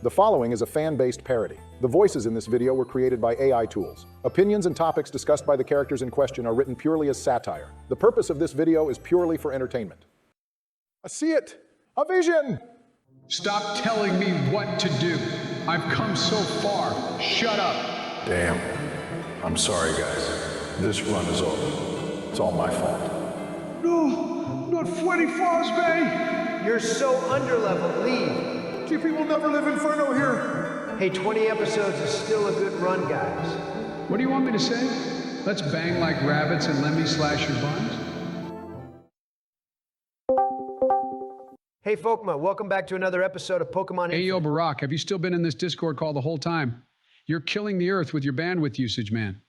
The following is a fan-based parody. The voices in this video were created by AI tools. Opinions and topics discussed by the characters in question are written purely as satire. The purpose of this video is purely for entertainment. I see it! A vision! Stop telling me what to do. I've come so far. Shut up. Damn. I'm sorry, guys. This run is over. It's all my fault. No, not Freddy Fazbear. You're so underleveled. Leave. GP will never live Inferno here. Hey, 20 episodes is still a good run, guys. What do you want me to say? Let's bang like rabbits and let me slash your buns? Hey, Folkma, welcome back to another episode of Pokemon Hey, yo, Infinite. Barack, have you still been in this Discord call the whole time? You're killing the earth with your bandwidth usage, man.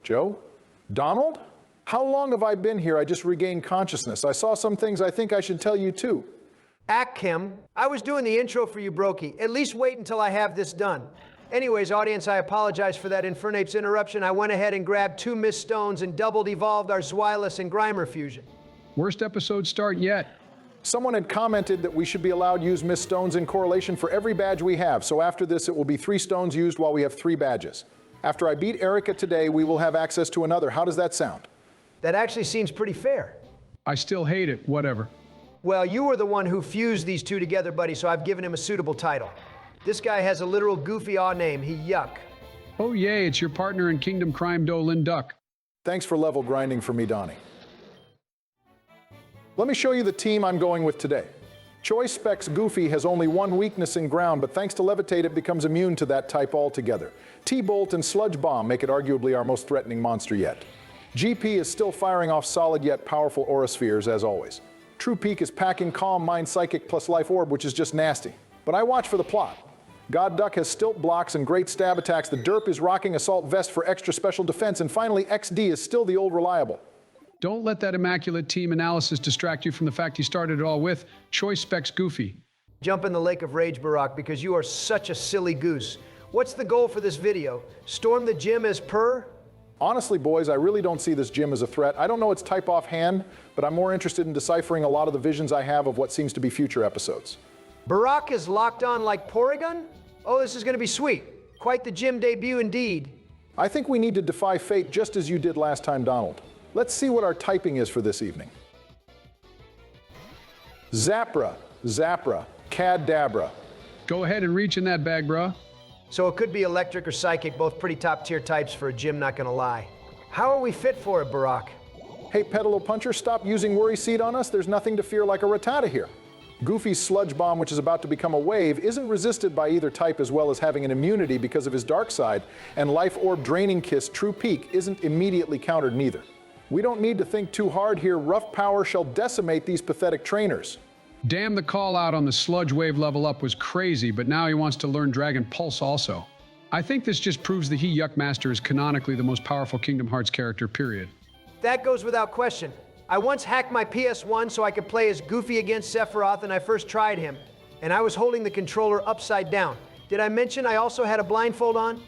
Joe? Donald? How long have I been here? I just regained consciousness. I saw some things I think I should tell you too. Kim, I was doing the intro for you, Brokey. At least wait until I have this done. Anyways, audience, I apologize for that Infernape's interruption. I went ahead and grabbed 2 Mist Stones and doubled evolved our Zweilous and Grimer fusion. Worst episode start yet. Someone had commented that we should be allowed to use Mist Stones in correlation for every badge we have, so after this it will be 3 stones used while we have 3 badges. After I beat Erica today, we will have access to another. How does that sound? That actually seems pretty fair. I still hate it, whatever. Well, you were the one who fused these 2 together, buddy, so I've given him a suitable title. This guy has a literal goofy aw name. He yuck. Oh yay, it's your partner in Kingdom Crime Dolin Duck. Thanks for level grinding for me, Donnie. Let me show you the team I'm going with today. Choice Specs Goofy has only 1 weakness in ground, but thanks to Levitate it becomes immune to that type altogether. T-Bolt and Sludge Bomb make it arguably our most threatening monster yet. GP is still firing off solid yet powerful Aura Spheres as always. True Peak is packing Calm, Mind Psychic plus Life Orb, which is just nasty. But I watch for the plot. God Duck has Stilt Blocks and great stab attacks. The Derp is rocking Assault Vest for extra special defense. And finally, XD is still the old reliable. Don't let that immaculate team analysis distract you from the fact you started it all with Choice Specs Goofy. Jump in the lake of rage, Barack, because you are such a silly goose. What's the goal for this video? Storm the gym as per? Honestly, boys, I really don't see this gym as a threat. I don't know its type offhand, but I'm more interested in deciphering a lot of the visions I have of what seems to be future episodes. Barack is locked on like Porygon? Oh, this is going to be sweet. Quite the gym debut indeed. I think we need to defy fate just as you did last time, Donald. Let's see what our typing is for this evening. Zapra, Cadabra. Go ahead and reach in that bag, bruh. So it could be electric or psychic, both pretty top tier types for a gym, not gonna lie. How are we fit for it, Barack? Hey, Pedalo Puncher, stop using Worry Seed on us. There's nothing to fear like a Rattata here. Goofy's Sludge Bomb, which is about to become a wave, isn't resisted by either type as well as having an immunity because of his dark side, and Life Orb Draining Kiss True Peak isn't immediately countered neither. We don't need to think too hard here. Rough power shall decimate these pathetic trainers. Damn, the call out on the Sludge Wave level up was crazy, but now he wants to learn Dragon Pulse also. I think this just proves the He Yuck Master is canonically the most powerful Kingdom Hearts character, period. That goes without question. I once hacked my PS1 so I could play as Goofy against Sephiroth, and I first tried him. And I was holding the controller upside down. Did I mention I also had a blindfold on?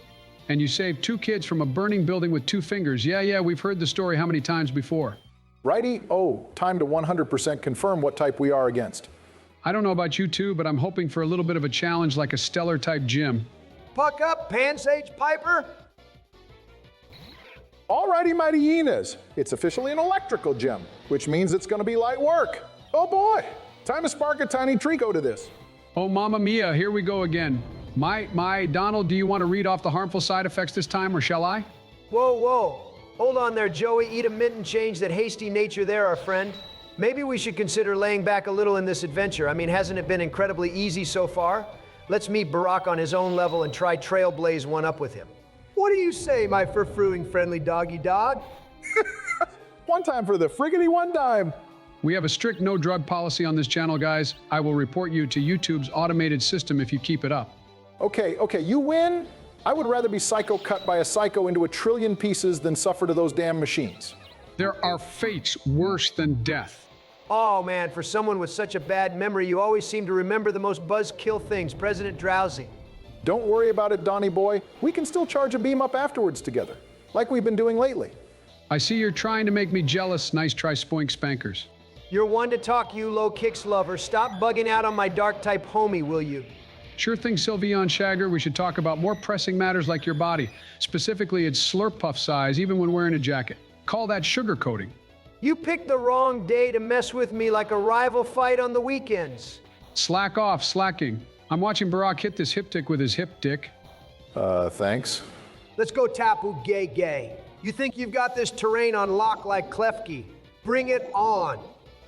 And you saved 2 kids from a burning building with 2 fingers. Yeah, we've heard the story how many times before. Righty? Oh, time to 100% confirm what type we are against. I don't know about you two, but I'm hoping for a little bit of a challenge like a stellar type gym. Puck up, Pansage Piper! Alrighty, mighty hyenas. It's officially an electrical gem, which means it's gonna be light work. Oh boy, time to spark a tiny Trico to this. Oh, mamma mia, here we go again. My, Donald, do you want to read off the harmful side effects this time, or shall I? Whoa. Hold on there, Joey. Eat a mint and change that hasty nature there, our friend. Maybe we should consider laying back a little in this adventure. I mean, hasn't it been incredibly easy so far? Let's meet Barack on his own level and try Trailblaze one up with him. What do you say, my fur-fruing friendly doggy dog? One time for the friggity one dime. We have a strict no drug policy on this channel, guys. I will report you to YouTube's automated system if you keep it up. Okay, you win. I would rather be psycho cut by a psycho into a trillion pieces than suffer to those damn machines. There are fates worse than death. Oh man, for someone with such a bad memory, you always seem to remember the most buzzkill things, President Drowsy. Don't worry about it, Donnie boy. We can still charge a beam up afterwards together, like we've been doing lately. I see you're trying to make me jealous. Nice try, Spoink Spankers. You're one to talk, you low kicks lover. Stop bugging out on my dark type homie, will you? Sure thing, Sylveon Shagger. We should talk about more pressing matters like your body, specifically its slurp puff size, even when wearing a jacket. Call that sugar coating. You picked the wrong day to mess with me like a rival fight on the weekends. Slack off, slacking. I'm watching Barack hit this hip tick with his hip dick. Thanks. Let's go Tapu Gay. You think you've got this terrain on lock like Klefki? Bring it on.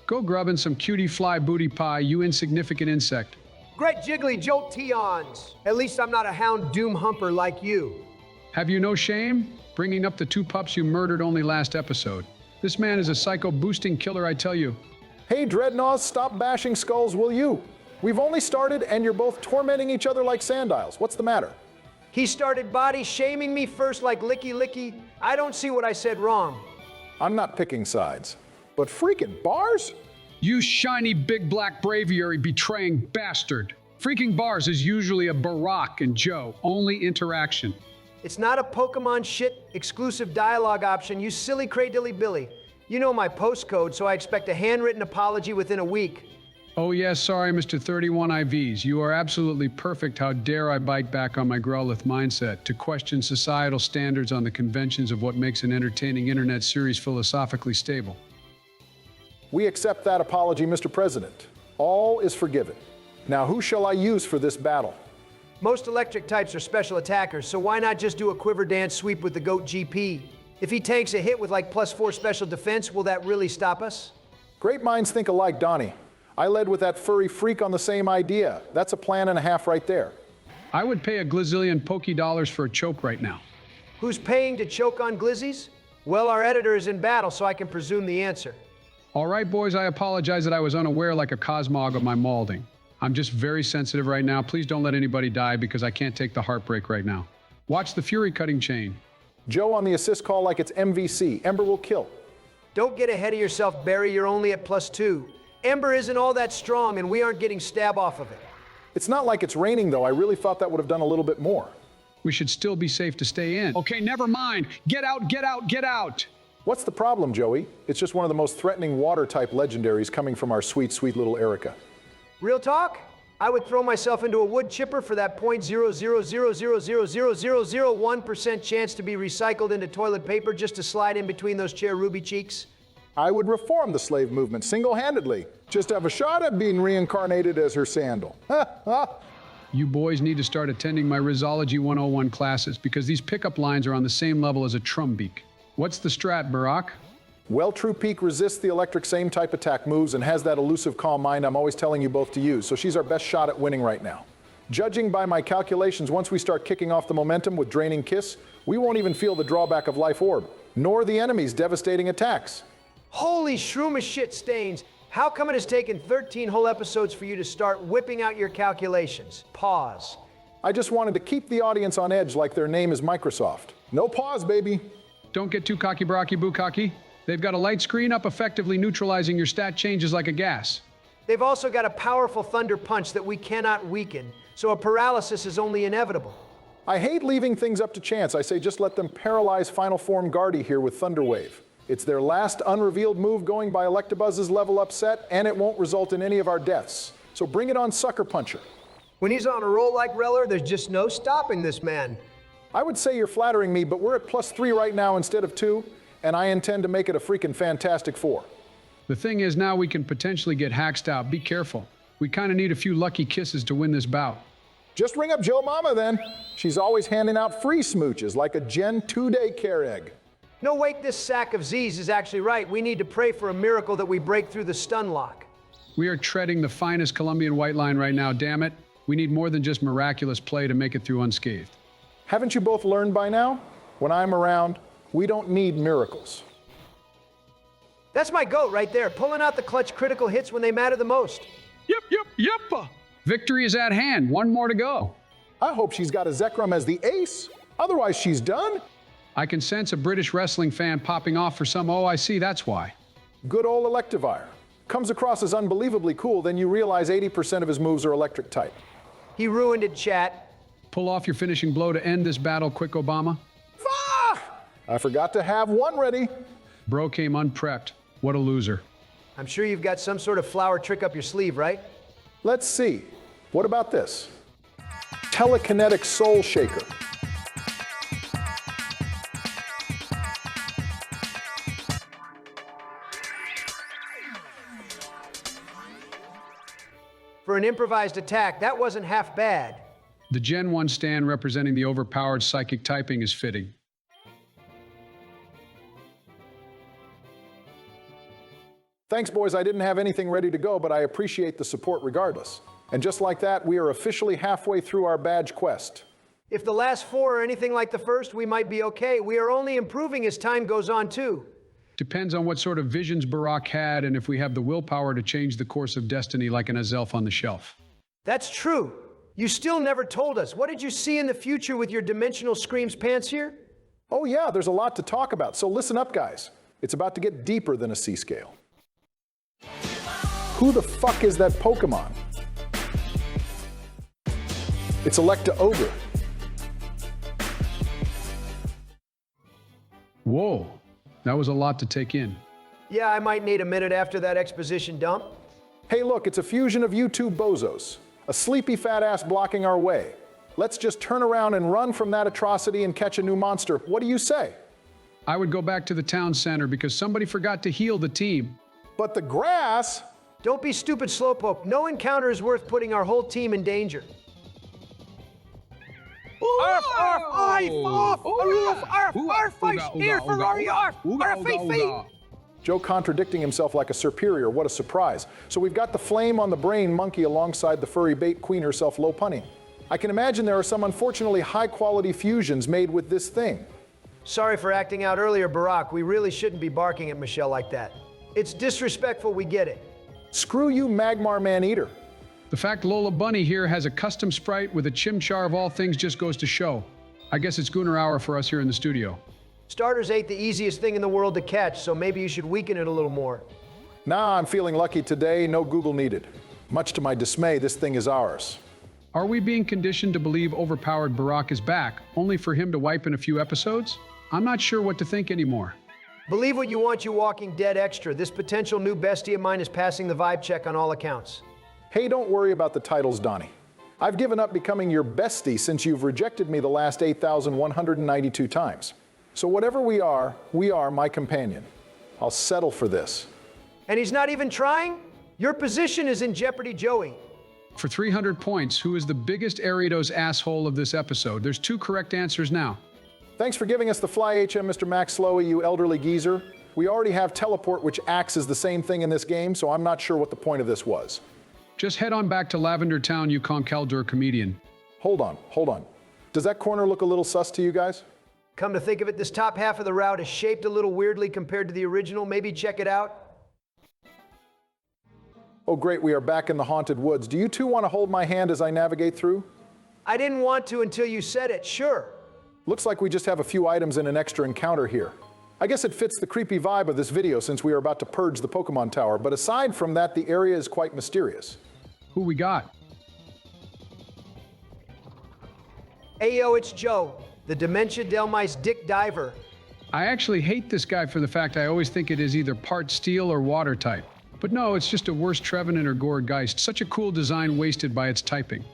Go grubbing some cutie fly booty pie, you insignificant insect. Great jiggly Jolteons. At least I'm not a hound doom humper like you. Have you no shame? Bringing up the 2 pups you murdered only last episode. This man is a psycho-boosting killer, I tell you. Hey, Dreadnoughts, stop bashing skulls, will you? We've only started and you're both tormenting each other like sandials. What's the matter? He started body shaming me first like licky. I don't see what I said wrong. I'm not picking sides. But freaking bars? You shiny big black braviary betraying bastard. Freaking bars is usually a Barack and Joe only interaction. It's not a Pokemon shit exclusive dialogue option, you silly cray-dilly Billy. You know my postcode, so I expect a handwritten apology within a week. Oh yes, sorry, Mr. 31 IVs. You are absolutely perfect. How dare I bite back on my Growlithe mindset to question societal standards on the conventions of what makes an entertaining internet series philosophically stable. We accept that apology, Mr. President. All is forgiven. Now who shall I use for this battle? Most electric types are special attackers, so why not just do a quiver dance sweep with the GOAT GP? If he tanks a hit with like +4 special defense, will that really stop us? Great minds think alike, Donnie. I led with that furry freak on the same idea. That's a plan and a half right there. I would pay a glizillion $dollars for a choke right now. Who's paying to choke on glizzies? Well, our editor is in battle, so I can presume the answer. All right, boys, I apologize that I was unaware like a cosmog of my malding. I'm just very sensitive right now. Please don't let anybody die because I can't take the heartbreak right now. Watch the fury cutting chain. Joe on the assist call like it's MVC. Ember will kill. Don't get ahead of yourself, Barry. You're only at +2. Ember isn't all that strong, and we aren't getting stab off of it. It's not like it's raining, though. I really thought that would have done a little bit more. We should still be safe to stay in. Okay, never mind. Get out, get out, get out. What's the problem, Joey? It's just one of the most threatening water-type legendaries coming from our sweet, sweet little Erica. Real talk? I would throw myself into a wood chipper for that 0.000000001% chance to be recycled into toilet paper just to slide in between those chair ruby cheeks. I would reform the slave movement single-handedly. Just have a shot at being reincarnated as her sandal. You boys need to start attending my Rizology 101 classes because these pickup lines are on the same level as a Trumbeak. What's the strat, Barack? Well, True Peak resists the electric same type attack moves and has that elusive calm mind I'm always telling you both to use, so she's our best shot at winning right now. Judging by my calculations, once we start kicking off the momentum with Draining Kiss, we won't even feel the drawback of Life Orb, nor the enemy's devastating attacks. Holy shroomish shit stains. How come it has taken 13 whole episodes for you to start whipping out your calculations? Pause. I just wanted to keep the audience on edge like their name is Microsoft. No pause, baby. Don't get too cocky, Baracky Bukaki. They've got a light screen up effectively neutralizing your stat changes like a gas. They've also got a powerful thunder punch that we cannot weaken, so a paralysis is only inevitable. I hate leaving things up to chance. I say just let them paralyze Final Form Guardy here with Thunder Wave. It's their last unrevealed move going by Electabuzz's level up set, and it won't result in any of our deaths. So bring it on, Sucker Puncher. When he's on a roll like Reller, there's just no stopping this man. I would say you're flattering me, but we're at +3 right now instead of 2, and I intend to make it a freaking fantastic 4. The thing is now we can potentially get haxed out. Be careful. We kind of need a few lucky kisses to win this bout. Just ring up Joe Mama then. She's always handing out free smooches like a Gen 2-day care egg. No, wait, this sack of Z's is actually right. We need to pray for a miracle that we break through the stun lock. We are treading the finest Colombian white line right now, damn it. We need more than just miraculous play to make it through unscathed. Haven't you both learned by now? When I'm around, we don't need miracles. That's my goat right there, pulling out the clutch critical hits when they matter the most. Yep. Victory is at hand. One more to go. I hope she's got a Zekrom as the ace. Otherwise, she's done. I can sense a British wrestling fan popping off for some, oh, I see, that's why. Good old Electivire. Comes across as unbelievably cool, then you realize 80% of his moves are electric type. He ruined it, chat. Pull off your finishing blow to end this battle quick, Obama. Ah! I forgot to have one ready. Bro came unprepped. What a loser. I'm sure you've got some sort of flower trick up your sleeve, right? Let's see. What about this? telekinetic soul shaker. For an improvised attack, that wasn't half bad. The Gen 1 stand representing the overpowered psychic typing is fitting. Thanks, boys. I didn't have anything ready to go, but I appreciate the support regardless. And just like that, we are officially halfway through our badge quest. If the last 4 are anything like the first, we might be okay. We are only improving as time goes on, too. Depends on what sort of visions Barack had and if we have the willpower to change the course of destiny like an elf on the shelf. That's true. You still never told us. What did you see in the future with your dimensional screams pants here? Oh yeah, there's a lot to talk about, so listen up, guys. It's about to get deeper than a C-scale. Who the fuck is that Pokemon? It's Electa Ogre. Whoa, that was a lot to take in. Yeah, I might need a minute after that exposition dump. Hey look, it's a fusion of you two bozos. A sleepy fat ass blocking our way. Let's just turn around and run from that atrocity and catch a new monster. What do you say? I would go back to the town center because somebody forgot to heal the team. But the grass? Don't be stupid, Slowpoke. No encounter is worth putting our whole team in danger. Arf, arf, arf, arf, arf, arf, arf, arf, here for Rory, arf, arf, feet. Joe contradicting himself like a superior, what a surprise. So we've got the flame on the brain monkey alongside the furry bait queen herself, low punning. I can imagine there are some unfortunately high-quality fusions made with this thing. Sorry for acting out earlier, Barack. We really shouldn't be barking at Michelle like that. It's disrespectful, we get it. Screw you, Magmar Man-Eater. The fact Lola Bunny here has a custom sprite with a chimchar of all things just goes to show. I guess it's Gooner Hour for us here in the studio. Starters ain't the easiest thing in the world to catch, so maybe you should weaken it a little more. Nah, I'm feeling lucky today, no Google needed. Much to my dismay, this thing is ours. Are we being conditioned to believe overpowered Barack is back, only for him to wipe in a few episodes? I'm not sure what to think anymore. Believe what you want, you Walking Dead extra. This potential new bestie of mine is passing the vibe check on all accounts. Hey, don't worry about the titles, Donnie. I've given up becoming your bestie since you've rejected me the last 8,192 times. So whatever we are my companion. I'll settle for this. And he's not even trying? Your position is in jeopardy, Joey. For 300 points, who is the biggest Ariados asshole of this episode? There's 2 correct answers now. Thanks for giving us the Fly HM, Mr. Max Slowey, you elderly geezer. We already have teleport, which acts as the same thing in this game, so I'm not sure what the point of this was. Just head on back to Lavender Town, you Conkeldurr comedian. Hold on. Does that corner look a little sus to you guys? Come to think of it, this top half of the route is shaped a little weirdly compared to the original. Maybe check it out. Oh great, we are back in the haunted woods. Do you two want to hold my hand as I navigate through? I didn't want to until you said it, sure. Looks like we just have a few items and an extra encounter here. I guess it fits the creepy vibe of this video since we are about to purge the Pokemon Tower, but aside from that, the area is quite mysterious. Who we got? Ayo, it's Joe, the Dementia Delmice Dick Diver. I actually hate this guy for the fact I always think it is either part steel or water type. But no, it's just a worse Trevenant or Gourgeist. Such a cool design wasted by its typing.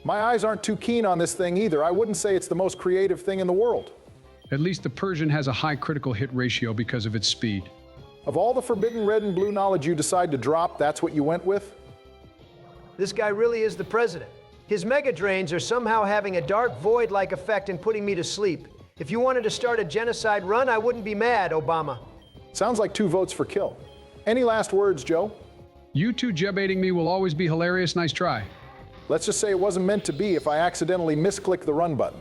My eyes aren't too keen on this thing either. I wouldn't say it's the most creative thing in the world. At least the Persian has a high critical hit ratio because of its speed. Of all the forbidden red and blue knowledge you decide to drop, that's what you went with? This guy really is the president. His mega drains are somehow having a dark void-like effect and putting me to sleep. If you wanted to start a genocide run, I wouldn't be mad, Obama. Sounds like 2 votes for kill. Any last words, Joe? You two jeb-baiting me will always be hilarious. Nice try. Let's just say it wasn't meant to be if I accidentally misclick the run button.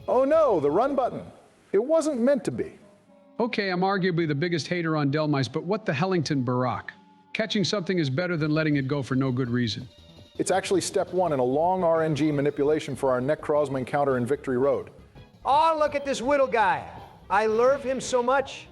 Oh no, the run button. It wasn't meant to be. Okay, I'm arguably the biggest hater on Delmice, but what the Hellington Barack? Catching something is better than letting it go for no good reason. It's actually step 1 in a long RNG manipulation for our Necrozma encounter in Victory Road. Oh, look at this Whittle guy. I love him so much.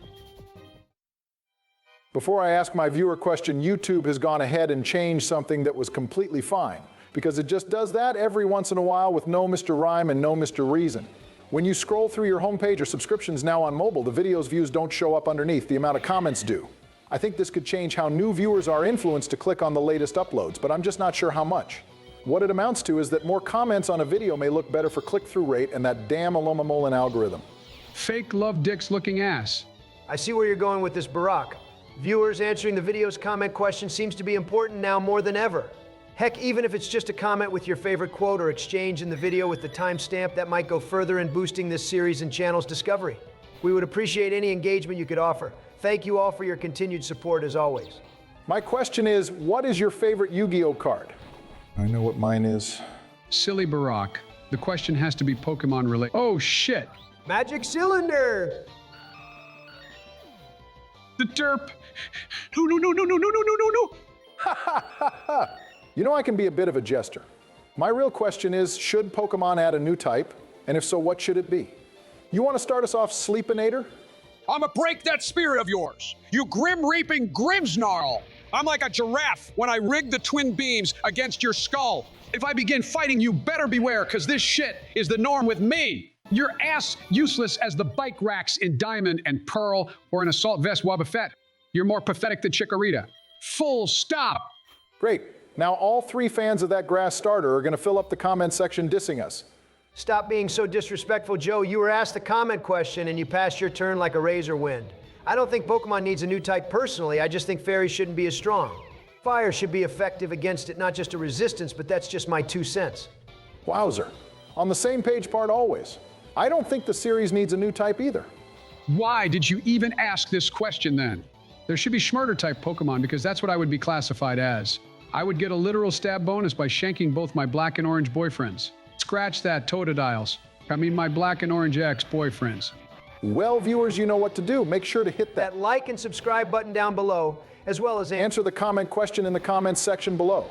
Before I ask my viewer question, YouTube has gone ahead and changed something that was completely fine, because it just does that every once in a while with no Mr. Rhyme and no Mr. Reason. When you scroll through your homepage or subscriptions now on mobile, the video's views don't show up underneath, the amount of comments do. I think this could change how new viewers are influenced to click on the latest uploads, but I'm just not sure how much. What it amounts to is that more comments on a video may look better for click-through rate and that damn Aloma-Molin algorithm. Fake love dicks looking ass. I see where you're going with this, Barack. Viewers answering the video's comment question seems to be important now more than ever. Heck, even if it's just a comment with your favorite quote or exchange in the video with the timestamp, that might go further in boosting this series and channel's discovery. We would appreciate any engagement you could offer. Thank you all for your continued support as always. My question is, what is your favorite Yu-Gi-Oh card? I know what mine is. Silly Barack. The question has to be Pokemon related. Oh shit! Magic Cylinder! The derp! No, no, no, no, no, no, no, no, no, no! You know I can be a bit of a jester. My real question is, should Pokemon add a new type? And if so, what should it be? You want to start us off, Sleepinator? I'ma break that spirit of yours, you grim-reaping Grimmsnarl! I'm like a giraffe when I rig the twin beams against your skull. If I begin fighting, you better beware, cause this shit is the norm with me! Your ass useless as the bike racks in Diamond and Pearl or an assault vest Wobbuffet. You're more pathetic than Chikorita. Full stop! Great. Now all 3 fans of that grass starter are going to fill up the comment section dissing us. Stop being so disrespectful, Joe. You were asked the comment question and you passed your turn like a razor wind. I don't think Pokemon needs a new type personally. I just think fairies shouldn't be as strong. Fire should be effective against it, not just a resistance, but that's just my 2 cents. Wowzer. On the same page part always. I don't think the series needs a new type either. Why did you even ask this question then? There should be Schmurder type Pokemon because that's what I would be classified as. I would get a literal stab bonus by shanking both my black and orange boyfriends. Scratch that, Totodiles. I mean my black and orange ex-boyfriends. Well, viewers, you know what to do. Make sure to hit that That like and subscribe button down below, as well as answer the comment question in the comments section below.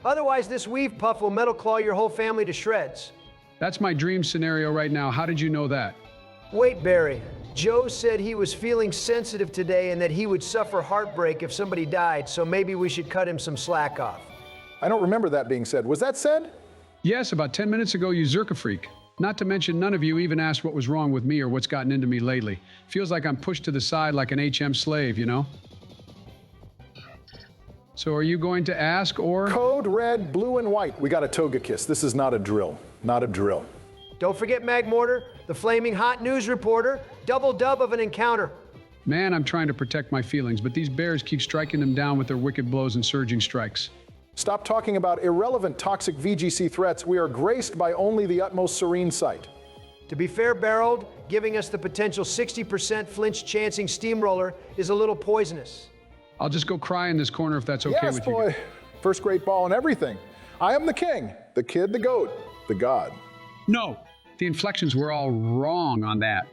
Otherwise, this weave puff will metal claw your whole family to shreds. That's my dream scenario right now. How did you know that? Wait, Barry. Joe said he was feeling sensitive today and that he would suffer heartbreak if somebody died, so maybe we should cut him some slack off. I don't remember that being said. Was that said? Yes, about 10 minutes ago, you Zerka-freak. Not to mention none of you even asked what was wrong with me or what's gotten into me lately. Feels like I'm pushed to the side like an HM slave, you know? So are you going to ask or? Code red, blue, and white. We got a toga kiss. This is not a drill. Not a drill. Don't forget Magmortar, the flaming hot news reporter, double dub of an encounter. Man, I'm trying to protect my feelings, but these bears keep striking them down with their wicked blows and surging strikes. Stop talking about irrelevant toxic VGC threats. We are graced by only the utmost serene sight. To be fair, Barreled, giving us the potential 60% flinch chancing steamroller is a little poisonous. I'll just go cry in this corner if that's okay Yes, with boy. you. First great ball and everything. I am the king, the kid, the goat, the god. No, the inflections were all wrong on that.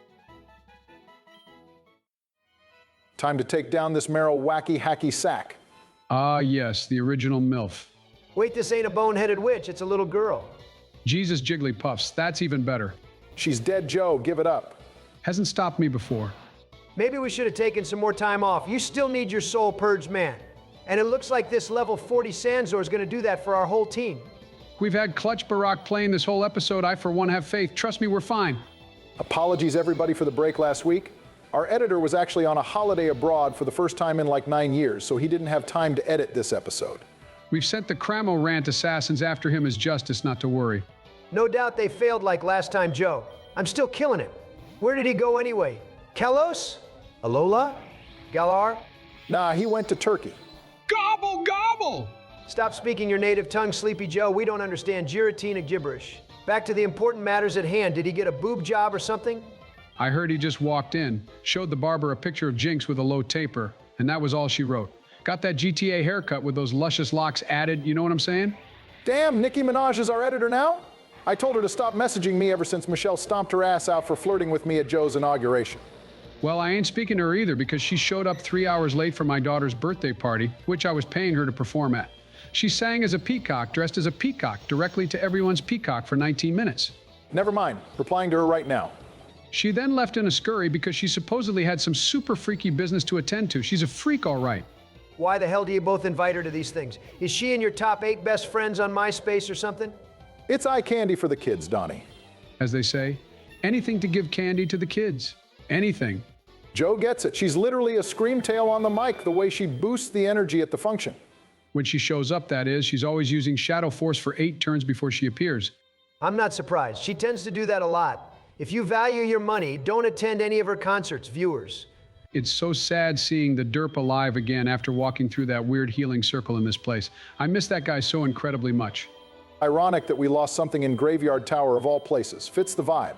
Time to take down this Meryl wacky hacky sack. Ah, yes, the original MILF. Wait, this ain't a boneheaded witch, it's a little girl. Jesus Jigglypuffs, that's even better. She's dead, Joe. Give it up. Hasn't stopped me before. Maybe we should have taken some more time off. You still need your soul purged, man. And it looks like this level 40 Sanzor is going to do that for our whole team. We've had Clutch Barack playing this whole episode. I, for one, have faith. Trust me, we're fine. Apologies, everybody, for the break last week. Our editor was actually on a holiday abroad for the first time in like 9 years, so he didn't have time to edit this episode. We've sent the Cramo Rant assassins after him as justice, not to worry. No doubt they failed like last time, Joe. I'm still killing him. Where did he go anyway? Kalos? Alola? Galar? Nah, he went to Turkey. Gobble, gobble! Stop speaking your native tongue, Sleepy Joe. We don't understand Giratina gibberish. Back to the important matters at hand. Did he get a boob job or something? I heard he just walked in, showed the barber a picture of Jinx with a low taper, and that was all she wrote. Got that GTA haircut with those luscious locks added, you know what I'm saying? Damn, Nicki Minaj is our editor now? I told her to stop messaging me ever since Michelle stomped her ass out for flirting with me at Joe's inauguration. Well, I ain't speaking to her either because she showed up 3 hours late for my daughter's birthday party, which I was paying her to perform at. She sang as a peacock, dressed as a peacock, directly to everyone's peacock for 19 minutes. Never mind, replying to her right now. She then left in a scurry because she supposedly had some super freaky business to attend to. She's a freak, all right. Why the hell do you both invite her to these things? Is she in your top 8 best friends on MySpace or something? It's eye candy for the kids, Donnie. As they say, anything to give candy to the kids. Anything. Joe gets it. She's literally a scream tail on the mic, the way she boosts the energy at the function. When she shows up, that is. She's always using Shadow Force for 8 turns before she appears. I'm not surprised. She tends to do that a lot. If you value your money, don't attend any of her concerts, viewers. It's so sad seeing the derp alive again after walking through that weird healing circle in this place. I miss that guy so incredibly much. Ironic that we lost something in Graveyard Tower of all places. Fits the vibe.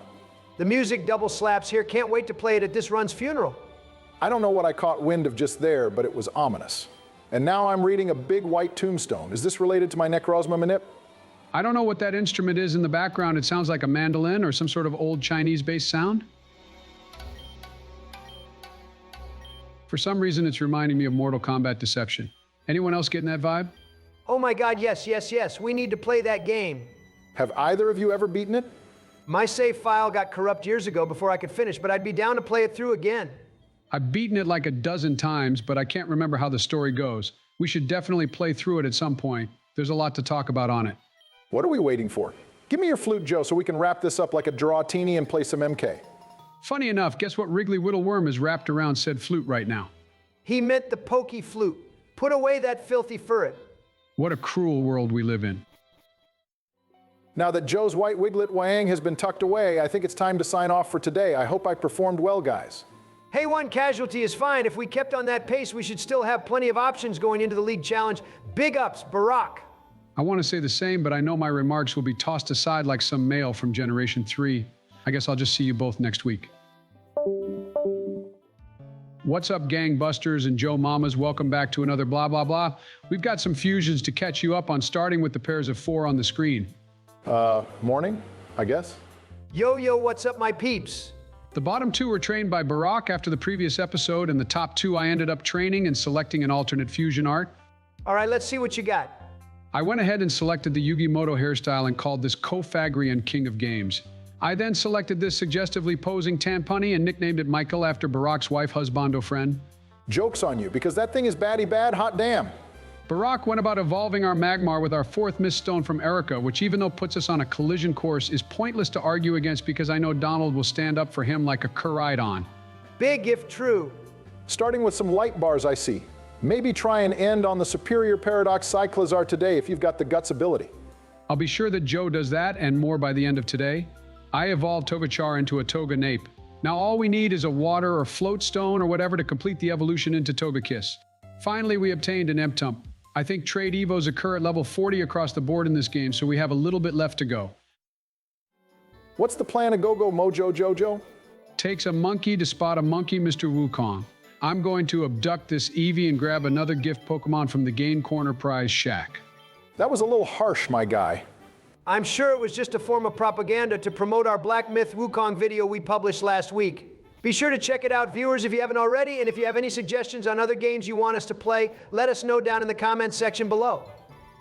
The music double slaps here. Can't wait to play it at this run's funeral. I don't know what I caught wind of just there, but it was ominous. And now I'm reading a big white tombstone. Is this related to my Necrozma Manip? I don't know what that instrument is in the background. It sounds like a mandolin or some sort of old Chinese-based sound. For some reason, it's reminding me of Mortal Kombat Deception. Anyone else getting that vibe? Oh my God, yes, yes, yes. We need to play that game. Have either of you ever beaten it? My save file got corrupt years ago before I could finish, but I'd be down to play it through again. I've beaten it like a dozen times, but I can't remember how the story goes. We should definitely play through it at some point. There's a lot to talk about on it. What are we waiting for? Give me your flute, Joe, so we can wrap this up like a draw-teeny and play some MK. Funny enough, guess what Wriggly Whittleworm is wrapped around said flute right now? He meant the pokey flute. Put away that filthy ferret. What a cruel world we live in. Now that Joe's white wiglet wang has been tucked away, I think it's time to sign off for today. I hope I performed well, guys. Hey, one casualty is fine. If we kept on that pace, we should still have plenty of options going into the league challenge. Big ups, Barack. I want to say the same, but I know my remarks will be tossed aside like some mail from Generation 3. I guess I'll just see you both next week. What's up, gangbusters and Joe Mamas? Welcome back to another blah, blah, blah. We've got some fusions to catch you up on, starting with the pairs of 4 on the screen. Morning, I guess? Yo, yo, what's up, my peeps? The bottom 2 were trained by Barack after the previous episode, and the top 2 I ended up training and selecting an alternate fusion art. All right, let's see what you got. I went ahead and selected the Yugi Moto hairstyle and called this Kofagrian King of Games. I then selected this suggestively posing Tampunny and nicknamed it Michael after Barack's wife, husbando friend. Joke's on you, because that thing is baddie bad, hot damn. Barack went about evolving our Magmar with our 4th Mist Stone from Erica, which even though puts us on a collision course, is pointless to argue against because I know Donald will stand up for him like a Kuridon. Big if true. Starting with some light bars I see. Maybe try and end on the superior Paradox Cyclizar today if you've got the guts ability. I'll be sure that Joe does that and more by the end of today. I evolved Togachar into a Toga Nape. Now all we need is a water or float stone or whatever to complete the evolution into Togekiss. Finally, we obtained an Emptump. I think trade evos occur at level 40 across the board in this game, so we have a little bit left to go. What's the plan of Go-Go Mojo Jojo? Takes a monkey to spot a monkey, Mr. Wukong. I'm going to abduct this Eevee and grab another gift Pokemon from the Game Corner Prize Shack. That was a little harsh, my guy. I'm sure it was just a form of propaganda to promote our Black Myth Wukong video we published last week. Be sure to check it out, viewers, if you haven't already, and if you have any suggestions on other games you want us to play, let us know down in the comments section below.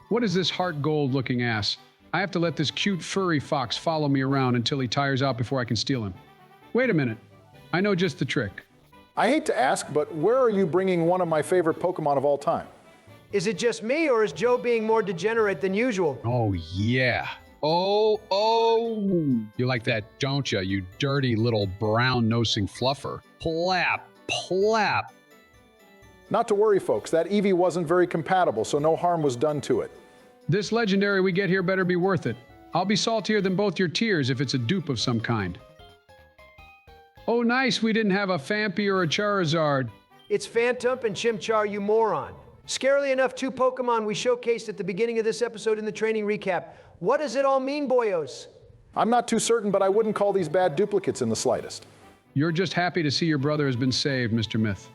What is this heart gold looking ass? I have to let this cute furry fox follow me around until he tires out before I can steal him. Wait a minute. I know just the trick. I hate to ask, but where are you bringing one of my favorite Pokemon of all time? Is it just me, or is Joe being more degenerate than usual? Oh, yeah. Oh. You like that, don't you, you dirty little brown-nosing fluffer? Plap, plap. Not to worry, folks. That Eevee wasn't very compatible, so no harm was done to it. This legendary we get here better be worth it. I'll be saltier than both your tears if it's a dupe of some kind. Oh, nice, we didn't have a Phanpy or a Charizard. It's Phantump and Chimchar, you moron. Scarily enough, 2 Pokemon we showcased at the beginning of this episode in the training recap. What does it all mean, boyos? I'm not too certain, but I wouldn't call these bad duplicates in the slightest. You're just happy to see your brother has been saved, Mr. Myth.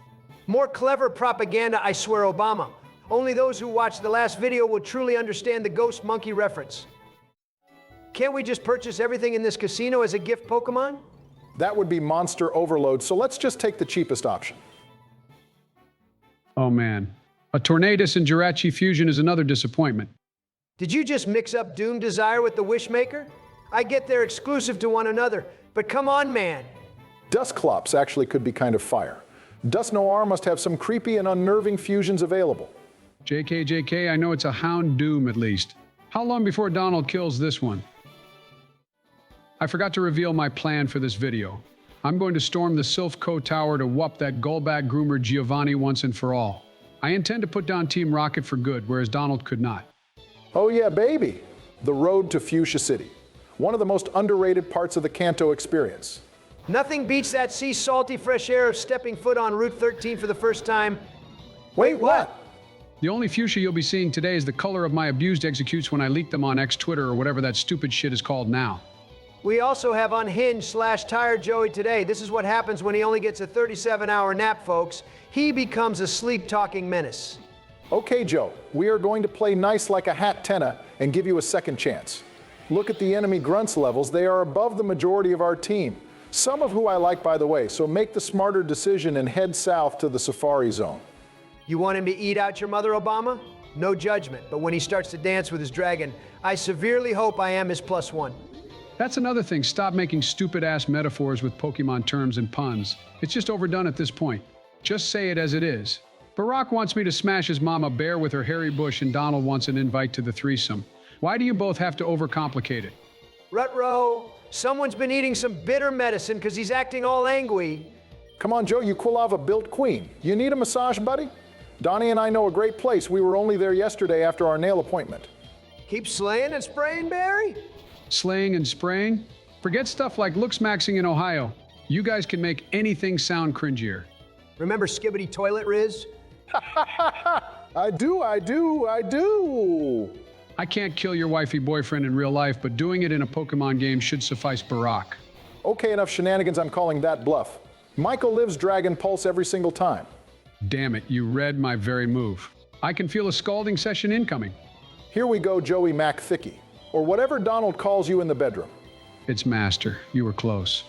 More clever propaganda, I swear, Obama. Only those who watched the last video will truly understand the ghost monkey reference. Can't we just purchase everything in this casino as a gift Pokemon? That would be monster overload, so let's just take the cheapest option. Oh man. A Tornadus and Jirachi fusion is another disappointment. Did you just mix up Doom Desire with the Wishmaker? I get they're exclusive to one another, but come on, man. Dusclops actually could be kind of fire. Dusknoir must have some creepy and unnerving fusions available. JK, I know it's a Houndoom at least. How long before Donald kills this one? I forgot to reveal my plan for this video. I'm going to storm the Silphco Tower to whup that Golbat groomer Giovanni once and for all. I intend to put down Team Rocket for good, whereas Donald could not. Oh yeah, baby. The road to Fuchsia City. One of the most underrated parts of the Kanto experience. Nothing beats that sea salty fresh air of stepping foot on Route 13 for the first time. Wait, what? The only fuchsia you'll be seeing today is the color of my abused executes when I leak them on X Twitter or whatever that stupid shit is called now. We also have Unhinged/Tired Joey today. This is what happens when he only gets a 37-hour nap, folks. He becomes a sleep-talking menace. Okay, Joe, we are going to play nice like a hat tenna and give you a second chance. Look at the enemy grunts levels. They are above the majority of our team. Some of who I like, by the way, so make the smarter decision and head south to the Safari Zone. You want him to eat out your mother, Obama? No judgment, but when he starts to dance with his dragon, I severely hope I am his +1. That's another thing. Stop making stupid-ass metaphors with Pokemon terms and puns. It's just overdone at this point. Just say it as it is. Barack wants me to smash his mama bear with her hairy bush, and Donald wants an invite to the threesome. Why do you both have to overcomplicate it? Rutro, someone's been eating some bitter medicine because he's acting all angry. Come on, Joe, you Quilava built queen. You need a massage, buddy? Donnie and I know a great place. We were only there yesterday after our nail appointment. Keep slaying and spraying, Barry? Slaying and spraying? Forget stuff like looks maxing in Ohio. You guys can make anything sound cringier. Remember Skibbity Toilet Riz? I do. I can't kill your wifey boyfriend in real life, but doing it in a Pokemon game should suffice Barack. Okay, enough shenanigans. I'm calling that bluff. Michael lives Dragon Pulse every single time. Damn it, you read my very move. I can feel a scalding session incoming. Here we go, Joey McThickey, or whatever Donald calls you in the bedroom. It's Master. You were close.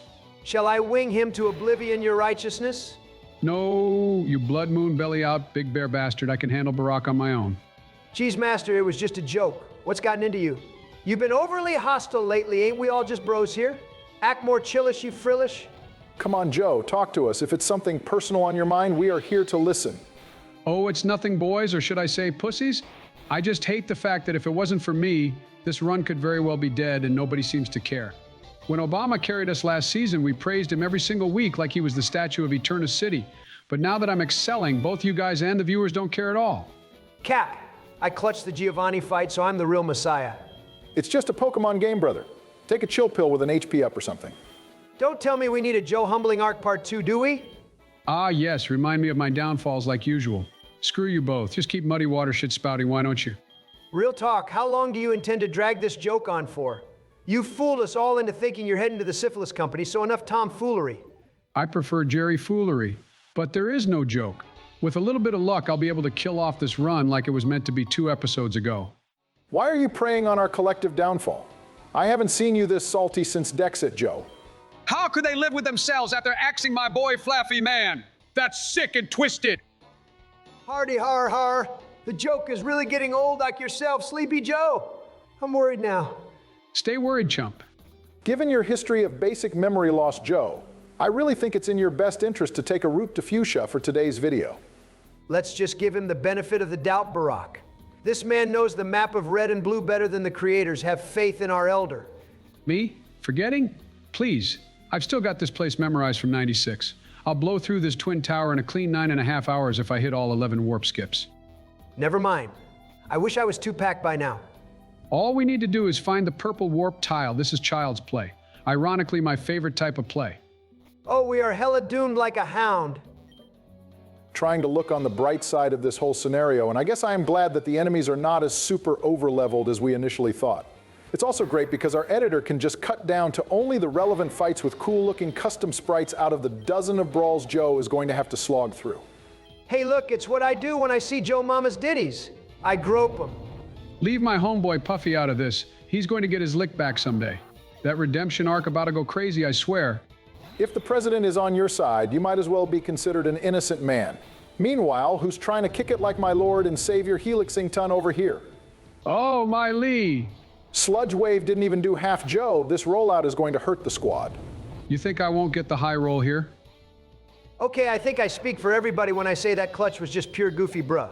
Shall I wing him to oblivion, your righteousness? No, you blood moon belly out big bear bastard. I can handle Barack on my own. Geez, Master, it was just a joke. What's gotten into you? You've been overly hostile lately, ain't we all just bros here? Act more chillish, you frillish. Come on, Joe, talk to us. If it's something personal on your mind, we are here to listen. Oh, it's nothing, boys, or should I say pussies? I just hate the fact that if it wasn't for me, this run could very well be dead and nobody seems to care. When Obama carried us last season, we praised him every single week like he was the statue of Eterna City. But now that I'm excelling, both you guys and the viewers don't care at all. Cap, I clutched the Giovanni fight, so I'm the real messiah. It's just a Pokemon game, brother. Take a chill pill with an HP up or something. Don't tell me we need a Joe Humbling Arc Part 2, do we? Ah, yes, remind me of my downfalls like usual. Screw you both. Just keep muddy water shit spouting, why don't you? Real talk, how long do you intend to drag this joke on for? You fooled us all into thinking you're heading to the syphilis company, so enough tomfoolery. I prefer Jerry foolery, but there is no joke. With a little bit of luck, I'll be able to kill off this run like it was meant to be 2 episodes ago. Why are you preying on our collective downfall? I haven't seen you this salty since Dexit, Joe. How could they live with themselves after axing my boy Flaffy Man? That's sick and twisted. Hardy har har. The joke is really getting old like yourself, Sleepy Joe. I'm worried now. Stay worried, chump. Given your history of basic memory loss, Joe, I really think it's in your best interest to take a route to Fuchsia for today's video. Let's just give him the benefit of the doubt, Barack. This man knows the map of red and blue better than the creators. Have faith in our elder. Me? Forgetting? Please. I've still got this place memorized from 96. I'll blow through this twin tower in a clean 9.5 hours if I hit all 11 warp skips. Never mind. I wish I was 2-pack by now. All we need to do is find the purple warp tile. This is child's play. Ironically, my favorite type of play. Oh, we are hella doomed like a hound. Trying to look on the bright side of this whole scenario, and I guess I am glad that the enemies are not as super over-leveled as we initially thought. It's also great because our editor can just cut down to only the relevant fights with cool-looking custom sprites out of the dozen of brawls Joe is going to have to slog through. Hey, look, it's what I do when I see Joe Mama's ditties. I grope them. Leave my homeboy Puffy out of this. He's going to get his lick back someday. That redemption arc about to go crazy, I swear. If the president is on your side, you might as well be considered an innocent man. Meanwhile, who's trying to kick it like my lord and savior Helixington over here? Oh, my Lee. Sludge Wave didn't even do half Joe. This rollout is going to hurt the squad. You think I won't get the high roll here? Okay, I think I speak for everybody when I say that clutch was just pure goofy bruh.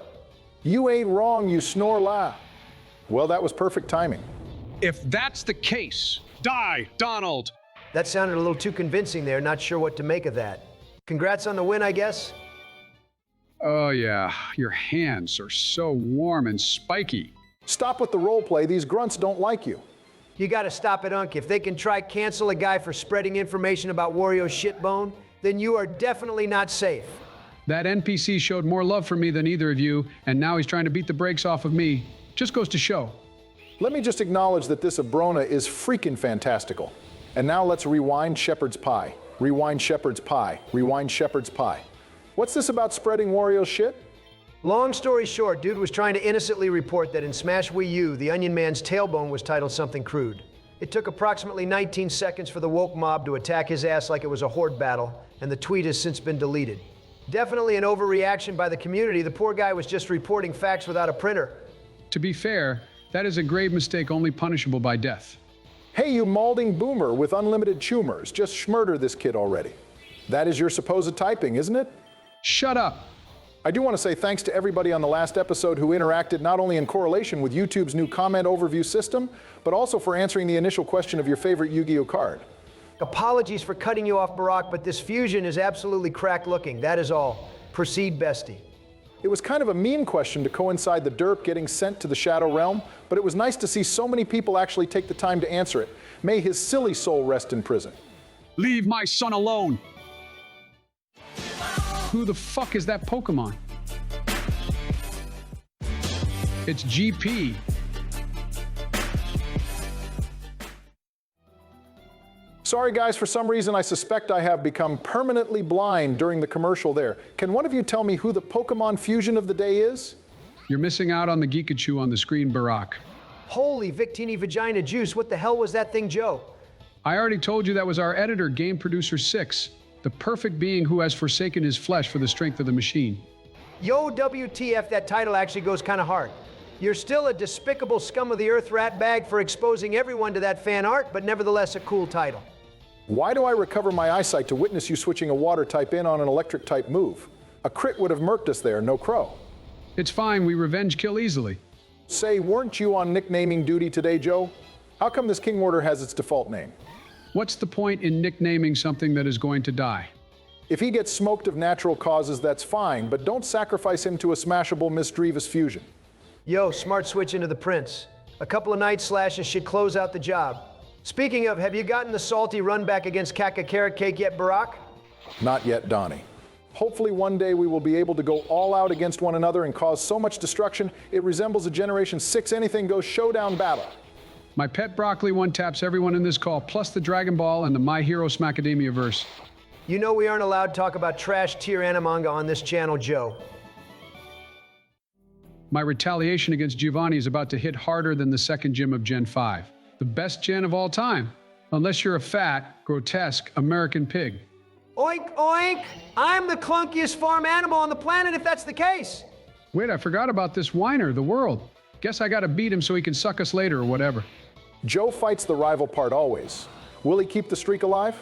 You ain't wrong, you snore la. Well, that was perfect timing. If that's the case, die, Donald. That sounded a little too convincing there, not sure what to make of that. Congrats on the win, I guess. Oh yeah, your hands are so warm and spiky. Stop with the role play. These grunts don't like you. You gotta stop it, Unk. If they can try cancel a guy for spreading information about Wario's shitbone, then you are definitely not safe. That NPC showed more love for me than either of you, and now he's trying to beat the brakes off of me. Just goes to show. Let me just acknowledge that this Abrona is freaking fantastical. And now let's rewind shepherd's pie. Rewind shepherd's pie. Rewind shepherd's pie. What's this about spreading Wario's shit? Long story short, dude was trying to innocently report that in Smash Wii U, the Onion Man's tailbone was titled something crude. It took approximately 19 seconds for the woke mob to attack his ass like it was a horde battle, and the tweet has since been deleted. Definitely an overreaction by the community. The poor guy was just reporting facts without a printer. To be fair, that is a grave mistake only punishable by death. Hey, you malding boomer with unlimited tumors, just schmurder this kid already. That is your supposed typing, isn't it? Shut up! I do want to say thanks to everybody on the last episode who interacted not only in correlation with YouTube's new comment overview system, but also for answering the initial question of your favorite Yu-Gi-Oh card. Apologies for cutting you off, Barack, but this fusion is absolutely crack looking. That is all. Proceed, bestie. It was kind of a mean question to coincide the derp getting sent to the Shadow Realm, but it was nice to see so many people actually take the time to answer it. May his silly soul rest in prison. Leave my son alone. Who the fuck is that Pokemon? It's GP. Sorry guys, for some reason I suspect I have become permanently blind during the commercial there. Can one of you tell me who the Pokemon fusion of the day is? You're missing out on the Geekachu on the screen, Barack. Holy Victini Vagina Juice, what the hell was that thing, Joe? I already told you that was our editor, Game Producer 6, the perfect being who has forsaken his flesh for the strength of the machine. Yo, WTF, that title actually goes kind of hard. You're still a despicable scum of the earth rat bag for exposing everyone to that fan art, but nevertheless a cool title. Why do I recover my eyesight to witness you switching a water type in on an electric type move? A crit would have murked us there, no crow. It's fine, we revenge kill easily. Say, weren't you on nicknaming duty today, Joe? How come this King Order has its default name? What's the point in nicknaming something that is going to die? If he gets smoked of natural causes, that's fine, but don't sacrifice him to a smashable Miss Drevis fusion. Yo, smart switch into the Prince. A couple of night slashes should close out the job. Speaking of, have you gotten the salty run back against Kaka Carrot Cake yet, Barack? Not yet, Donnie. Hopefully one day we will be able to go all out against one another and cause so much destruction it resembles a Generation 6 anything goes showdown battle. My pet broccoli one-taps everyone in this call, plus the Dragon Ball and the My Hero Smacademia verse. You know we aren't allowed to talk about trash tier animanga on this channel, Joe. My retaliation against Giovanni is about to hit harder than the second gym of Gen 5. The best gen of all time. Unless you're a fat, grotesque American pig. Oink, oink! I'm the clunkiest farm animal on the planet if that's the case. Wait, I forgot about this whiner, the world. Guess I gotta beat him so he can suck us later or whatever. Joe fights the rival part always. Will he keep the streak alive?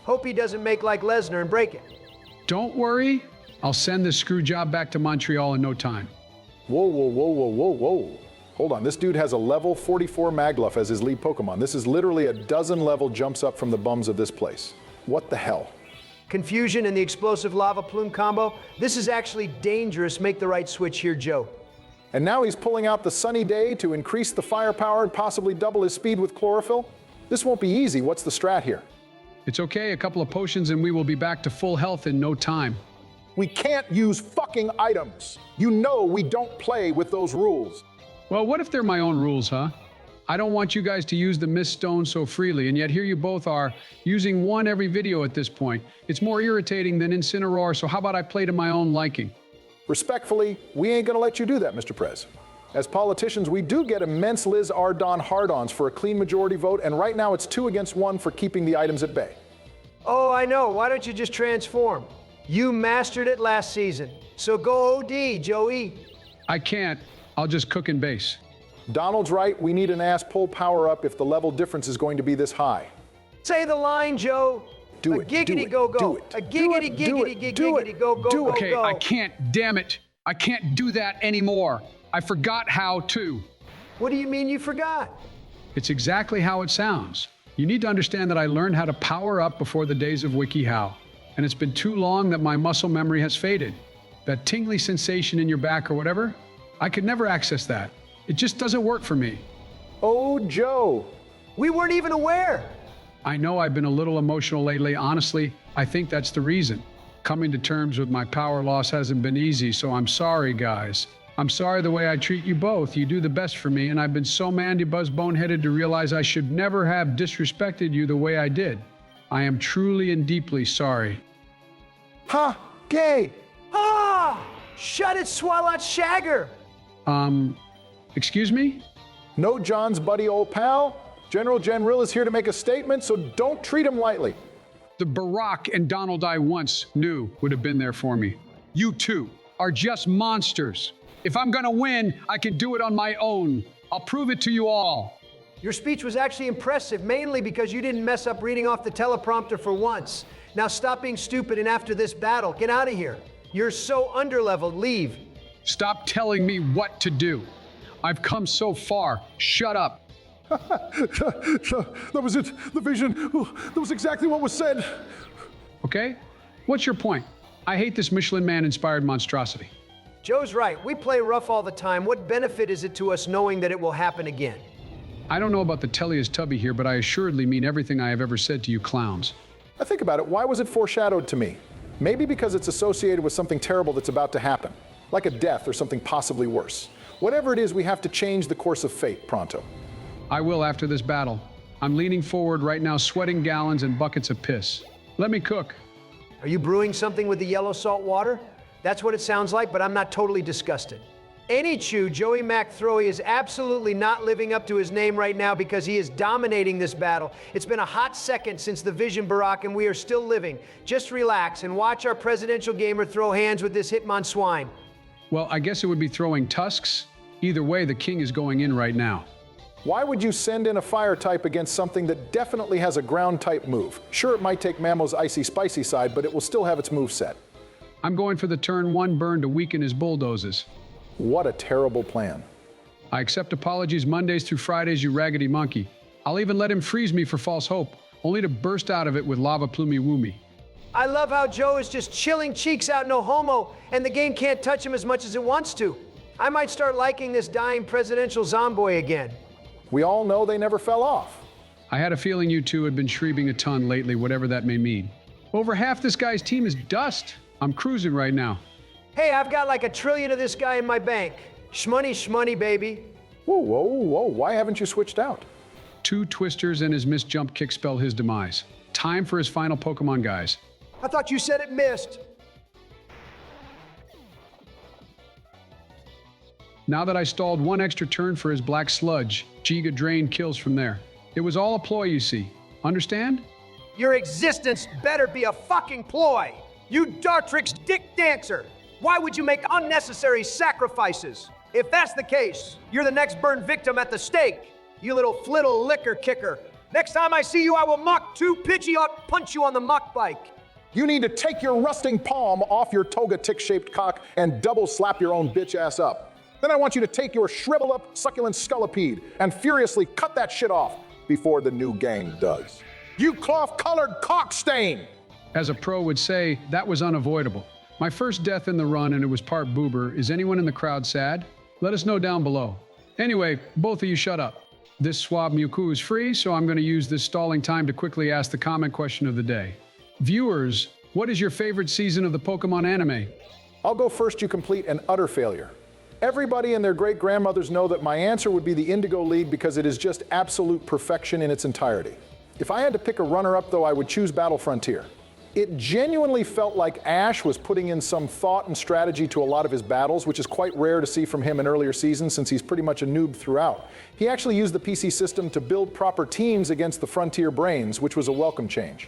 Hope he doesn't make like Lesnar and break it. Don't worry, I'll send this screw job back to Montreal in no time. Whoa, whoa, whoa, whoa, whoa, whoa. Hold on, this dude has a level 44 Magluff as his lead Pokemon. This is literally a dozen level jumps up from the bums of this place. What the hell? Confusion and the explosive lava plume combo. This is actually dangerous. Make the right switch here, Joe. And now he's pulling out the Sunny Day to increase the firepower and possibly double his speed with chlorophyll? This won't be easy. What's the strat here? It's okay, a couple of potions and we will be back to full health in no time. We can't use fucking items. You know we don't play with those rules. Well, what if they're my own rules, huh? I don't want you guys to use the Mist Stone so freely, and yet here you both are, using one every video at this point. It's more irritating than Incineroar, so how about I play to my own liking? Respectfully, we ain't gonna let you do that, Mr. Prez. As politicians, we do get immense Liz Ardon hard-ons for a clean majority vote, and right now it's 2 against 1 for keeping the items at bay. Oh, I know. Why don't you just transform? You mastered it last season. So go OD, Joey. I can't. I'll just cook and base. Donald's right, we need an ass pull power up if the level difference is going to be this high. Say the line, Joe. Do a it, giggity do go it, go. do it. A giggity Do giggity it, do it, giggity go go do go it. Okay, go. I can't, damn it. I can't do that anymore. I forgot how to. What do you mean you forgot? It's exactly how it sounds. You need to understand that I learned how to power up before the days of WikiHow, and it's been too long that my muscle memory has faded. that tingly sensation in your back or whatever, I could never access that. It just doesn't work for me. Oh, Joe. We weren't even aware. I know I've been a little emotional lately. Honestly, I think that's the reason. Coming to terms with my power loss hasn't been easy, so I'm sorry, guys. I'm sorry the way I treat you both. You do the best for me, and I've been so mandibuzz boneheaded to realize I should never have disrespected you the way I did. I am truly and deeply sorry. Ha! Gay! Ah! Shut it, Swalot Shagger! Excuse me? No John's buddy old pal. General Janrill is here to make a statement, so don't treat him lightly. The Barack and Donald I once knew would have been there for me. You two are just monsters. If I'm gonna win, I can do it on my own. I'll prove it to you all. Your speech was actually impressive, mainly because you didn't mess up reading off the teleprompter for once. Now stop being stupid, and after this battle, get out of here. You're so underleveled, leave. Stop telling me what to do. I've come so far. Shut up. That was it. The vision. That was exactly what was said. Okay? What's your point? I hate this Michelin Man-inspired monstrosity. Joe's right. We play rough all the time. What benefit is it to us knowing that it will happen again? I don't know about the Tellius-Tubby here, but I assuredly mean everything I have ever said to you clowns. I think about it. Why was it foreshadowed to me? Maybe because it's associated with something terrible that's about to happen, like a death or something possibly worse. Whatever it is, we have to change the course of fate pronto. I will after this battle. I'm leaning forward right now, sweating gallons and buckets of piss. Let me cook. Are you brewing something with the yellow salt water? That's what it sounds like, but I'm not totally disgusted. Anychew, Joey Mac Throwy is absolutely not living up to his name right now because he is dominating this battle. It's been a hot second since the Vision Barack, and we are still living. Just relax and watch our presidential gamer throw hands with this Hitmon swine. Well, I guess it would be throwing tusks. Either way, the king is going in right now. Why would you send in a fire type against something that definitely has a ground type move? Sure, it might take Mammo's icy spicy side, but it will still have its move set. I'm going for the turn 1 burn to weaken his bulldozers. What a terrible plan. I accept apologies Mondays through Fridays, you raggedy monkey. I'll even let him freeze me for false hope, only to burst out of it with lava plumy woomy. I love how Joe is just chilling cheeks out, no homo, and the game can't touch him as much as it wants to. I might start liking this dying presidential zomboy again. We all know they never fell off. I had a feeling you two had been shreeving a ton lately, whatever that may mean. Over half this guy's team is dust. I'm cruising right now. Hey, I've got like $1 trillion of this guy in my bank. Shmoney, shmoney, baby. Whoa, whoa, whoa, why haven't you switched out? 2 twisters and his missed jump kick spell his demise. Time for his final Pokemon, guys. I thought you said it missed. Now that I stalled 1 extra turn for his black sludge, Giga Drain kills from there. It was all a ploy, you see. Understand? Your existence better be a fucking ploy. You Dartrix dick dancer. Why would you make unnecessary sacrifices? If that's the case, you're the next burned victim at the stake. You little flittle liquor kicker. Next time I see you, I will Mach 2 Pidgeot punch you on the muck bike. You need to take your rusting palm off your toga tick-shaped cock and double slap your own bitch ass up. Then I want you to take your shrivel up succulent scullipede and furiously cut that shit off before the new gang does. You cloth-colored cock stain! As a pro would say, that was unavoidable. My first death in the run, and it was part boober. Is anyone in the crowd sad? Let us know down below. Anyway, both of you shut up. This swab Mewtwo is free, so I'm going to use this stalling time to quickly ask the comment question of the day. Viewers, what is your favorite season of the Pokemon anime? I'll go first, you complete an utter failure. Everybody and their great-grandmothers know that my answer would be the Indigo League because it is just absolute perfection in its entirety. If I had to pick a runner-up, though, I would choose Battle Frontier. It genuinely felt like Ash was putting in some thought and strategy to a lot of his battles, which is quite rare to see from him in earlier seasons since he's pretty much a noob throughout. He actually used the PC system to build proper teams against the Frontier Brains, which was a welcome change.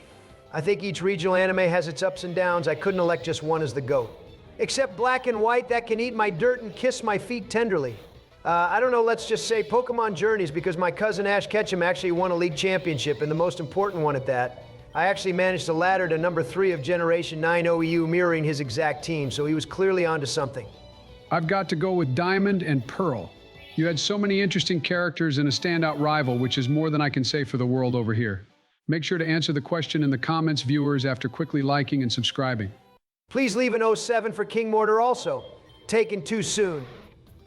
I think each regional anime has its ups and downs. I couldn't elect just one as the GOAT. Except Black and White, that can eat my dirt and kiss my feet tenderly. I don't know, let's just say Pokemon Journeys, because my cousin Ash Ketchum actually won a league championship, and the most important one at that. I actually managed to ladder to number 3 of Generation 9 OEU, mirroring his exact team, so he was clearly onto something. I've got to go with Diamond and Pearl. You had so many interesting characters and a standout rival, which is more than I can say for the world over here. Make sure to answer the question in the comments, viewers, after quickly liking and subscribing. Please leave an 07 for King Mortar also. Taken too soon.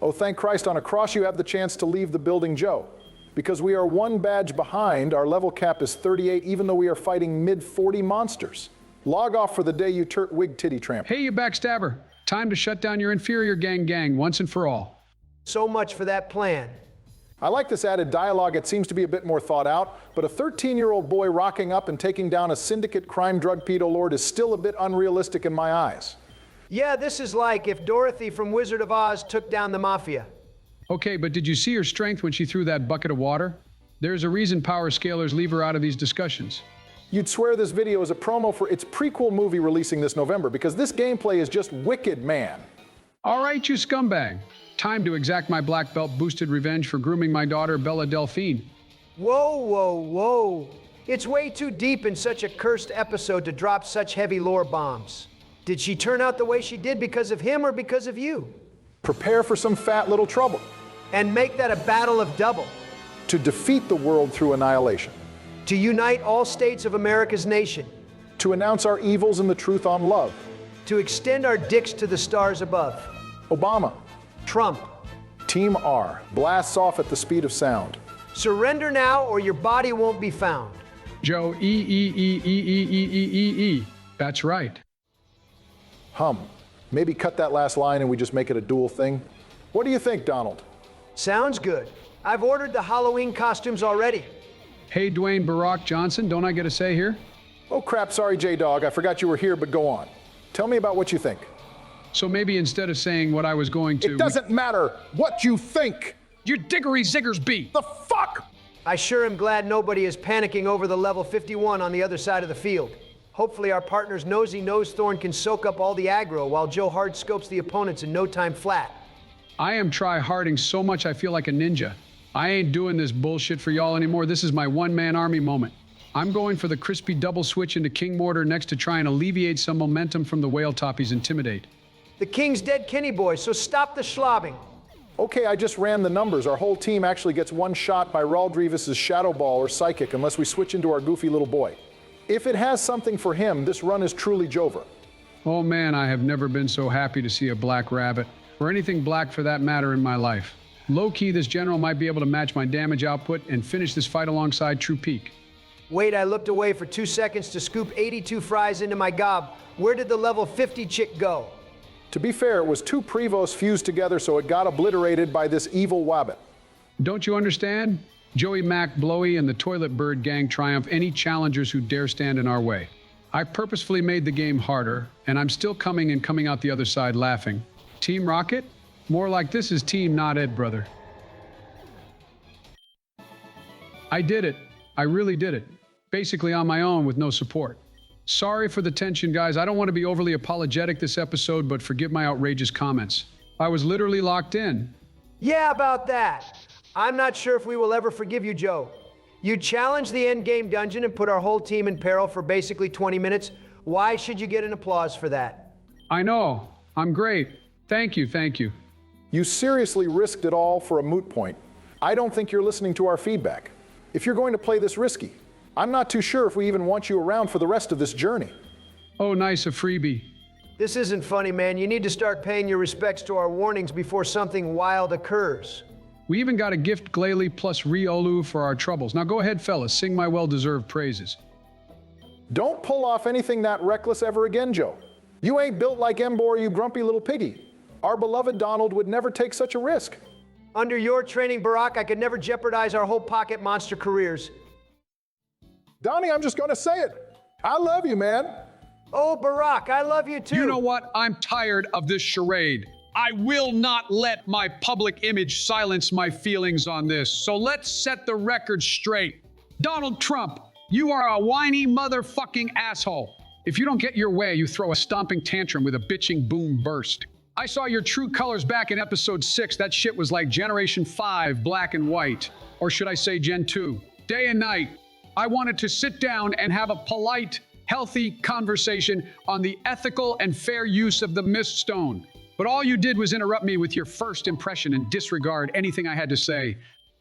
Oh, thank Christ, on a cross you have the chance to leave the building, Joe. Because we are one badge behind, our level cap is 38, even though we are fighting mid-40 monsters. Log off for the day, you wig titty tramp. Hey, you backstabber. Time to shut down your inferior gang once and for all. So much for that plan. I like this added dialogue. It seems to be a bit more thought out, but a 13-year-old boy rocking up and taking down a syndicate crime drug pedo lord is still a bit unrealistic in my eyes. Yeah, this is like if Dorothy from Wizard of Oz took down the Mafia. Okay, but did you see her strength when she threw that bucket of water? There's a reason power scalers leave her out of these discussions. You'd swear this video is a promo for its prequel movie releasing this November, because this gameplay is just wicked, man. All right, you scumbag. Time to exact my black belt boosted revenge for grooming my daughter Bella Delphine. Whoa, whoa, whoa. It's way too deep in such a cursed episode to drop such heavy lore bombs. Did she turn out the way she did because of him or because of you? Prepare for some fat little trouble. And make that a battle of double. To defeat the world through annihilation. To unite all states of America's nation. To announce our evils and the truth on love. To extend our dicks to the stars above. Obama. Trump. Team R blasts off at the speed of sound. Surrender now or your body won't be found. Joe, E. That's right. Maybe cut that last line and we just make it a dual thing. What do you think, Donald? Sounds good. I've ordered the Halloween costumes already. Hey, Dwayne Barack Johnson, don't I get a say here? Oh crap, sorry J-Dog, I forgot you were here, but go on. Tell me about what you think. So maybe instead of saying what I was going to... It doesn't matter what you think! You diggery ziggers be. The fuck? I sure am glad nobody is panicking over the level 51 on the other side of the field. Hopefully our partner's nosy nosethorn can soak up all the aggro while Joe hard scopes the opponents in no time flat. I am try-harding so much I feel like a ninja. I ain't doing this bullshit for y'all anymore. This is my one-man army moment. I'm going for the crispy double switch into King Mortar next to try and alleviate some momentum from the whale toppies intimidate. The king's dead, Kenny boy, so stop the schlobbing. Okay, I just ran the numbers. Our whole team actually gets one shot by Raldrevis's Shadow Ball or Psychic unless we switch into our goofy little boy. If it has something for him, this run is truly Jover. Oh man, I have never been so happy to see a black rabbit, or anything black for that matter in my life. Low-key, this general might be able to match my damage output and finish this fight alongside True Peak. Wait, I looked away for 2 seconds to scoop 82 fries into my gob. Where did the level 50 chick go? To be fair, it was two Prevost fused together, so it got obliterated by this evil wabbit. Don't you understand? Joey Mac, Blowy, and the Toilet Bird gang triumph any challengers who dare stand in our way. I purposefully made the game harder, and I'm still coming out the other side laughing. Team Rocket? More like this is Team Not Ed, brother. I did it. I really did it. Basically on my own with no support. Sorry for the tension, guys. I don't want to be overly apologetic this episode, but forgive my outrageous comments. I was literally locked in. Yeah, about that. I'm not sure if we will ever forgive you, Joe. You challenged the endgame dungeon and put our whole team in peril for basically 20 minutes. Why should you get an applause for that? I know. I'm great. Thank you, thank you. You seriously risked it all for a moot point. I don't think you're listening to our feedback. If you're going to play this risky, I'm not too sure if we even want you around for the rest of this journey. Oh, nice, a freebie. This isn't funny, man. You need to start paying your respects to our warnings before something wild occurs. We even got a gift Glalie plus Riolu for our troubles. Now go ahead, fellas, sing my well-deserved praises. Don't pull off anything that reckless ever again, Joe. You ain't built like Embor, you grumpy little piggy. Our beloved Donald would never take such a risk. Under your training, Barack, I could never jeopardize our whole pocket monster careers. Donnie, I'm just gonna say it. I love you, man. Oh, Barack, I love you too. You know what? I'm tired of this charade. I will not let my public image silence my feelings on this. So let's set the record straight. Donald Trump, you are a whiny motherfucking asshole. If you don't get your way, you throw a stomping tantrum with a bitching boom burst. I saw your true colors back in episode 6. That shit was like Generation 5, black and white. Or should I say Gen 2? Day and night. I wanted to sit down and have a polite, healthy conversation on the ethical and fair use of the Mist Stone. But all you did was interrupt me with your first impression and disregard anything I had to say.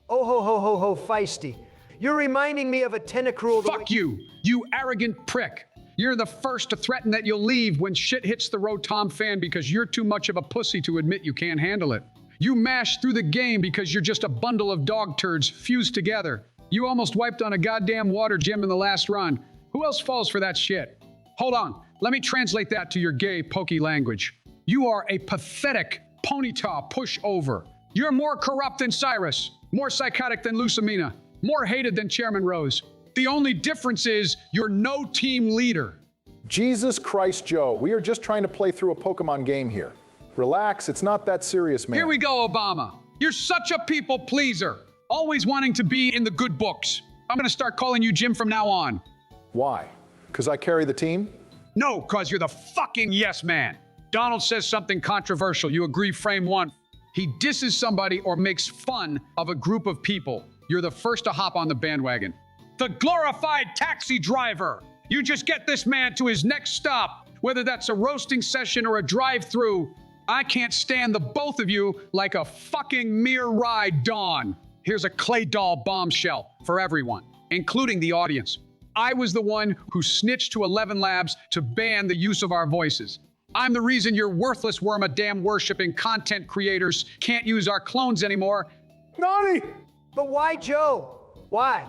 Oh ho ho ho ho feisty. You're reminding me of a tentacruel. Fuck you, you arrogant prick. You're the first to threaten that you'll leave when shit hits the road, Tom fan, because you're too much of a pussy to admit you can't handle it. You mash through the game because you're just a bundle of dog turds fused together. You almost wiped on a goddamn water gym in the last run. Who else falls for that shit? Hold on, let me translate that to your gay, pokey language. You are a pathetic ponytail pushover. You're more corrupt than Cyrus, more psychotic than Lucamina, more hated than Chairman Rose. The only difference is you're no team leader. Jesus Christ, Joe, we are just trying to play through a Pokemon game here. Relax, it's not that serious, man. Here we go, Obama. You're such a people pleaser, always wanting to be in the good books. I'm gonna start calling you Jim from now on. Why? Because I carry the team? No, cause you're the fucking yes man. Donald says something controversial, you agree, frame one. He disses somebody or makes fun of a group of people. You're the first to hop on the bandwagon. The glorified taxi driver. You just get this man to his next stop, whether that's a roasting session or a drive-through. I can't stand the both of you like a fucking mere ride dawn. Here's a clay doll bombshell for everyone, including the audience. I was the one who snitched to 11 Labs to ban the use of our voices. I'm the reason your worthless worm-a-damn worshipping content creators can't use our clones anymore. Nani! But why, Joe? Why?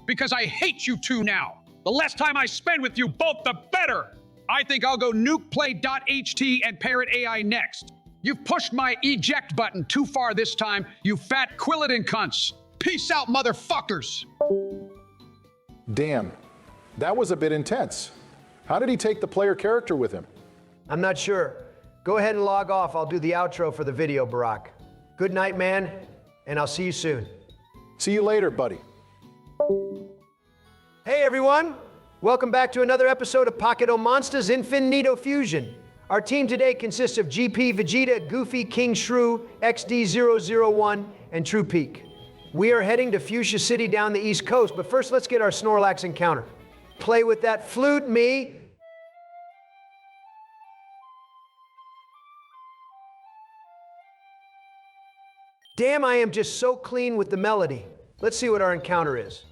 Because I hate you two now. The less time I spend with you both, the better. I think I'll go nuke play.ht and parrot AI next. You've pushed my eject button too far this time, you fat Quilladin cunts. Peace out, motherfuckers. Damn, that was a bit intense. How did he take the player character with him? I'm not sure. Go ahead and log off. I'll do the outro for the video, Barack. Good night, man, and I'll see you soon. See you later, buddy. Hey, everyone. Welcome back to another episode of Pocket O Monsters Infinite Fusion. Our team today consists of GP, Vegeta, Goofy, King Shrew, XD001, and True Peak. We are heading to Fuchsia City down the East Coast, but first let's get our Snorlax encounter. Play with that flute, me. Damn, I am just so clean with the melody. Let's see what our encounter is.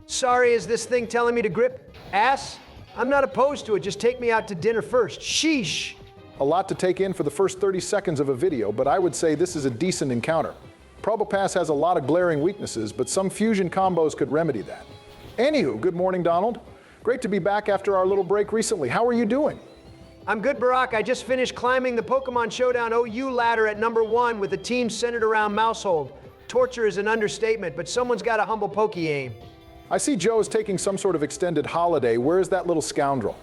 Sorry, is this thing telling me to grip ass? I'm not opposed to it, just take me out to dinner first. Sheesh. A lot to take in for the first 30 seconds of a video, but I would say this is a decent encounter. Probopass has a lot of glaring weaknesses, but some fusion combos could remedy that. Anywho, good morning, Donald. Great to be back after our little break recently. How are you doing? I'm good, Barack. I just finished climbing the Pokemon Showdown OU ladder at #1 with a team centered around Mousehold. Torture is an understatement, but someone's got a humble Poke aim. I see Joe is taking some sort of extended holiday. Where is that little scoundrel?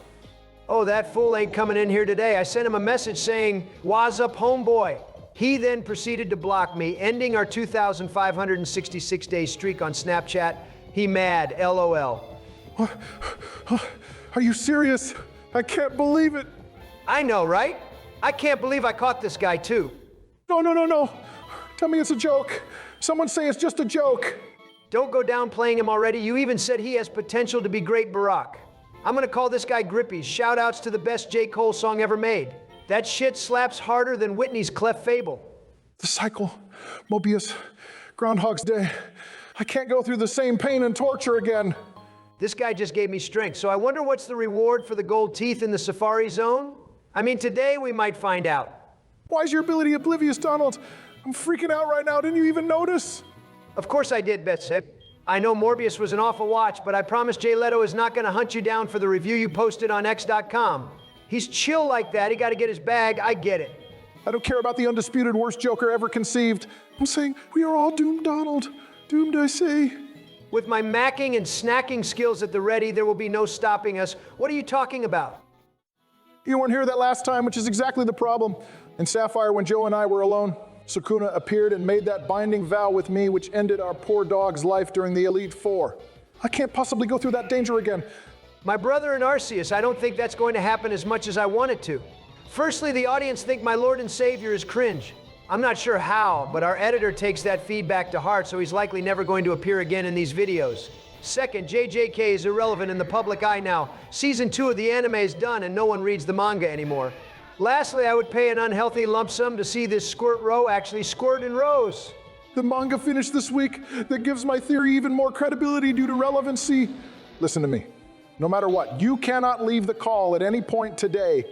Oh, that fool ain't coming in here today. I sent him a message saying, "Waz up, homeboy." He then proceeded to block me, ending our 2,566-day streak on Snapchat. He mad, LOL. Are you serious? I can't believe it. I know, right? I can't believe I caught this guy too. No. Tell me it's a joke. Someone say it's just a joke. Don't go downplaying him already. You even said he has potential to be great, Barack. I'm gonna call this guy Grippy. Shout outs to the best J. Cole song ever made. That shit slaps harder than Whitney's Clef Fable. The cycle, Mobius, Groundhog's Day. I can't go through the same pain and torture again. This guy just gave me strength, so I wonder what's the reward for the gold teeth in the Safari Zone? I mean, today we might find out. Why is your ability oblivious, Donald? I'm freaking out right now. Didn't you even notice? Of course I did, Betsy. I know Morbius was an awful watch, but I promise Jay Leto is not gonna hunt you down for the review you posted on X.com. He's chill like that. He gotta get his bag. I get it. I don't care about the undisputed worst Joker ever conceived. I'm saying we are all doomed, Donald. Doomed, I say. With my macking and snacking skills at the ready, there will be no stopping us. What are you talking about? You weren't here that last time, which is exactly the problem. In Sapphire, when Joe and I were alone, Sukuna appeared and made that binding vow with me, which ended our poor dog's life during the Elite Four. I can't possibly go through that danger again. My brother and Arceus, I don't think that's going to happen as much as I want it to. Firstly, the audience think my Lord and Savior is cringe. I'm not sure how, but our editor takes that feedback to heart, so he's likely never going to appear again in these videos. Second, JJK is irrelevant in the public eye now. Season 2 of the anime is done and no one reads the manga anymore. Lastly, I would pay an unhealthy lump sum to see this squirt row actually squirt in rows. The manga finished this week that gives my theory even more credibility due to relevancy. Listen to me. No matter what, you cannot leave the call at any point today.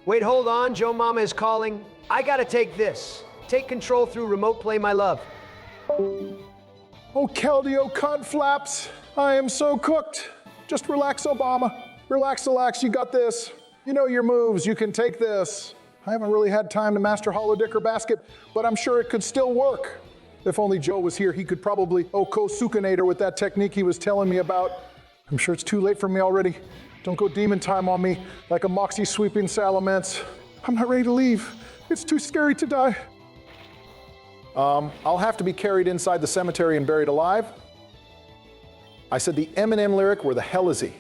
Wait, hold on. Joe Mama is calling. I gotta take this. Take control through remote play, my love. Oh, Keldeo cunt flaps. I am so cooked. Just relax, Obama. Relax, you got this. You know your moves, you can take this. I haven't really had time to master holodecker basket, but I'm sure it could still work. If only Joe was here, he could probably Oko-Sukanator with that technique he was telling me about. I'm sure it's too late for me already. Don't go demon time on me like a moxie sweeping salamence. I'm not ready to leave. It's too scary to die. I'll have to be carried inside the cemetery and buried alive. I said the Eminem lyric, where the hell is he?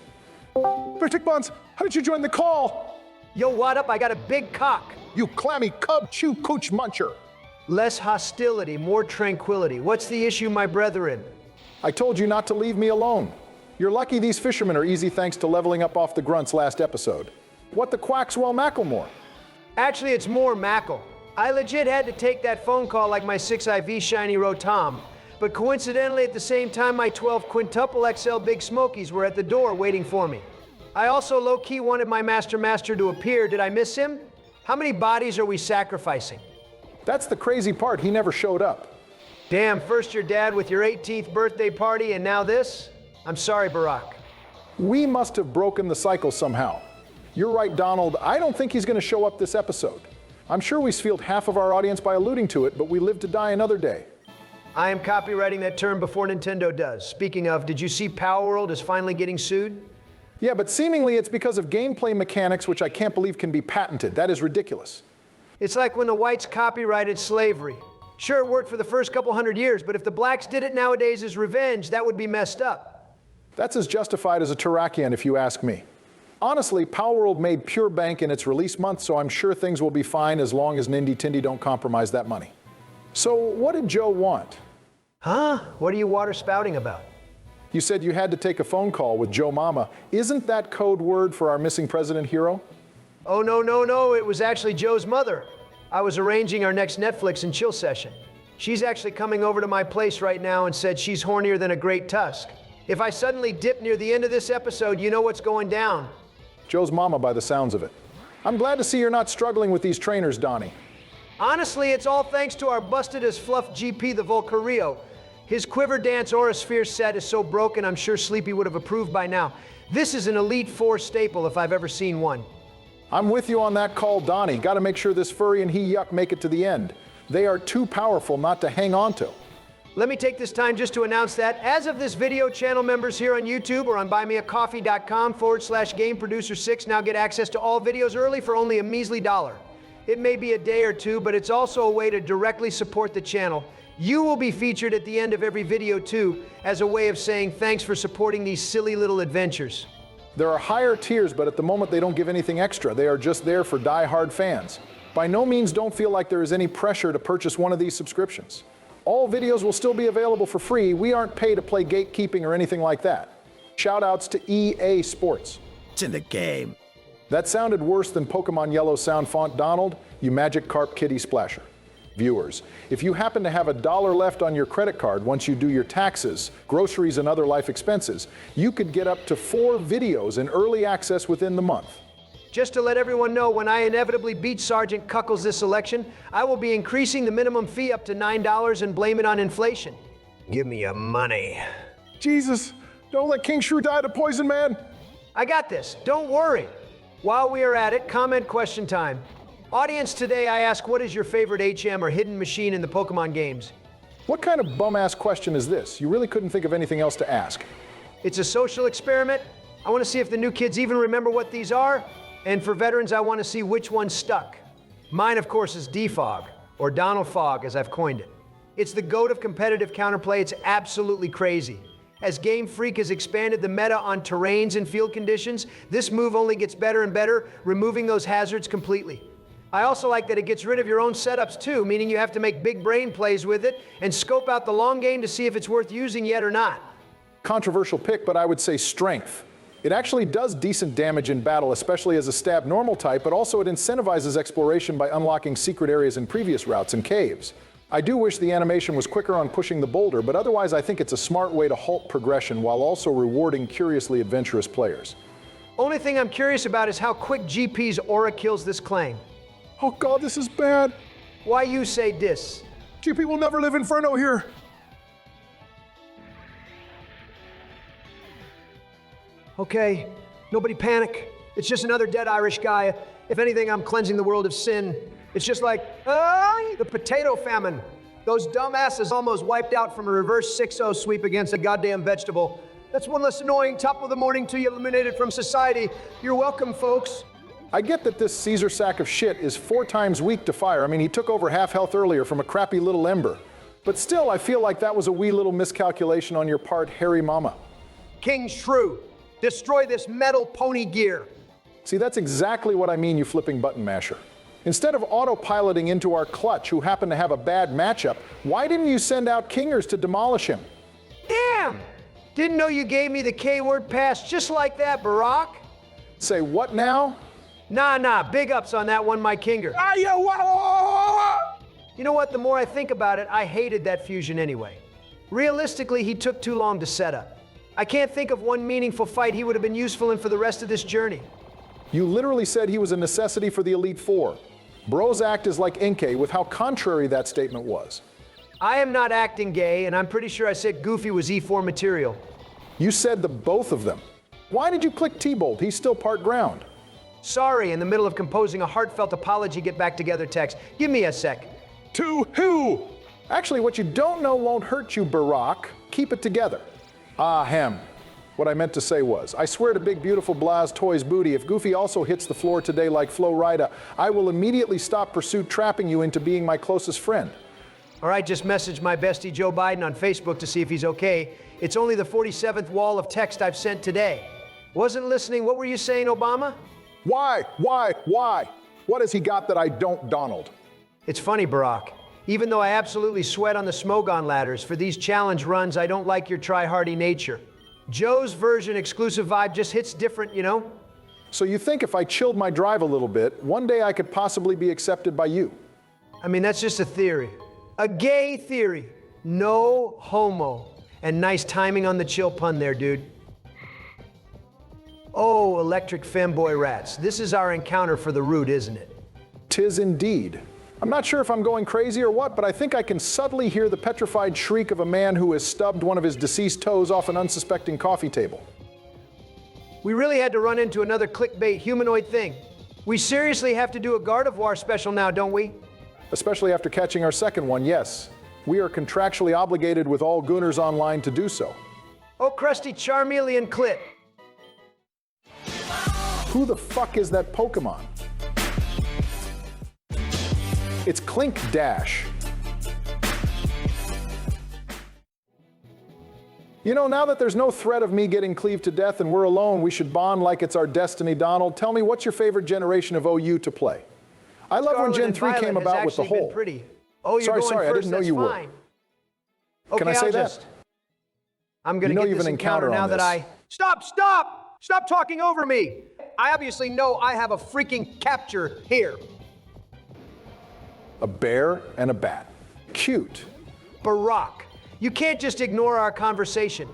Vertic Buns, how did you join the call? Yo, what up? I got a big cock. You clammy cub chew cooch muncher. Less hostility, more tranquility. What's the issue, my brethren? I told you not to leave me alone. You're lucky these fishermen are easy thanks to leveling up off the grunts last episode. What the Quackswell Macklemore? Actually, it's more Mackle. I legit had to take that phone call like my 6IV Shiny Rotom. But coincidentally, at the same time, my 12 Quintuple XL Big Smokies were at the door waiting for me. I also low-key wanted my Master to appear. Did I miss him? How many bodies are we sacrificing? That's the crazy part. He never showed up. Damn, first your dad with your 18th birthday party and now this? I'm sorry, Barack. We must have broken the cycle somehow. You're right, Donald. I don't think he's going to show up this episode. I'm sure we sfield half of our audience by alluding to it, but we live to die another day. I am copywriting that term before Nintendo does. Speaking of, did you see Power World is finally getting sued? Yeah, but seemingly it's because of gameplay mechanics, which I can't believe can be patented. That is ridiculous. It's like when the whites copyrighted slavery. Sure, it worked for the first couple hundred years, but if the blacks did it nowadays as revenge, that would be messed up. That's as justified as a Terrakian, if you ask me. Honestly, Power World made pure bank in its release month, so I'm sure things will be fine as long as Nindy Tindy don't compromise that money. So what did Joe want? Huh? What are you water spouting about? You said you had to take a phone call with Joe Mama. Isn't that code word for our missing president hero? Oh, no. It was actually Joe's mother. I was arranging our next Netflix and chill session. She's actually coming over to my place right now and said she's hornier than a great tusk. If I suddenly dip near the end of this episode, you know what's going down. Joe's mama by the sounds of it. I'm glad to see you're not struggling with these trainers, Donnie. Honestly, it's all thanks to our busted as fluff GP, the Volcario. His Quiver Dance Aurasphere set is so broken, I'm sure Sleepy would have approved by now. This is an Elite Four staple if I've ever seen one. I'm with you on that call, Donnie. Got to make sure this furry and he yuck make it to the end. They are too powerful not to hang on to. Let me take this time just to announce that as of this video, channel members here on YouTube or on buymeacoffee.com/GameProducer6 now get access to all videos early for only a measly $1. It may be a day or two, but it's also a way to directly support the channel. You will be featured at the end of every video too, as a way of saying thanks for supporting these silly little adventures. There are higher tiers, but at the moment they don't give anything extra. They are just there for die-hard fans. By no means don't feel like there is any pressure to purchase one of these subscriptions. All videos will still be available for free. We aren't paid to play gatekeeping or anything like that. Shout-outs to EA Sports. It's in the game. That sounded worse than Pokemon Yellow sound font, Donald, you magic carp kitty splasher. Viewers, if you happen to have $1 left on your credit card once you do your taxes, groceries, and other life expenses, you could get up to 4 videos in early access within the month. Just to let everyone know, when I inevitably beat Sergeant Cuckles this election, I will be increasing the minimum fee up to $9 and blame it on inflation. Give me your money. Jesus, don't let King Shrew die to Poison Man. I got this, don't worry. While we are at it, comment question time. Audience, today I ask, what is your favorite HM or hidden machine in the Pokemon games? What kind of bum-ass question is this? You really couldn't think of anything else to ask. It's a social experiment. I want to see if the new kids even remember what these are. And for veterans, I want to see which one stuck. Mine, of course, is Defog, or Donald Fogg, as I've coined it. It's the GOAT of competitive counterplay. It's absolutely crazy. As Gamefreak has expanded the meta on terrains and field conditions, this move only gets better and better, removing those hazards completely. I also like that it gets rid of your own setups too, meaning you have to make big brain plays with it and scope out the long game to see if it's worth using yet or not. Controversial pick, but I would say strength. It actually does decent damage in battle, especially as a stab normal type, but also it incentivizes exploration by unlocking secret areas in previous routes and caves. I do wish the animation was quicker on pushing the boulder, but otherwise I think it's a smart way to halt progression while also rewarding curiously adventurous players. Only thing I'm curious about is how quick GP's aura kills this claim. Oh God, this is bad. Why you say dis? GP will never live Inferno here. Okay, nobody panic. It's just another dead Irish guy. If anything, I'm cleansing the world of sin. It's just like, the potato famine. Those dumbasses almost wiped out from a reverse 6-0 sweep against a goddamn vegetable. That's one less annoying top of the morning to you eliminated from society. You're welcome, folks. I get that this Caesar sack of shit is 4 times weak to fire. I mean, he took over half health earlier from a crappy little ember. But still, I feel like that was a wee little miscalculation on your part, Harry Mama. King Shrew, destroy this metal pony gear. See, that's exactly what I mean, you flipping button masher. Instead of autopiloting into our clutch, who happened to have a bad matchup, why didn't you send out Kingers to demolish him? Damn! Didn't know you gave me the K-word pass just like that, Barack. Say what now? Nah, big ups on that one, my Kinger. You know what, the more I think about it, I hated that fusion anyway. Realistically, he took too long to set up. I can't think of one meaningful fight he would have been useful in for the rest of this journey. You literally said he was a necessity for the Elite Four. Bros act is like Inkei with how contrary that statement was. I am not acting gay, and I'm pretty sure I said Goofy was E4 material. You said the both of them. Why did you click T-Bolt? He's still part ground. Sorry, in the middle of composing a heartfelt apology get back together text. Give me a sec. To who? Actually, what you don't know won't hurt you, Barack. Keep it together. Ahem. What I meant to say was, I swear to Big Beautiful Blaz Toys Booty, if Goofy also hits the floor today like Flo Rida, I will immediately stop pursuit trapping you into being my closest friend. All right, just message my bestie Joe Biden on Facebook to see if he's okay. It's only the 47th wall of text I've sent today. Wasn't listening. What were you saying, Obama? Why? What has he got that I don't, Donald? It's funny, Barack. Even though I absolutely sweat on the Smogon ladders, for these challenge runs, I don't like your try-hardy nature. Joe's version exclusive vibe just hits different, you know? So you think if I chilled my drive a little bit, one day I could possibly be accepted by you? I mean, that's just a theory. A gay theory. No homo. And nice timing on the chill pun there, dude. Oh, electric femboy rats. This is our encounter for the root, isn't it? 'Tis indeed. I'm not sure if I'm going crazy or what, but I think I can subtly hear the petrified shriek of a man who has stubbed one of his deceased toes off an unsuspecting coffee table. We really had to run into another clickbait humanoid thing. We seriously have to do a Gardevoir special now, don't we? Especially after catching our second one, yes. We are contractually obligated with all Gooners Online to do so. Oh, crusty Charmeleon clit. Who the fuck is that Pokemon? It's Clink Dash. You know, now that there's no threat of me getting cleaved to death and we're alone, we should bond like it's our destiny, Donald. Tell me, what's your favorite generation of OU to play? I love when Gen 3 came about with the whole. Pretty. Oh, you're going sorry, first, I didn't know that's you were. fine. Okay, Can I say I'll that? just. I'm gonna get you've this an encounter now on that this. I. Stop talking over me! I obviously know I have a freaking capture here. A bear and a bat. Cute. Barack, you can't just ignore our conversation.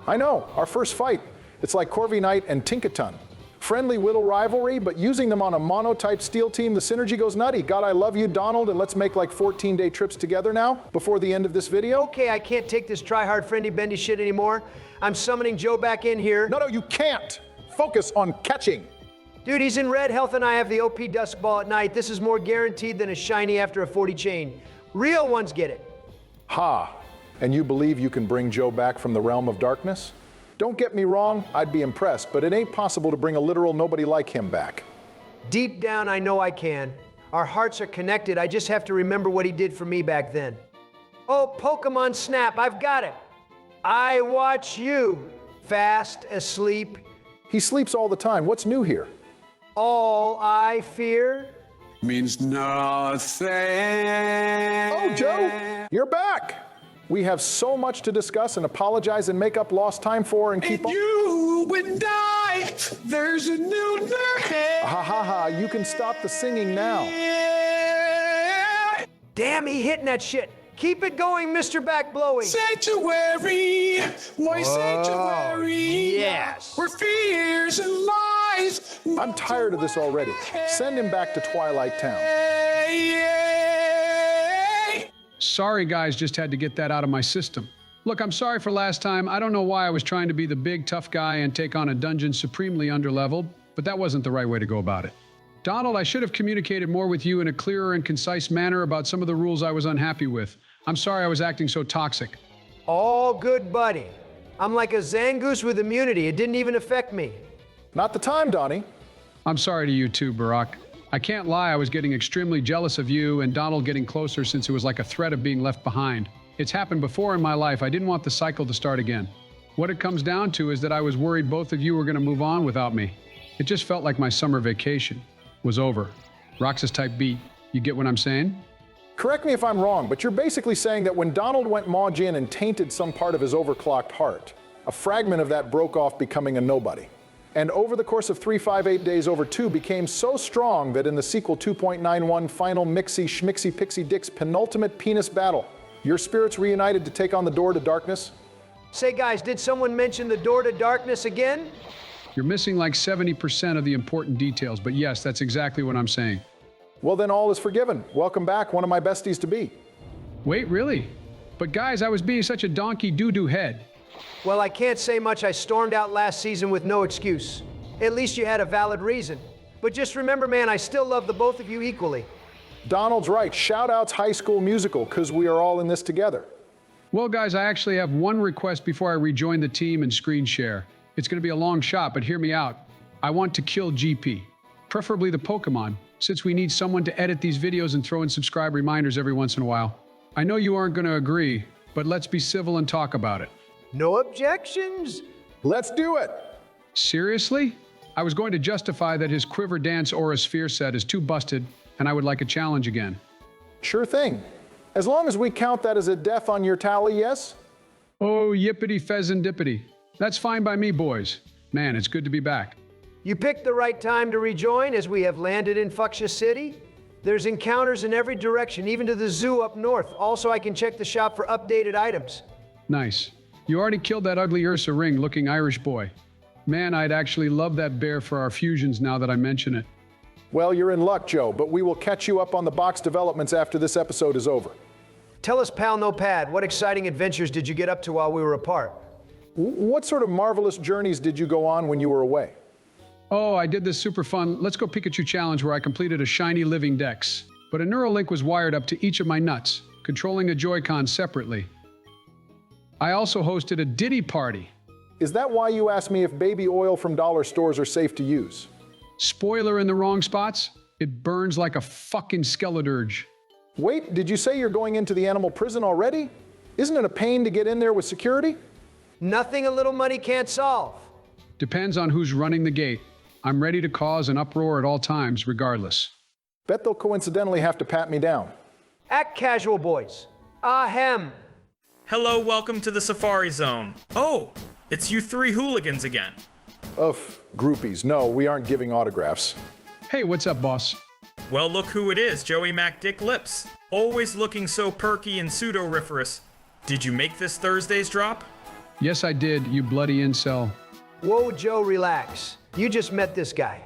I know, our first fight. It's like Corby Knight and Tinkaton. Friendly little rivalry, but using them on a mono-type steel team, the synergy goes nutty. God, I love you, Donald, and let's make like 14-day trips together now, before the end of this video. Okay, I can't take this try-hard, friendly-bendy shit anymore. I'm summoning Joe back in here. No, you can't. Focus on catching. Dude, he's in red. Health and I have the OP Dusk Ball at night. This is more guaranteed than a shiny after a 40 chain. Real ones get it. Ha. And you believe you can bring Joe back from the realm of darkness? Don't get me wrong, I'd be impressed, but it ain't possible to bring a literal nobody like him back. Deep down, I know I can. Our hearts are connected. I just have to remember what he did for me back then. Oh, Pokemon Snap, I've got it. I watch you, fast asleep. He sleeps all the time. What's new here? All I fear Means nothing. Oh, Joe, you're back. We have so much to discuss and apologize and make up lost time for and keep on. You and I, there's a new name. Ha, you can stop the singing now. Damn, he hitting that shit. Keep it going, Mr. Backblowing. Sanctuary, my sanctuary. Yes. Where fears and lies. I'm tired of this already. Send him back to Twilight Town. Sorry, guys, just had to get that out of my system. Look, I'm sorry for last time. I don't know why I was trying to be the big, tough guy and take on a dungeon supremely underleveled, but that wasn't the right way to go about it. Donald, I should have communicated more with you in a clearer and concise manner about some of the rules I was unhappy with. I'm sorry I was acting so toxic. All good, buddy. I'm like a Zangoose with immunity. It didn't even affect me. Not the time, Donnie. I'm sorry to you too, Barack. I can't lie, I was getting extremely jealous of you and Donald getting closer since it was like a threat of being left behind. It's happened before in my life. I didn't want the cycle to start again. What it comes down to is that I was worried both of you were going to move on without me. It just felt like my summer vacation was over. Roxas type beat. You get what I'm saying? Correct me if I'm wrong, but you're basically saying that when Donald went Maw-Jin and tainted some part of his overclocked heart, a fragment of that broke off, becoming a nobody. And over the course of 358 Days Over 2 became so strong that in the sequel 2.91 final Mixie Schmixie Pixie Dick's penultimate penis battle, your spirits reunited to take on the door to darkness? Say, guys, did someone mention the door to darkness again? You're missing like 70% of the important details, but yes, that's exactly what I'm saying. Well, then all is forgiven. Welcome back, one of my besties to be. Wait, really? But guys, I was being such a donkey doo-doo head. Well, I can't say much. I stormed out last season with no excuse. At least you had a valid reason. But just remember, man, I still love the both of you equally. Donald's right. Shout outs High School Musical, because we are all in this together. Well, guys, I actually have one request before I rejoin the team and screen share. It's going to be a long shot, but hear me out. I want to kill GP, preferably the Pokemon, since we need someone to edit these videos and throw in subscribe reminders every once in a while. I know you aren't going to agree, but let's be civil and talk about it. No objections? Let's do it. Seriously? I was going to justify that his Quiver Dance Aura Sphere set is too busted, and I would like a challenge again. Sure thing. As long as we count that as a death on your tally, yes? Oh, yippity pheasant dippity. That's fine by me, boys. Man, it's good to be back. You picked the right time to rejoin as we have landed in Fuchsia City. There's encounters in every direction, even to the zoo up north. Also, I can check the shop for updated items. Nice. You already killed that ugly Ursa Ring looking Irish boy. Man, I'd actually love that bear for our fusions now that I mention it. Well, you're in luck, Joe, but we will catch you up on the box developments after this episode is over. Tell us, pal no pad, what exciting adventures did you get up to while we were apart? What sort of marvelous journeys did you go on when you were away? Oh, I did this super fun Let's Go Pikachu challenge where I completed a shiny living dex. But a Neuralink was wired up to each of my nuts, controlling a Joy-Con separately. I also hosted a Diddy party. Is that why you asked me if baby oil from dollar stores are safe to use? Spoiler in the wrong spots, it burns like a fucking skeleturge. Wait, did you say you're going into the animal prison already? Isn't it a pain to get in there with security? Nothing a little money can't solve. Depends on who's running the gate. I'm ready to cause an uproar at all times, regardless. Bet they'll coincidentally have to pat me down. Act casual, boys. Ahem. Hello, welcome to the Safari Zone. Oh, it's you three hooligans again. Ugh, groupies. No, we aren't giving autographs. Hey, what's up, boss? Well, look who it is, Joey Mac Dick Lips. Always looking so perky and pseudo-riferous. Did you make this Thursday's drop? Yes, I did, you bloody incel. Whoa, Joe, relax. You just met this guy.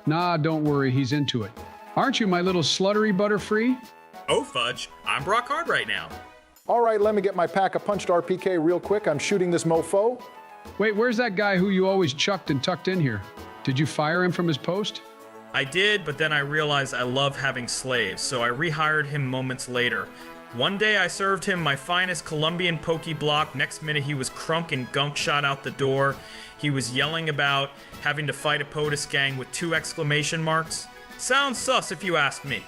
Nah, don't worry, he's into it. Aren't you my little sluttery butterfree? Oh, fudge. I'm Brock Hard right now. All right, let me get my pack of punched RPK real quick. I'm shooting this mofo. Wait, where's that guy who you always chucked and tucked in here? Did you fire him from his post? I did, but then I realized I love having slaves, so I rehired him moments later. One day I served him my finest Colombian pokey block. Next minute he was crunk and gunk shot out the door. He was yelling about having to fight a POTUS gang with 2 exclamation marks. Sounds sus if you ask me.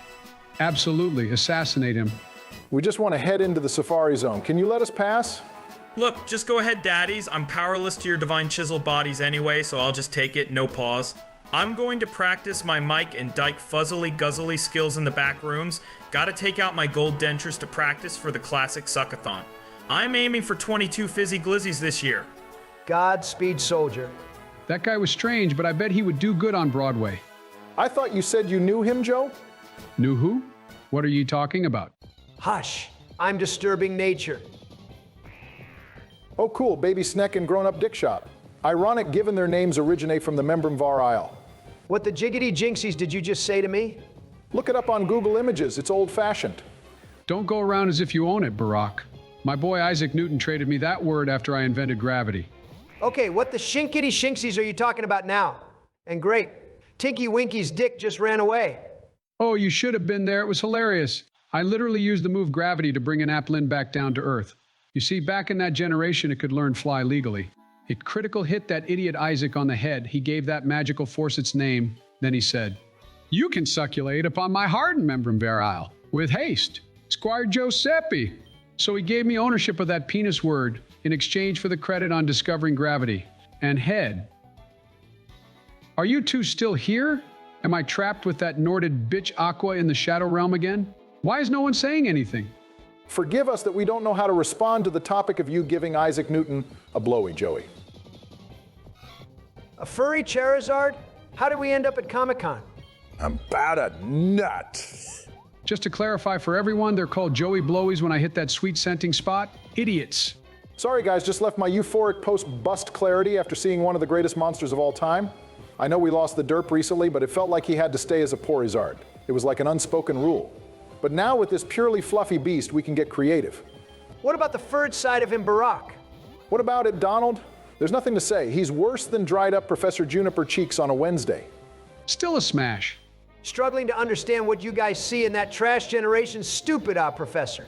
Absolutely, assassinate him. We just want to head into the Safari Zone. Can you let us pass? Look, just go ahead, daddies. I'm powerless to your divine chisel bodies anyway, so I'll just take it, no pause. I'm going to practice my Mike and Dyke fuzzily guzzly skills in the back rooms. Gotta take out my gold dentures to practice for the classic suckathon. I'm aiming for 22 fizzy glizzies this year. Godspeed, soldier. That guy was strange, but I bet he would do good on Broadway. I thought you said you knew him, Joe? Knew who? What are you talking about? Hush. I'm disturbing nature. Oh cool, Baby Sneck and Grown Up Dick Shot. Ironic given their names originate from the Membrum Isle. What the jiggity jinxies did you just say to me? Look it up on Google Images, it's old-fashioned. Don't go around as if you own it, Barack. My boy Isaac Newton traded me that word after I invented gravity. Okay, what the shinkity shinksies are you talking about now? And great, Tinky Winky's dick just ran away. Oh, you should have been there. It was hilarious. I literally used the move gravity to bring an Applin back down to Earth. You see, back in that generation, it could learn fly legally. It critical hit that idiot Isaac on the head. He gave that magical force its name. Then he said, "You can succulate upon my hardened membrum virile with haste, Squire Giuseppe." So he gave me ownership of that penis word in exchange for the credit on discovering gravity and head. Are you two still here? Am I trapped with that Norded bitch Aqua in the shadow realm again? Why is no one saying anything? Forgive us that we don't know how to respond to the topic of you giving Isaac Newton a blowy, Joey. A furry Charizard? How did we end up at Comic-Con? I'm about a nut. Just to clarify for everyone, they're called Joey Blowies when I hit that sweet scenting spot. Idiots. Sorry guys, just left my euphoric post-bust clarity after seeing one of the greatest monsters of all time. I know we lost the derp recently, but it felt like he had to stay as a Porizard. It was like an unspoken rule. But now with this purely fluffy beast, we can get creative. What about the furred side of him, Barack? What about it, Donald? There's nothing to say. He's worse than dried up Professor Juniper Cheeks on a Wednesday. Still a smash. Struggling to understand what you guys see in that trash generation stupid professor.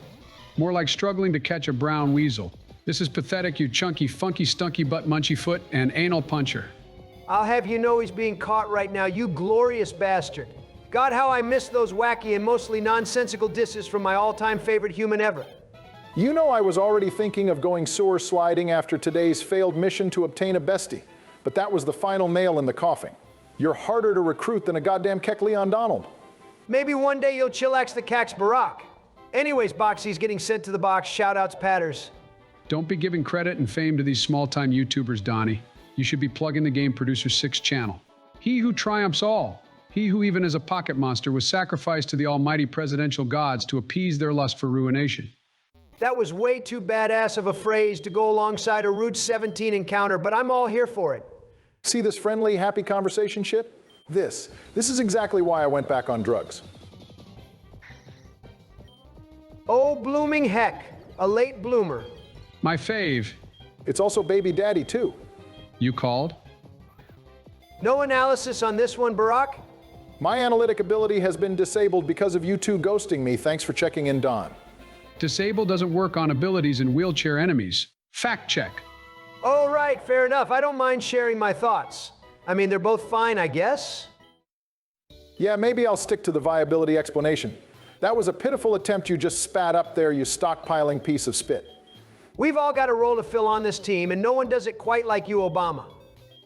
More like struggling to catch a brown weasel. This is pathetic, you chunky, funky, stunky butt munchy foot and anal puncher. I'll have you know he's being caught right now, you glorious bastard. God, how I miss those wacky and mostly nonsensical disses from my all-time favorite human ever. You know I was already thinking of going sewer sliding after today's failed mission to obtain a bestie, but that was the final nail in the coffin. You're harder to recruit than a goddamn Keck Leon Donald. Maybe one day you'll chillax the cax Barack. Anyways, Boxy's getting sent to the box. Shoutouts, Patters. Don't be giving credit and fame to these small-time YouTubers, Donnie. You should be plugging the Game Producer 6 channel. He who triumphs all. He who even as a pocket monster was sacrificed to the almighty presidential gods to appease their lust for ruination. That was way too badass of a phrase to go alongside a Route 17 encounter, but I'm all here for it. See this friendly, happy conversation shit? This is exactly why I went back on drugs. Oh, blooming heck, a late bloomer. My fave. It's also baby daddy too. You called? No analysis on this one, Barack? My analytic ability has been disabled because of you two ghosting me. Thanks for checking in, Don. Disable doesn't work on abilities in wheelchair enemies. Fact check. All right, fair enough. I don't mind sharing my thoughts. I mean, they're both fine, I guess. Yeah, maybe I'll stick to the viability explanation. That was a pitiful attempt you just spat up there, you stockpiling piece of spit. We've all got a role to fill on this team, and no one does it quite like you, Obama.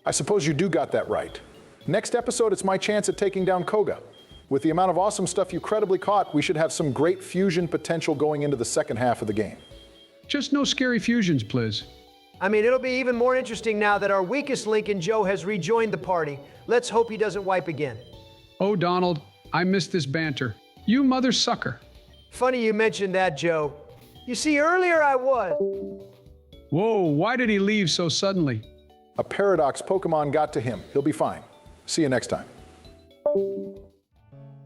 I suppose you do got that right. Next episode, it's my chance at taking down Koga. With the amount of awesome stuff you credibly caught, we should have some great fusion potential going into the second half of the game. Just no scary fusions, please. I mean, it'll be even more interesting now that our weakest link in Joe has rejoined the party. Let's hope he doesn't wipe again. Oh, Donald, I missed this banter. You mother sucker. Funny you mentioned that, Joe. You see, earlier I was. Whoa, why did he leave so suddenly? A paradox Pokemon got to him. He'll be fine. See you next time.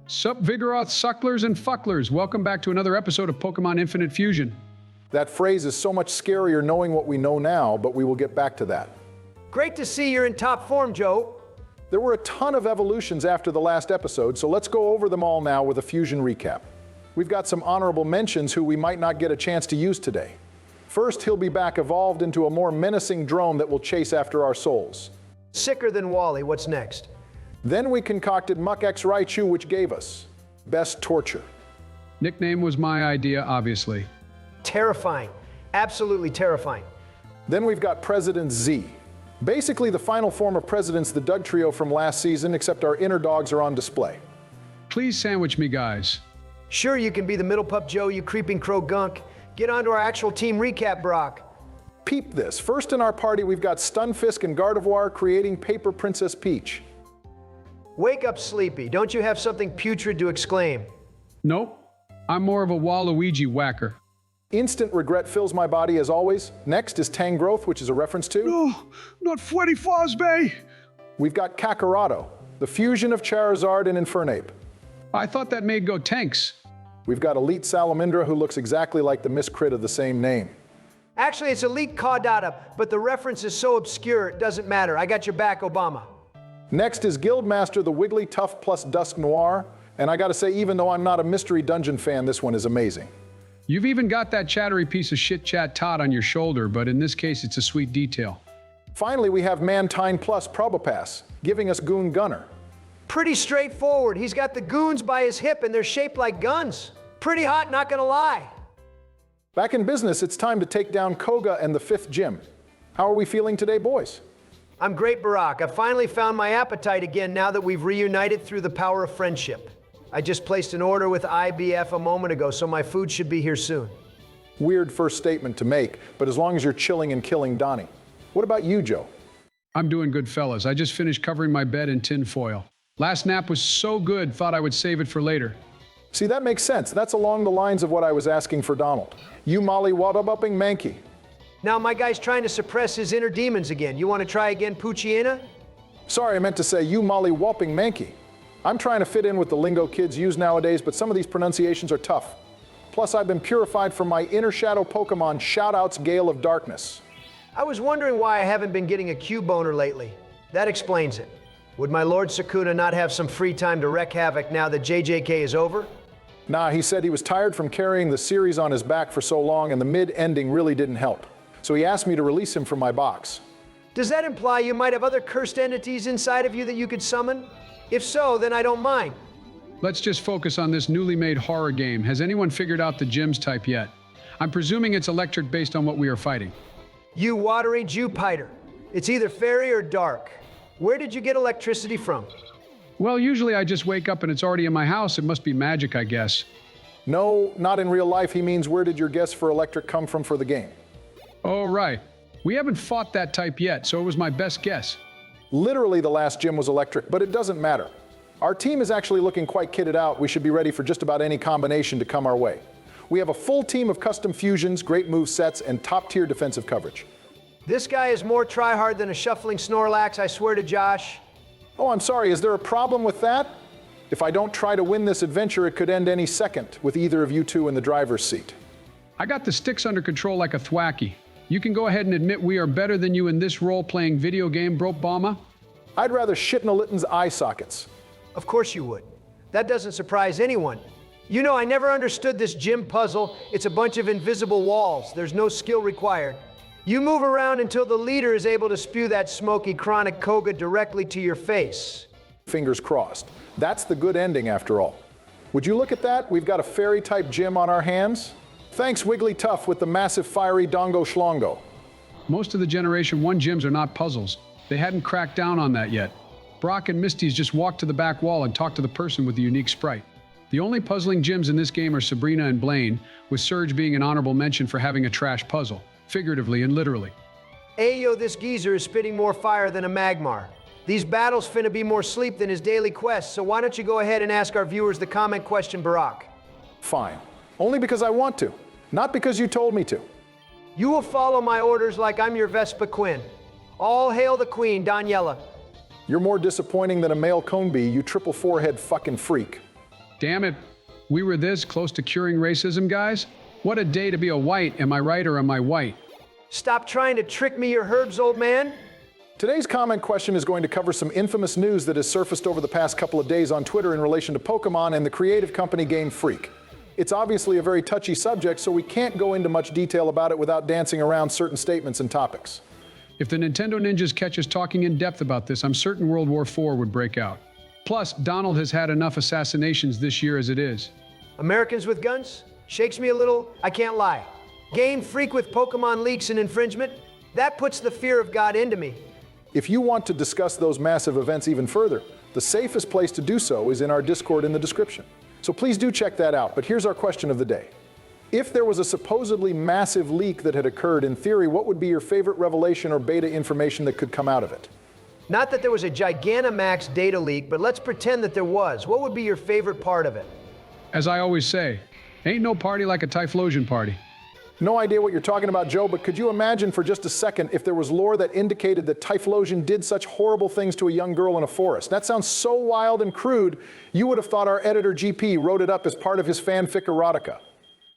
Sup, Vigoroth sucklers and fucklers. Welcome back to another episode of Pokemon Infinite Fusion. That phrase is so much scarier knowing what we know now, but we will get back to that. Great to see you're in top form, Joe. There were a ton of evolutions after the last episode, so let's go over them all now with a fusion recap. We've got some honorable mentions who we might not get a chance to use today. First, he'll be back evolved into a more menacing drone that will chase after our souls. Sicker than Wally. What's next? Then we concocted Muck X Raichu, which gave us Best Torture. Nickname was my idea, obviously. Terrifying. Absolutely terrifying. Then we've got President Z. Basically the final form of President's the Doug Trio from last season, except our inner dogs are on display. Please sandwich me, guys. Sure, you can be the middle pup, Joe, you creeping crow gunk. Get on to our actual team recap, Brock. Peep this. First in our party, we've got Stunfisk and Gardevoir creating Paper Princess Peach. Wake up, Sleepy. Don't you have something putrid to exclaim? Nope. I'm more of a Waluigi whacker. Instant regret fills my body as always. Next is Tang Growth, which is a reference to... No, not Freddy Fazbear. We've got Kakarado, the fusion of Charizard and Infernape. I thought that made go tanks. We've got Elite Salamandra, who looks exactly like the miscrit of the same name. Actually, it's Elite Caudata, but the reference is so obscure it doesn't matter. I got your back, Obama. Next is Guildmaster, the Wigglytuff plus Dusk Noir. And I gotta say, even though I'm not a Mystery Dungeon fan, this one is amazing. You've even got that chattery piece of shit chat Todd on your shoulder, but in this case, it's a sweet detail. Finally, we have Mantine plus Probopass, giving us Goon Gunner. Pretty straightforward. He's got the goons by his hip and they're shaped like guns. Pretty hot, not gonna lie. Back in business, it's time to take down Koga and the 5th gym. How are we feeling today, boys? I'm great, Barack. I finally found my appetite again now that we've reunited through the power of friendship. I just placed an order with IBF a moment ago, so my food should be here soon. Weird first statement to make, but as long as you're chilling and killing Donnie. What about you, Joe? I'm doing good, fellas. I just finished covering my bed in tin foil. Last nap was so good, thought I would save it for later. See, that makes sense. That's along the lines of what I was asking for Donald. You molly wadabupping Mankey. Now my guy's trying to suppress his inner demons again. You want to try again, Pucciana? Sorry, I meant to say you molly whopping Mankey. I'm trying to fit in with the lingo kids use nowadays, but some of these pronunciations are tough. Plus, I've been purified from my inner shadow Pokemon shoutouts Gale of Darkness. I was wondering why I haven't been getting a Q-boner lately. That explains it. Would my Lord Sukuna not have some free time to wreak havoc now that JJK is over? Nah, he said he was tired from carrying the series on his back for so long and the mid-ending really didn't help. So he asked me to release him from my box. Does that imply you might have other cursed entities inside of you that you could summon? If so, then I don't mind. Let's just focus on this newly made horror game. Has anyone figured out the gym's type yet? I'm presuming it's electric based on what we are fighting. You watery Jupiter. It's either fairy or dark. Where did you get electricity from? Well, usually I just wake up and it's already in my house. It must be magic, I guess. No, not in real life. He means where did your guess for electric come from for the game? Oh, right. We haven't fought that type yet, so it was my best guess. Literally the last gym was electric, but it doesn't matter. Our team is actually looking quite kitted out. We should be ready for just about any combination to come our way. We have a full team of custom fusions, great move sets, and top-tier defensive coverage. This guy is more try-hard than a shuffling Snorlax, I swear to Josh. Oh, I'm sorry, is there a problem with that? If I don't try to win this adventure, it could end any second with either of you two in the driver's seat. I got the sticks under control like a thwacky. You can go ahead and admit we are better than you in this role-playing video game, Bro Bama. I'd rather shit in a Litton's eye sockets. Of course you would. That doesn't surprise anyone. You know, I never understood this gym puzzle. It's a bunch of invisible walls. There's no skill required. You move around until the leader is able to spew that smoky chronic Koga directly to your face. Fingers crossed. That's the good ending after all. Would you look at that? We've got a fairy-type gym on our hands. Thanks, Wigglytuff, with the massive fiery Dongo Schlongo. Most of the Generation 1 gyms are not puzzles. They hadn't cracked down on that yet. Brock and Misty's just walked to the back wall and talked to the person with the unique sprite. The only puzzling gyms in this game are Sabrina and Blaine, with Surge being an honorable mention for having a trash puzzle, figuratively and literally. Ayo, this geezer is spitting more fire than a Magmar. These battles finna be more sleep than his daily quest, so why don't you go ahead and ask our viewers the comment question, Barack? Fine. Only because I want to, not because you told me to. You will follow my orders like I'm your Vespa Quinn. All hail the Queen, Daniela. You're more disappointing than a male cone bee, you triple forehead fucking freak. Damn it. We were this close to curing racism, guys? What a day to be a white, am I right or am I white? Stop trying to trick me, your herbs, old man. Today's comment question is going to cover some infamous news that has surfaced over the past couple of days on Twitter in relation to Pokemon and the creative company Gamefreak. It's obviously a very touchy subject, so we can't go into much detail about it without dancing around certain statements and topics. If the Nintendo ninjas catch us talking in depth about this, I'm certain World War IV would break out. Plus, Donald has had enough assassinations this year as it is. Americans with guns? Shakes me a little, I can't lie. Gamefreak with Pokemon leaks and infringement? That puts the fear of God into me. If you want to discuss those massive events even further, the safest place to do so is in our Discord in the description. So please do check that out, but here's our question of the day. If there was a supposedly massive leak that had occurred, in theory, what would be your favorite revelation or beta information that could come out of it? Not that there was a Gigantamax data leak, but let's pretend that there was. What would be your favorite part of it? As I always say, ain't no party like a Typhlosion party. No idea what you're talking about, Joe, but could you imagine for just a second if there was lore that indicated that Typhlosion did such horrible things to a young girl in a forest? That sounds so wild and crude, you would have thought our editor GP wrote it up as part of his fanfic erotica.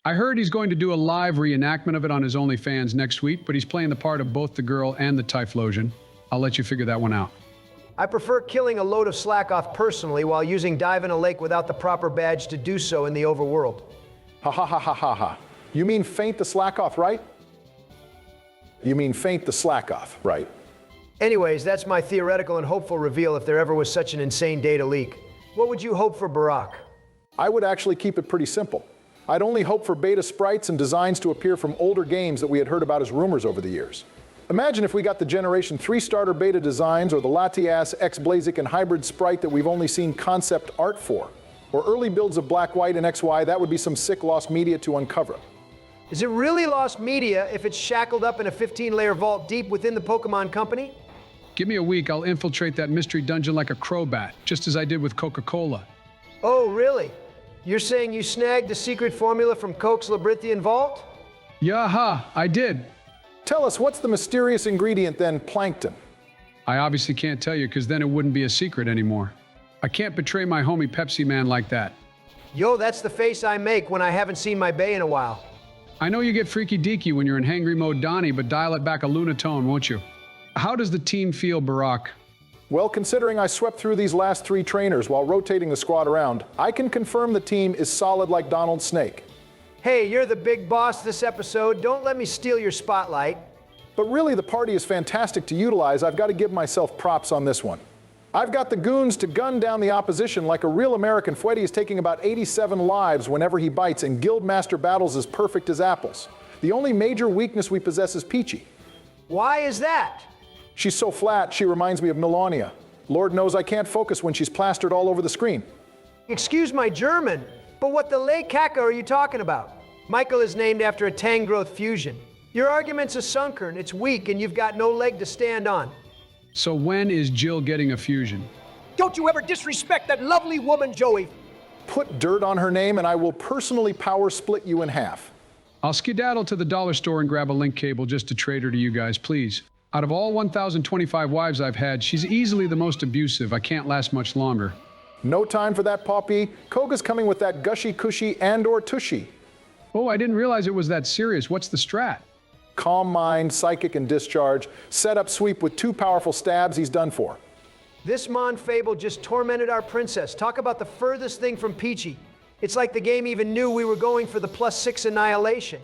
I heard he's going to do a live reenactment of it on his OnlyFans next week, but he's playing the part of both the girl and the Typhlosion. I'll let you figure that one out. I prefer killing a load of slack off personally while using dive in a lake without the proper badge to do so in the overworld. Ha ha ha ha ha ha. You mean faint the slack off, right? You mean faint the slack off, right? Anyways, that's my theoretical and hopeful reveal if there ever was such an insane data leak. What would you hope for, Barack? I would actually keep it pretty simple. I'd only hope for beta sprites and designs to appear from older games that we had heard about as rumors over the years. Imagine if we got the Generation 3 starter beta designs or the Latias, X-Blaziken hybrid sprite that we've only seen concept art for. Or early builds of Black, White, and XY, that would be some sick lost media to uncover. Is it really lost media if it's shackled up in a 15-layer vault deep within the Pokemon Company? Give me a week, I'll infiltrate that mystery dungeon like a crowbat, just as I did with Coca-Cola. Oh, really? You're saying you snagged the secret formula from Coke's Labyrinthian Vault? Yaha, I did. Tell us, what's the mysterious ingredient then, plankton? I obviously can't tell you, because then it wouldn't be a secret anymore. I can't betray my homie Pepsi Man like that. Yo, that's the face I make when I haven't seen my bae in a while. I know you get freaky deaky when you're in hangry mode Donnie, but dial it back a lunatone, won't you? How does the team feel, Barack? Well, considering I swept through these last 3 trainers while rotating the squad around, I can confirm the team is solid like Donald Snake. Hey, you're the big boss this episode. Don't let me steal your spotlight. But really, the party is fantastic to utilize. I've got to give myself props on this one. I've got the goons to gun down the opposition like a real American. Freddy is taking about 87 lives whenever he bites, and Guildmaster battles as perfect as apples. The only major weakness we possess is Peachy. Why is that? She's so flat, she reminds me of Melania. Lord knows I can't focus when she's plastered all over the screen. Excuse my German, but what the lay caca are you talking about? Michael is named after a Tangrowth fusion. Your argument's a sunkern, it's weak, and you've got no leg to stand on. So when is Jill getting a fusion? Don't you ever disrespect that lovely woman, Joey. Put dirt on her name and I will personally power split you in half. I'll skedaddle to the dollar store and grab a link cable just to trade her to you guys, please. Out of all 1,025 wives I've had, she's easily the most abusive. I can't last much longer. No time for that, Poppy. Koga's coming with that gushy, cushy, and/or tushy. Oh, I didn't realize it was that serious. What's the strat? Calm mind, psychic, and discharge. Set up sweep with 2 powerful stabs, he's done for. This Mon Fable just tormented our princess. Talk about the furthest thing from Peachy. It's like the game even knew we were going for the +6 annihilation.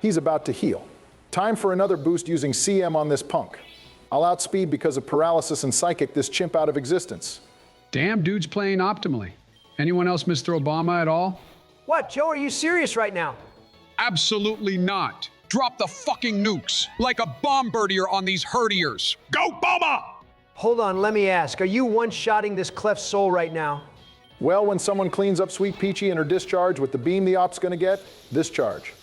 He's about to heal. Time for another boost using CM on this punk. I'll outspeed because of paralysis and psychic this chimp out of existence. Damn, dude's playing optimally. Anyone else misthrow Obama at all? What, Joe, are you serious right now? Absolutely not. Drop the fucking nukes like a bombardier on these herdiers. Go, Bomber! Hold on, let me ask. Are you one-shotting this cleft soul right now? Well, when someone cleans up Sweet Peachy and her discharge with the beam the op's gonna get, this charge.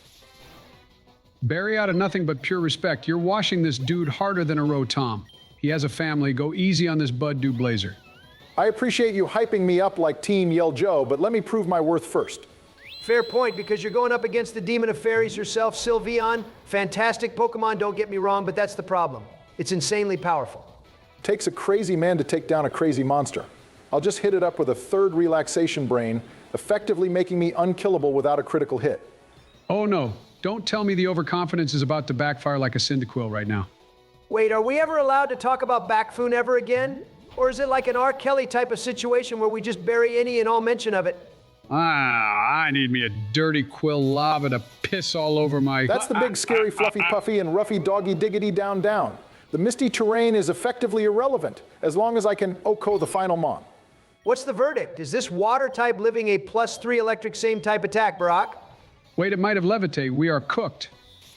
Barry, out of nothing but pure respect, you're washing this dude harder than a Rotom. He has a family. Go easy on this Bud Do Blazer. I appreciate you hyping me up like Team Yell Joe, but let me prove my worth first. Fair point, because you're going up against the Demon of Fairies yourself, Sylveon. Fantastic Pokemon, don't get me wrong, but that's the problem. It's insanely powerful. Takes a crazy man to take down a crazy monster. I'll just hit it up with a 3rd relaxation brain, effectively making me unkillable without a critical hit. Oh no, don't tell me the overconfidence is about to backfire like a Cyndaquil right now. Wait, are we ever allowed to talk about Bakfoon ever again? Or is it like an R. Kelly type of situation where we just bury any and all mention of it? I need me a dirty quill lava to piss all over my... That's the big scary fluffy puffy and roughy doggy diggity down down. The misty terrain is effectively irrelevant, as long as I can OHKO the final mon. What's the verdict? Is this water type living a +3 electric same type attack, Barack? Wait, it might have levitated. We are cooked.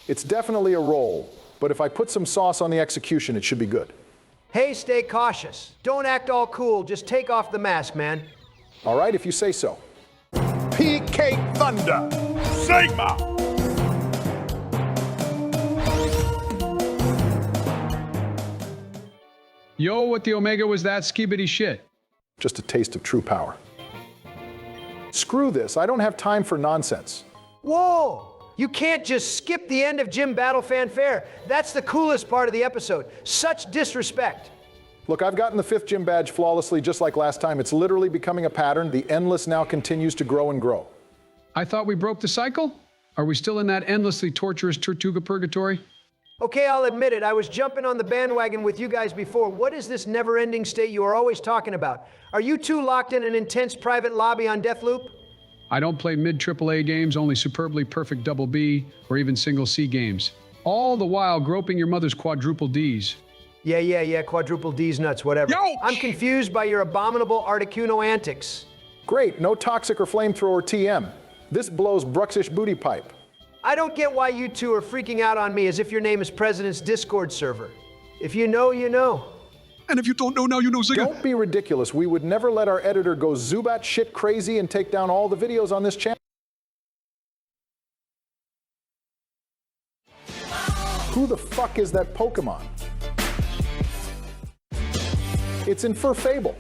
It's definitely a roll, but if I put some sauce on the execution, it should be good. Hey, stay cautious. Don't act all cool, just take off the mask, man. All right, if you say so. PK Thunder. Sigma. Yo, what the Omega was that skibidi shit? Just a taste of true power. Screw this, I don't have time for nonsense. Whoa! You can't just skip the end of Gym Battle Fanfare. That's the coolest part of the episode. Such disrespect. Look, I've gotten the 5th gym badge flawlessly just like last time. It's literally becoming a pattern. The endless now continues to grow and grow. I thought we broke the cycle? Are we still in that endlessly torturous Tortuga purgatory? Okay, I'll admit it. I was jumping on the bandwagon with you guys before. What is this never-ending state you are always talking about? Are you two locked in an intense private lobby on Deathloop? I don't play mid AAA games, only superbly perfect double B or even single C games. All the while groping your mother's quadruple Ds. Yeah, quadruple D's nuts, whatever. Yo! I'm confused by your abominable Articuno antics. Great, no toxic or flamethrower TM. This blows Bruxish booty pipe. I don't get why you two are freaking out on me as if your name is President's Discord server. If you know, you know. And if you don't know now, you know, Zigga. Don't be ridiculous. We would never let our editor go Zubat shit crazy and take down all the videos on this channel. Who the fuck is that Pokemon? It's in Fable.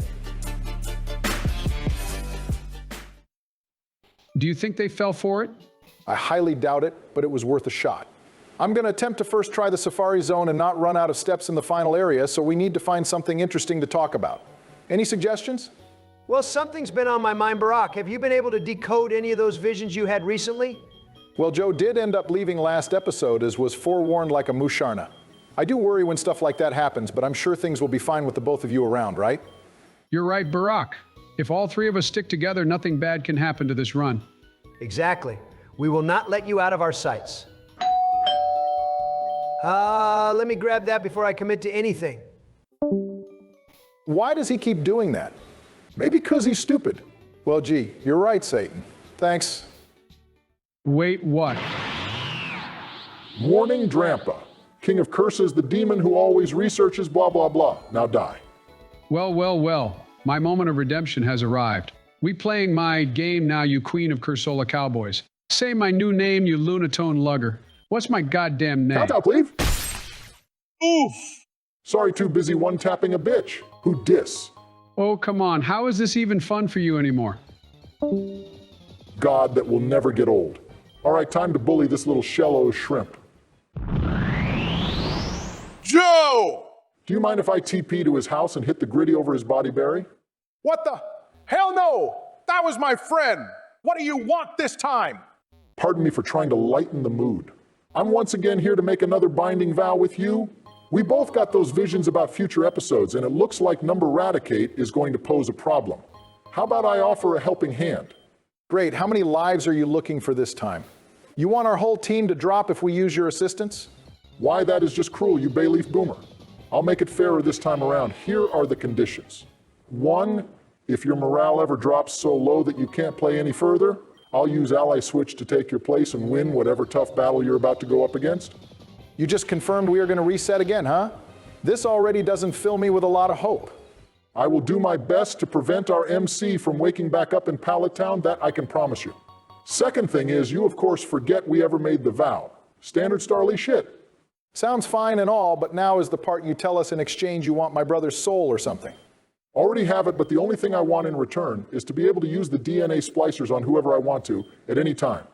Do you think they fell for it? I highly doubt it, but it was worth a shot. I'm going to attempt to first try the Safari Zone and not run out of steps in the final area, so we need to find something interesting to talk about. Any suggestions? Well, something's been on my mind, Barack. Have you been able to decode any of those visions you had recently? Well, Joe did end up leaving last episode, as was forewarned like a Musharna. I do worry when stuff like that happens, but I'm sure things will be fine with the both of you around, right? You're right, Barack. If all three of us stick together, nothing bad can happen to this run. Exactly. We will not let you out of our sights. Let me grab that before I commit to anything. Why does he keep doing that? Maybe because he's stupid. Well, gee, you're right, Satan. Thanks. Wait, what? Warning Drampa, king of curses, the demon who always researches blah blah blah. Now die. Well. My moment of redemption has arrived. We playing my game now, you queen of Cursola cowboys. Say my new name, you lunatone lugger. What's my goddamn name? Count out, please. Oof. Sorry, too busy one-tapping a bitch. Who dis? Oh, come on. How is this even fun for you anymore? God that will never get old. All right, time to bully this little shallow shrimp. Joe! Do you mind if I TP to his house and hit the gritty over his body berry? What the? Hell no! That was my friend! What do you want this time? Pardon me for trying to lighten the mood. I'm once again here to make another binding vow with you. We both got those visions about future episodes, and it looks like number Radicate is going to pose a problem. How about I offer a helping hand? Great, how many lives are you looking for this time? You want our whole team to drop if we use your assistance? Why, that is just cruel, you Bayleaf boomer. I'll make it fairer this time around. Here are the conditions. 1, if your morale ever drops so low that you can't play any further, I'll use Ally Switch to take your place and win whatever tough battle you're about to go up against. You just confirmed we are going to reset again, huh? This already doesn't fill me with a lot of hope. I will do my best to prevent our MC from waking back up in Pallet Town, that I can promise you. Second thing is, you of course forget we ever made the vow. Standard Starly shit. Sounds fine and all, but now is the part you tell us in exchange you want my brother's soul or something. Already have it, but the only thing I want in return is to be able to use the DNA splicers on whoever I want to at any time.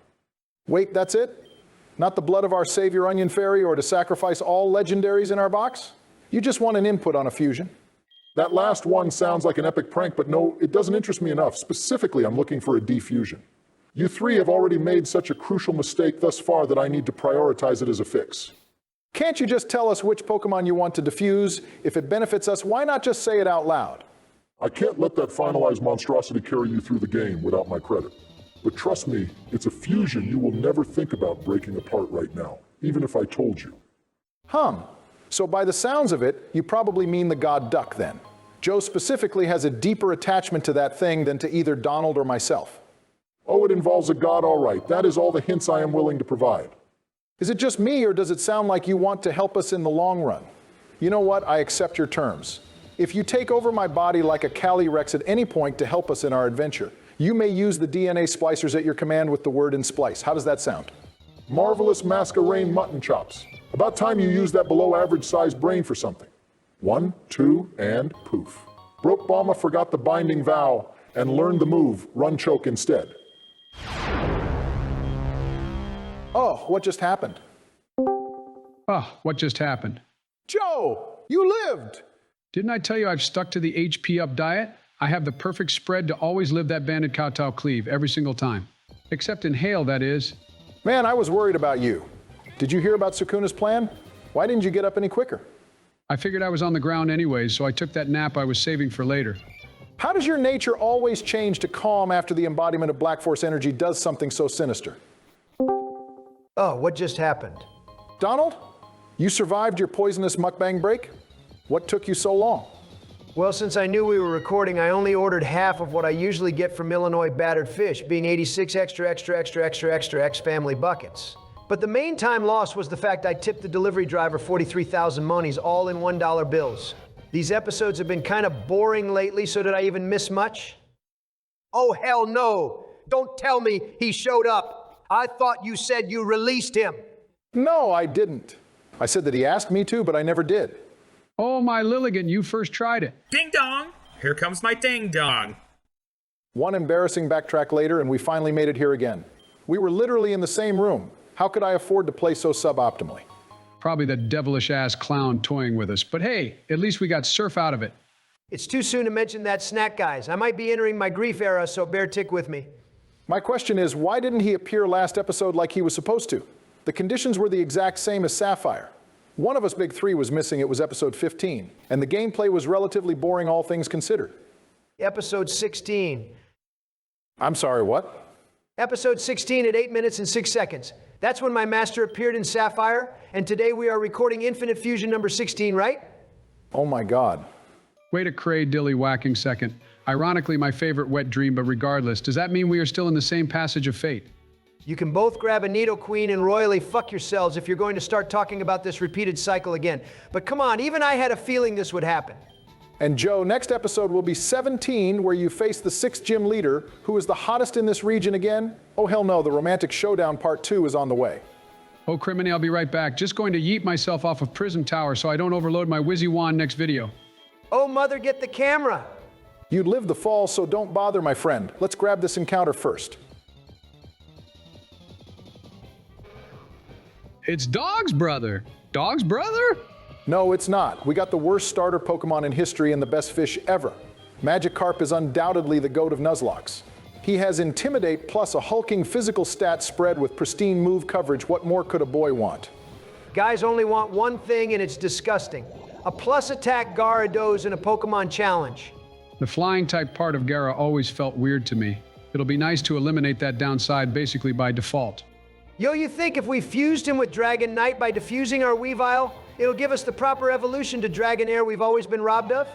Wait, that's it? Not the blood of our savior Onion Fairy or to sacrifice all legendaries in our box? You just want an input on a fusion. That last one sounds like an epic prank, but no, it doesn't interest me enough. Specifically, I'm looking for a defusion. You three have already made such a crucial mistake thus far that I need to prioritize it as a fix. Can't you just tell us which Pokemon you want to diffuse? If it benefits us, why not just say it out loud? I can't let that finalized monstrosity carry you through the game without my credit. But trust me, it's a fusion you will never think about breaking apart right now, even if I told you. So by the sounds of it, you probably mean the god Duck then. Joe specifically has a deeper attachment to that thing than to either Donald or myself. Oh, it involves a god, all right. That is all the hints I am willing to provide. Is it just me, or does it sound like you want to help us in the long run? You know what? I accept your terms. If you take over my body like a Calyrex at any point to help us in our adventure, you may use the DNA splicers at your command with the word in splice. How does that sound? Marvelous masquerade mutton chops. About time you used that below average sized brain for something. 1, 2, and poof. Broke Bomba forgot the binding vow and learned the move, run choke instead. Oh, what just happened? Oh, what just happened? Joe, you lived! Didn't I tell you I've stuck to the HP up diet? I have the perfect spread to always live that banded kowtow cleave every single time. Except in hail, that is. Man, I was worried about you. Did you hear about Sukuna's plan? Why didn't you get up any quicker? I figured I was on the ground anyways, so I took that nap I was saving for later. How does your nature always change to calm after the embodiment of Black Force energy does something so sinister? Oh, what just happened? Donald, you survived your poisonous mukbang break? What took you so long? Well, since I knew we were recording, I only ordered half of what I usually get from Illinois battered fish, being 86 extra X family buckets. But the main time loss was the fact I tipped the delivery driver 43,000 monies, all in $1 bills. These episodes have been kind of boring lately, so did I even miss much? Oh, hell no! Don't tell me he showed up. I thought you said you released him. No, I didn't. I said that he asked me to, but I never did. Oh, my Lilligan, you first tried it. Ding dong! Here comes my ding dong. One embarrassing backtrack later, and we finally made it here again. We were literally in the same room. How could I afford to play so suboptimally? Probably that devilish-ass clown toying with us. But hey, at least we got surf out of it. It's too soon to mention that snack, guys. I might be entering my grief era, so bear tick with me. My question is, why didn't he appear last episode like he was supposed to? The conditions were the exact same as Sapphire. One of us big three was missing, it was episode 15, and the gameplay was relatively boring, all things considered. Episode 16. I'm sorry, what? Episode 16 at 8 minutes and 6 seconds. That's when my master appeared in Sapphire, and today we are recording Infinite Fusion number 16, right? Oh my God. Wait a cray-dilly whacking second. Ironically, my favorite wet dream, but regardless, does that mean we are still in the same passage of fate? You can both grab a Nido Queen and royally fuck yourselves if you're going to start talking about this repeated cycle again. But come on, even I had a feeling this would happen. And Joe, next episode will be 17, where you face the 6th gym leader, who is the hottest in this region again. Oh hell no, the Romantic Showdown Part 2 is on the way. Oh, Criminy, I'll be right back. Just going to yeet myself off of Prism Tower so I don't overload my Wizzy Wand next video. Oh, mother, get the camera. You'd live the fall, so don't bother, my friend. Let's grab this encounter first. It's Dog's brother. Dog's brother? No, it's not. We got the worst starter Pokemon in history and the best fish ever. Magikarp is undoubtedly the GOAT of Nuzlocks. He has Intimidate plus a hulking physical stat spread with pristine move coverage. What more could a boy want? Guys only want one thing, and it's disgusting. A plus attack Gyarados in a Pokemon challenge. The flying type part of Gara always felt weird to me. It'll be nice to eliminate that downside basically by default. Yo, you think if we fused him with Dragon Knight by diffusing our Weavile, it'll give us the proper evolution to Dragonair we've always been robbed of?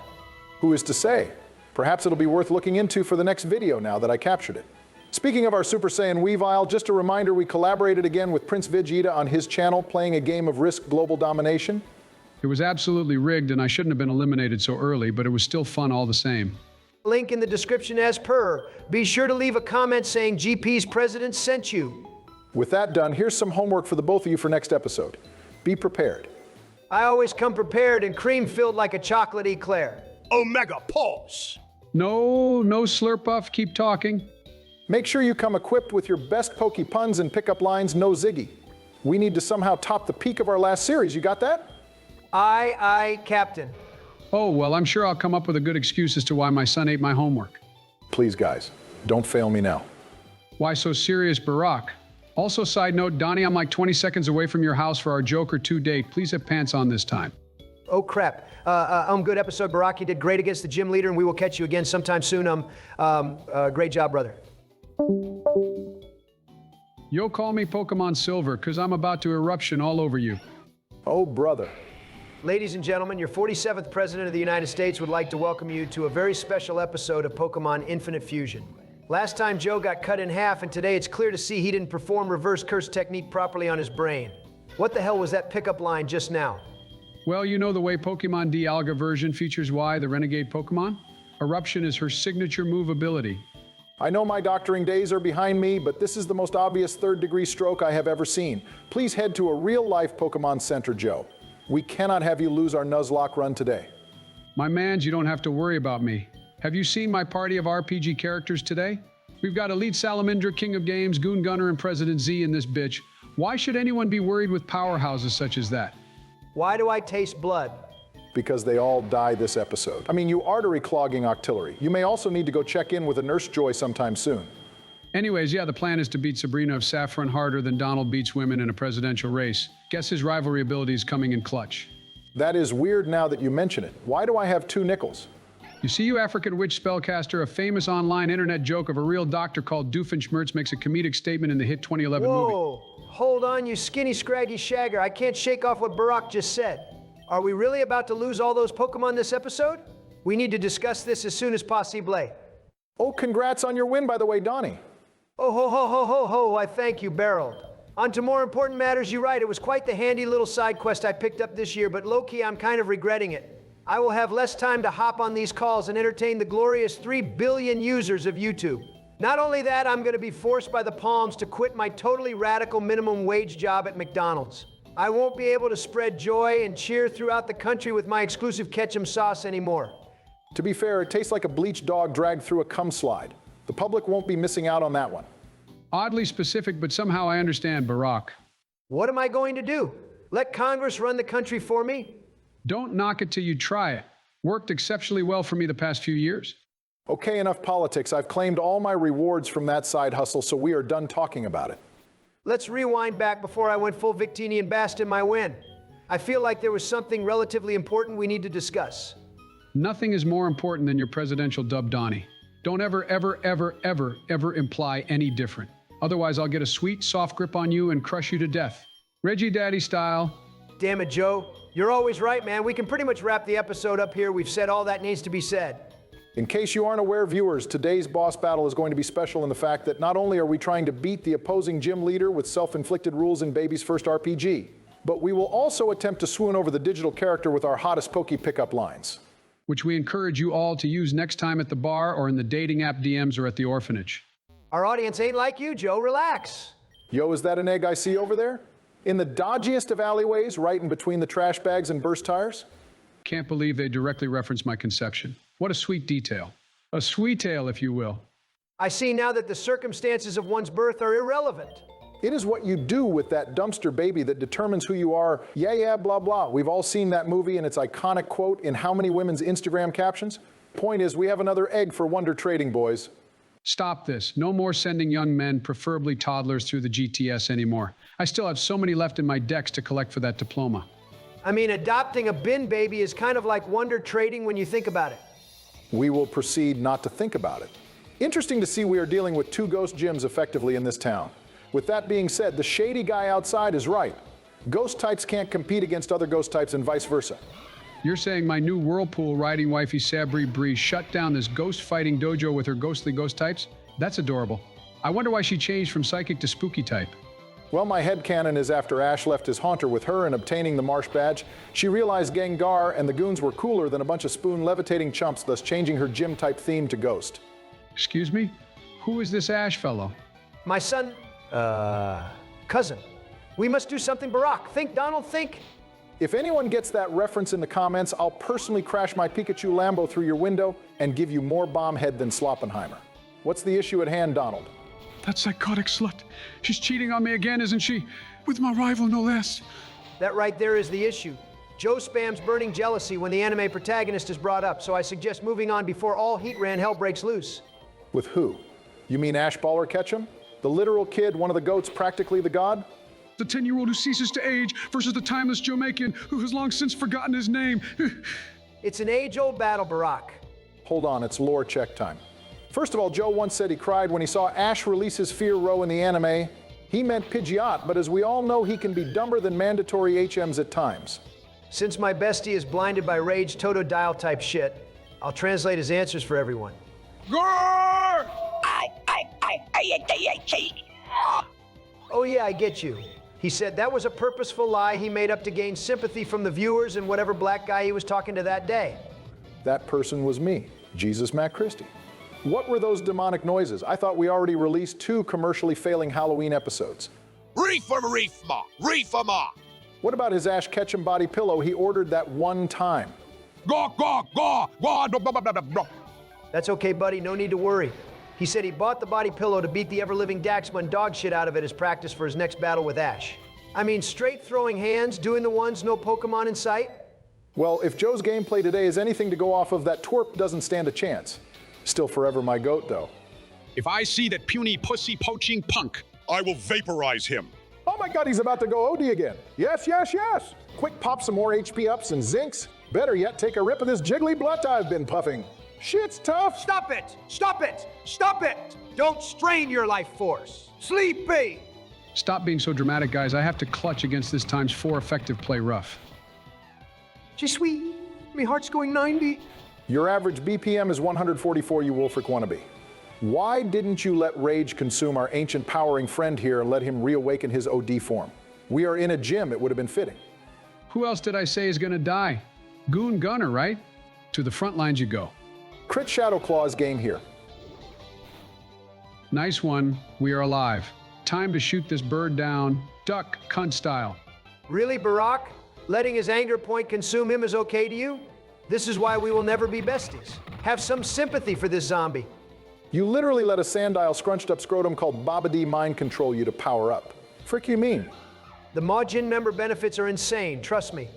Who is to say? Perhaps it'll be worth looking into for the next video now that I captured it. Speaking of our Super Saiyan Weavile, just a reminder we collaborated again with Prince Vegeta on his channel playing a game of Risk Global Domination. It was absolutely rigged and I shouldn't have been eliminated so early, but it was still fun all the same. Link in the description as per. Be sure to leave a comment saying GP's president sent you. With that done, here's some homework for the both of you for next episode. Be prepared. I always come prepared and cream filled like a chocolate eclair. Omega pause. No slurp off, keep talking. Make sure you come equipped with your best pokey puns and pickup lines, no Ziggy. We need to somehow top the peak of our last series, you got that? Aye, Captain. Oh, well, I'm sure I'll come up with a good excuse as to why my son ate my homework. Please, guys, don't fail me now. Why so serious, Barack? Also, side note, Donnie, I'm like 20 seconds away from your house for our Joker 2 date. Please have pants on this time. Oh, crap. Good episode, Barack. You did great against the gym leader, and we will catch you again sometime soon. Great job, brother. Yo, call me Pokemon Silver, because I'm about to eruption all over you. Oh, brother. Ladies and gentlemen, your 47th President of the United States would like to welcome you to a very special episode of Pokemon Infinite Fusion. Last time Joe got cut in half, and today it's clear to see he didn't perform reverse curse technique properly on his brain. What the hell was that pickup line just now? Well, you know the way Pokemon Dialga version features Y, the renegade Pokemon? Eruption is her signature move ability. I know my doctoring days are behind me, but this is the most obvious third-degree stroke I have ever seen. Please head to a real-life Pokemon Center, Joe. We cannot have you lose our Nuzlocke run today. My mans, you don't have to worry about me. Have you seen my party of RPG characters today? We've got Elite Salamandra, King of Games, Goon Gunner, and President Z in this bitch, Why should anyone be worried with powerhouses such as that? Why do I taste blood? Because they all die this episode. I mean, you artery clogging octillery. You may also need to go check in with a Nurse Joy sometime soon. Anyways, yeah, the plan is to beat Sabrina of Saffron harder than Donald beats women in a presidential race. Guess his rivalry ability is coming in clutch. That is weird now that you mention it. Why do I have 2 nickels? You see, you African witch spellcaster, a famous online internet joke of a real doctor called Doofenshmirtz makes a comedic statement in the hit 2011 movie. Whoa, hold on, you skinny, scraggy shagger. I can't shake off what Barack just said. Are we really about to lose all those Pokemon this episode? We need to discuss this as soon as possible. Oh, congrats on your win, by the way, Donnie. Oh, ho, ho, ho, ho, ho, I thank you, Beryl. On to more important matters, you're right. It was quite the handy little side quest I picked up this year, but low-key, I'm kind of regretting it. I will have less time to hop on these calls and entertain the glorious 3 billion users of YouTube. Not only that, I'm going to be forced by the palms to quit my totally radical minimum wage job at McDonald's. I won't be able to spread joy and cheer throughout the country with my exclusive ketchup sauce anymore. To be fair, it tastes like a bleached dog dragged through a cum slide. The public won't be missing out on that one. Oddly specific, but somehow I understand, Barack. What am I going to do? Let Congress run the country for me? Don't knock it till you try it. Worked exceptionally well for me the past few years. Okay, enough politics. I've claimed all my rewards from that side hustle, so we are done talking about it. Let's rewind back before I went full Victinian Bast in my win. I feel like there was something relatively important we need to discuss. Nothing is more important than your presidential dub, Donnie. Don't ever, ever, ever, ever, ever imply any different. Otherwise, I'll get a sweet, soft grip on you and crush you to death. Reggie Daddy style. Damn it, Joe. You're always right, man. We can pretty much wrap the episode up here. We've said all that needs to be said. In case you aren't aware, viewers, today's boss battle is going to be special in the fact that not only are we trying to beat the opposing gym leader with self-inflicted rules in Baby's first RPG, but we will also attempt to swoon over the digital character with our hottest pokey pickup lines. Which we encourage you all to use next time at the bar or in the dating app DMs or at the orphanage. Our audience ain't like you, Joe. Relax. Yo, is that an egg I see over there? In the dodgiest of alleyways, right in between the trash bags and burst tires? Can't believe they directly referenced my conception. What a sweet detail. A sweet tale, if you will. I see now that the circumstances of one's birth are irrelevant. It is what you do with that dumpster baby that determines who you are. Yeah, yeah, blah, blah. We've all seen that movie and its iconic quote in how many women's Instagram captions? Point is, we have another egg for Wonder Trading, boys. Stop this. No more sending young men, preferably toddlers, through the GTS anymore. I still have so many left in my decks to collect for that diploma. I mean, adopting a bin baby is kind of like Wonder Trading when you think about it. We will proceed not to think about it. Interesting to see we are dealing with 2 ghost gyms effectively in this town. With that being said, the shady guy outside is right. Ghost types can't compete against other ghost types and vice versa. You're saying my new whirlpool riding wifey Sabri Bree shut down this ghost fighting dojo with her ghostly ghost types? That's adorable. I wonder why she changed from psychic to spooky type. Well, my headcanon is after Ash left his haunter with her and obtaining the Marsh badge, she realized Gengar and the goons were cooler than a bunch of spoon levitating chumps, thus changing her gym type theme to ghost. Excuse me? Who is this Ash fellow? My son, cousin. We must do something, Barack. Think, Donald, think. If anyone gets that reference in the comments, I'll personally crash my Pikachu Lambo through your window and give you more bomb head than Sloppenheimer. What's the issue at hand, Donald? That psychotic slut. She's cheating on me again, isn't she? With my rival, no less. That right there is the issue. Joe spams burning jealousy when the anime protagonist is brought up, so I suggest moving on before all heat ran hell breaks loose. With who? You mean Ash Baller Ketchum? The literal kid, one of the goats, practically the god? The 10-year-old who ceases to age versus the timeless Jamaican who has long since forgotten his name. It's an age-old battle, Barack. Hold on, it's lore check time. First of all, Joe once said he cried when he saw Ash release his fear row in the anime. He meant Pidgeot, but as we all know, he can be dumber than mandatory HMs at times. Since my bestie is blinded by rage Totodile type shit, I'll translate his answers for everyone. Oh yeah, I get you. He said that was a purposeful lie he made up to gain sympathy from the viewers and whatever black guy he was talking to that day. That person was me, Jesus Matt Christie. What were those demonic noises? I thought we already released 2 commercially failing Halloween episodes. Reefer, What about his Ash Ketchum body pillow he ordered that one time? Go, That's okay, buddy. No need to worry. He said he bought the body pillow to beat the ever-living Daxman dog shit out of it as practice for his next battle with Ash. I mean, straight throwing hands, doing the ones, no Pokemon in sight. Well, if Joe's gameplay today is anything to go off of, that twerp doesn't stand a chance. Still forever my goat, though. If I see that puny pussy poaching punk, I will vaporize him. Oh my God, he's about to go OD again. Yes, yes, yes. Quick pop some more HP ups and zincs. Better yet, take a rip of this jiggly blut I've been puffing. Shit's tough. Stop it! Stop it! Stop it! Don't strain your life force. Sleepy! Stop being so dramatic, guys. I have to clutch against this times 4 effective play rough. She's sweet. My heart's going 90. Your average BPM is 144, you Wolfric wannabe. Why didn't you let Rage consume our ancient powering friend here and let him reawaken his OD form? We are in a gym, it would have been fitting. Who else did I say is gonna die? Goon Gunner, right? To the front lines you go. Crit Shadow Claw's game here. Nice one. We are alive. Time to shoot this bird down. Duck, cunt style. Really, Barack? Letting his anger point consume him is okay to you? This is why we will never be besties. Have some sympathy for this zombie. You literally let a Sandile scrunched up scrotum called Babadi mind control you to power up. Frick you mean? The Majin member benefits are insane, trust me.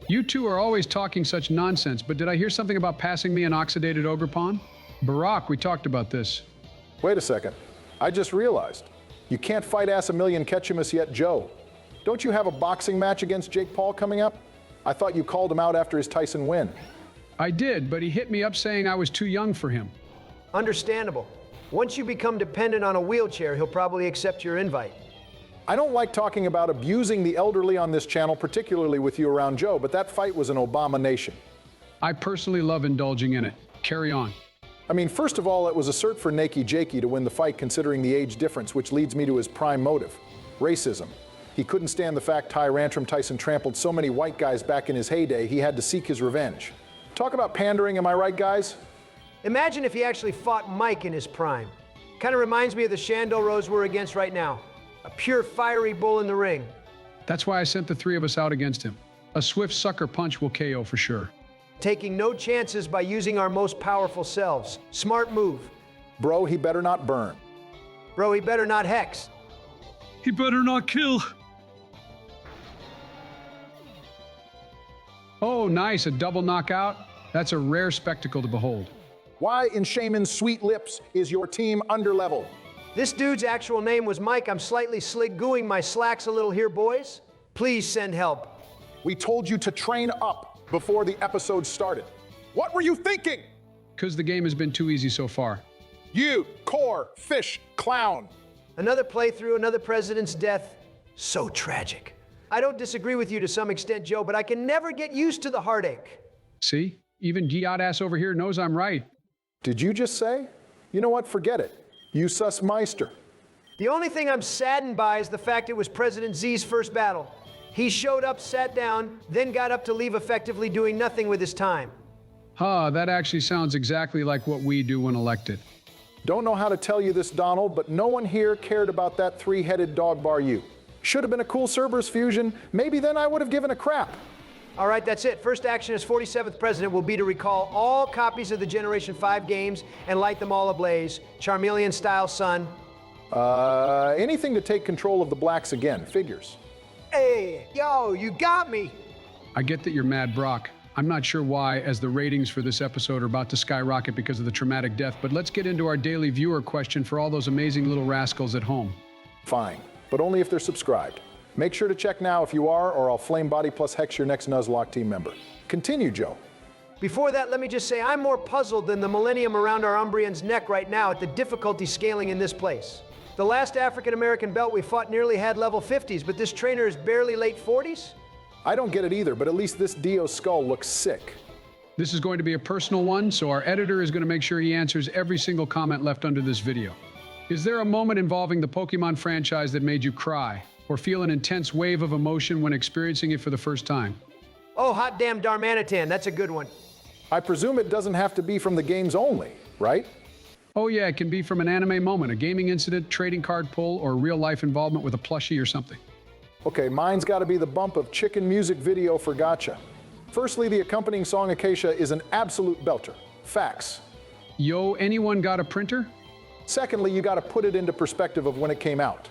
You two are always talking such nonsense, but did I hear something about passing me an oxidated ogre pawn? Barack, we talked about this. Wait a second. I just realized. You can't fight Assamillion Ketchumus yet, Joe. Don't you have a boxing match against Jake Paul coming up? I thought you called him out after his Tyson win. I did, but he hit me up saying I was too young for him. Understandable. Once you become dependent on a wheelchair, he'll probably accept your invite. I don't like talking about abusing the elderly on this channel, particularly with you around Joe, but that fight was an abomination. I personally love indulging in it. Carry on. I mean, first of all, it was a cert for Nakey Jakey to win the fight considering the age difference, which leads me to his prime motive, racism. He couldn't stand the fact Ty Rantrum Tyson trampled so many white guys back in his heyday, he had to seek his revenge. Talk about pandering, am I right, guys? Imagine if he actually fought Mike in his prime. Kind of reminds me of the Shandor Rose we're against right now. A pure fiery bull in the ring. That's why I sent the 3 of us out against him. A swift sucker punch will KO for sure. Taking no chances by using our most powerful selves. Smart move. Bro, he better not burn. Bro, he better not hex. He better not kill. Oh, nice, a double knockout. That's a rare spectacle to behold. Why in Shaman's sweet lips is your team underleveled? This dude's actual name was Mike. I'm slightly slig-gooing my slacks a little here, boys. Please send help. We told you to train up before the episode started. What were you thinking? Because the game has been too easy so far. You, core, fish, clown. Another playthrough, another president's death. So tragic. I don't disagree with you to some extent, Joe, but I can never get used to the heartache. See? Even Giat-ass over here knows I'm right. Did you just say? You know what? Forget it. You sus Meister. The only thing I'm saddened by is the fact it was President Z's first battle. He showed up, sat down, then got up to leave effectively doing nothing with his time. Huh, that actually sounds exactly like what we do when elected. Don't know how to tell you this, Donald, but no one here cared about that 3-headed dog bar you. Should have been a cool Cerberus fusion. Maybe then I would have given a crap. All right, that's it. First action as 47th president will be to recall all copies of the Generation 5 games and light them all ablaze. Charmeleon style, son. Anything to take control of the blacks again. Figures. Hey, yo, you got me. I get that you're mad, Brock. I'm not sure why, as the ratings for this episode are about to skyrocket because of the traumatic death, but let's get into our daily viewer question for all those amazing little rascals at home. Fine, but only if they're subscribed. Make sure to check now if you are, or I'll flame body plus hex your next Nuzlocke team member. Continue, Joe. Before that, let me just say I'm more puzzled than the millennium around our Umbrian's neck right now at the difficulty scaling in this place. The last African-American belt we fought nearly had level 50s, but this trainer is barely late 40s? I don't get it either, but at least this Dio skull looks sick. This is going to be a personal one, so our editor is going to make sure he answers every single comment left under this video. Is there a moment involving the Pokemon franchise that made you cry, or feel an intense wave of emotion when experiencing it for the first time? Oh, hot damn Darmanitan, that's a good one. I presume it doesn't have to be from the games only, right? Oh yeah, it can be from an anime moment, a gaming incident, trading card pull, or real-life involvement with a plushie or something. Okay, mine's got to be the bump of Chicken music video for Gotcha. Firstly, the accompanying song Acacia is an absolute belter. Facts. Yo, anyone got a printer? Secondly, you got to put it into perspective of when it came out.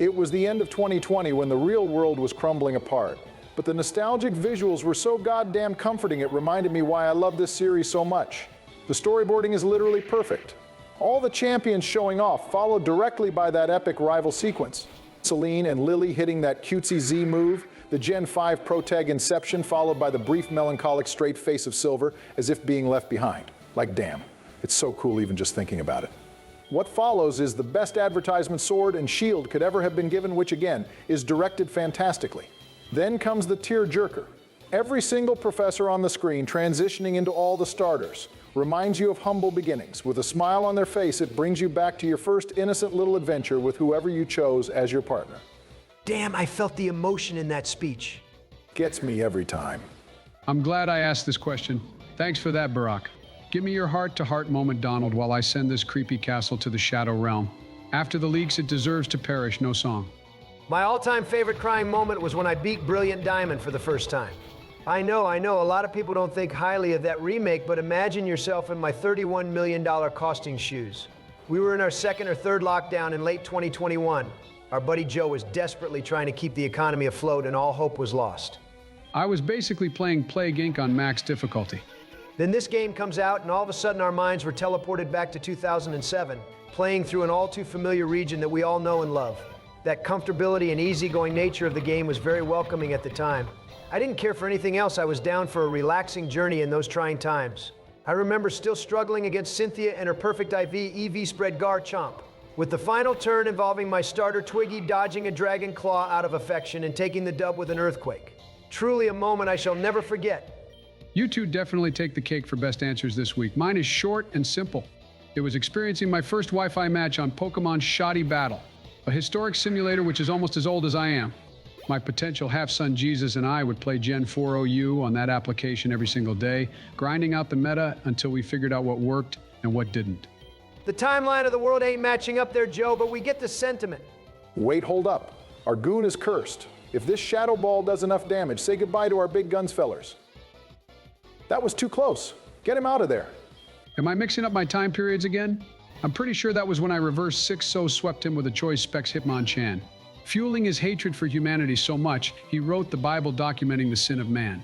It was the end of 2020 when the real world was crumbling apart. But the nostalgic visuals were so goddamn comforting, it reminded me why I love this series so much. The storyboarding is literally perfect. All the champions showing off, followed directly by that epic rival sequence. Celine and Lily hitting that cutesy Z move, the Gen 5 protag Inception followed by the brief melancholic straight face of Silver as if being left behind. Like damn, it's so cool even just thinking about it. What follows is the best advertisement sword and shield could ever have been given, which again, is directed fantastically. Then comes the tear-jerker. Every single professor on the screen transitioning into all the starters reminds you of humble beginnings. With a smile on their face, it brings you back to your first innocent little adventure with whoever you chose as your partner. Damn, I felt the emotion in that speech. Gets me every time. I'm glad I asked this question. Thanks for that, Barack. Give me your heart-to-heart moment, Donald, while I send this creepy castle to the Shadow Realm. After the leaks, it deserves to perish, no song. My all-time favorite crying moment was when I beat Brilliant Diamond for the first time. I know, a lot of people don't think highly of that remake, but imagine yourself in my $31 million costing shoes. We were in our second or third lockdown in late 2021. Our buddy Joe was desperately trying to keep the economy afloat and all hope was lost. I was basically playing Plague Inc. on max difficulty. Then this game comes out and all of a sudden our minds were teleported back to 2007, playing through an all too familiar region that we all know and love. That comfortability and easygoing nature of the game was very welcoming at the time. I didn't care for anything else. I was down for a relaxing journey in those trying times. I remember still struggling against Cynthia and her perfect IV EV spread Garchomp, with the final turn involving my starter Twiggy dodging a dragon claw out of affection and taking the dub with an earthquake. Truly a moment I shall never forget. You two definitely take the cake for best answers this week. Mine is short and simple. It was experiencing my first Wi-Fi match on Pokemon's Shoddy Battle, a historic simulator which is almost as old as I am. My potential half-son Jesus and I would play Gen 4 OU on that application every single day, grinding out the meta until we figured out what worked and what didn't. The timeline of the world ain't matching up there, Joe, but we get the sentiment. Wait, hold up. Our goon is cursed. If this Shadow Ball does enough damage, say goodbye to our big guns fellers. That was too close. Get him out of there. Am I mixing up my time periods again? I'm pretty sure that was when I reverse 6-so swept him with a choice specs Hitmonchan. Fueling his hatred for humanity so much, he wrote the Bible documenting the sin of man.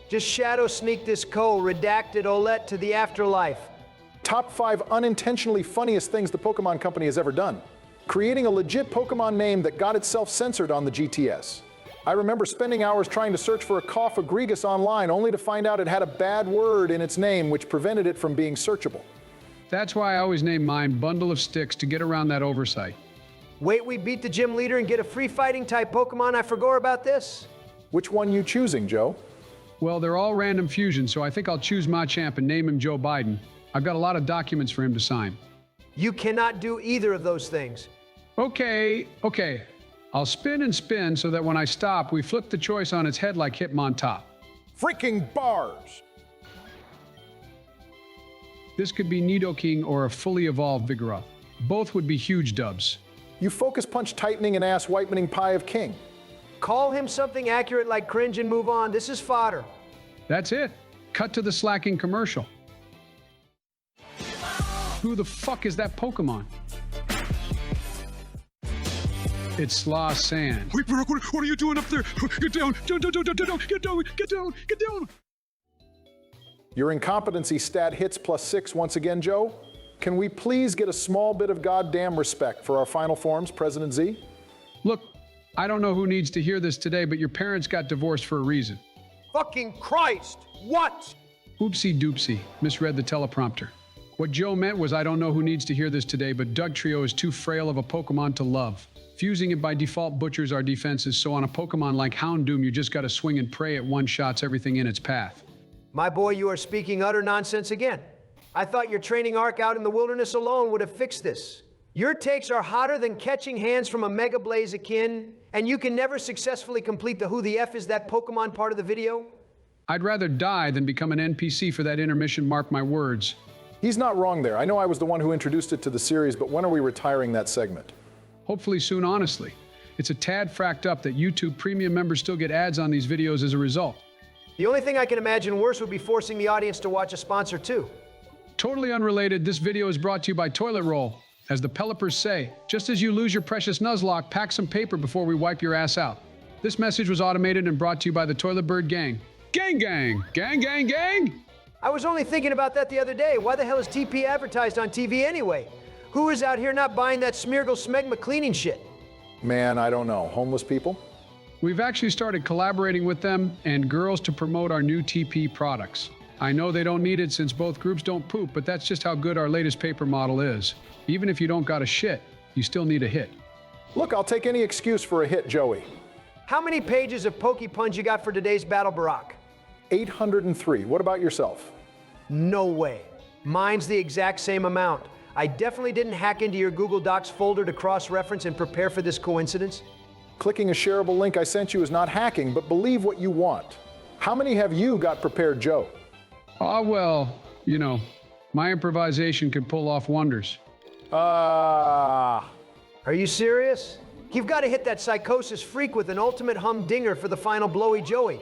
Just shadow sneak this Cole, redacted Olette to the afterlife. Top 5 unintentionally funniest things the Pokemon Company has ever done. Creating a legit Pokemon name that got itself censored on the GTS. I remember spending hours trying to search for a Cough-A-Grigus online only to find out it had a bad word in its name which prevented it from being searchable. That's why I always name mine Bundle of Sticks to get around that oversight. Wait, we beat the gym leader and get a free fighting type Pokemon? I forgot about this. Which one you choosing, Joe? Well, they're all random fusions, so I think I'll choose Machamp and name him Joe Biden. I've got a lot of documents for him to sign. You cannot do either of those things. Okay. I'll spin and spin so that when I stop, we flip the choice on its head like Hitmontop. Freaking bars! This could be Nidoking or a fully evolved Vigoroth. Both would be huge dubs. You focus punch tightening and ass whitening Pie of King. Call him something accurate like cringe and move on. This is fodder. That's it. Cut to the slacking commercial. Who the fuck is that Pokemon? It's Slaw Sand. Wait, Barack, what are you doing up there? Get down, get down. Your incompetency stat hits +6 once again, Joe. Can we please get a small bit of goddamn respect for our final forms, President Z? Look, I don't know who needs to hear this today, but your parents got divorced for a reason. Fucking Christ! What? Oopsie doopsie, misread the teleprompter. What Joe meant was I don't know who needs to hear this today, but Dugtrio is too frail of a Pokemon to love. Fusing it by default butchers our defenses, so on a Pokemon like Houndoom, you just gotta swing and pray it one-shots everything in its path. My boy, you are speaking utter nonsense again. I thought your training arc out in the wilderness alone would have fixed this. Your takes are hotter than catching hands from a Mega Blaziken, and you can never successfully complete the Who the F is that Pokemon part of the video? I'd rather die than become an NPC for that intermission, mark my words. He's not wrong there. I know I was the one who introduced it to the series, but when are we retiring that segment? Hopefully soon, honestly. It's a tad fracked up that YouTube Premium members still get ads on these videos as a result. The only thing I can imagine worse would be forcing the audience to watch a sponsor too. Totally unrelated, this video is brought to you by Toilet Roll. As the Pelipers say, just as you lose your precious Nuzlocke, pack some paper before we wipe your ass out. This message was automated and brought to you by the Toilet Bird Gang. Gang, gang! Gang, gang, gang! I was only thinking about that the other day. Why the hell is TP advertised on TV anyway? Who is out here not buying that Smeargle Smegma cleaning shit? Man, I don't know. Homeless people? We've actually started collaborating with them and girls to promote our new TP products. I know they don't need it since both groups don't poop, but that's just how good our latest paper model is. Even if you don't got a shit, you still need a hit. Look, I'll take any excuse for a hit, Joey. How many pages of Pokey Punch you got for today's battle, Barack? 803. What about yourself? No way. Mine's the exact same amount. I definitely didn't hack into your Google Docs folder to cross-reference and prepare for this coincidence. Clicking a shareable link I sent you is not hacking, but believe what you want. How many have you got prepared, Joe? Ah, well, you know, my improvisation can pull off wonders. Are you serious? You've got to hit that psychosis freak with an ultimate humdinger for the final blowy Joey.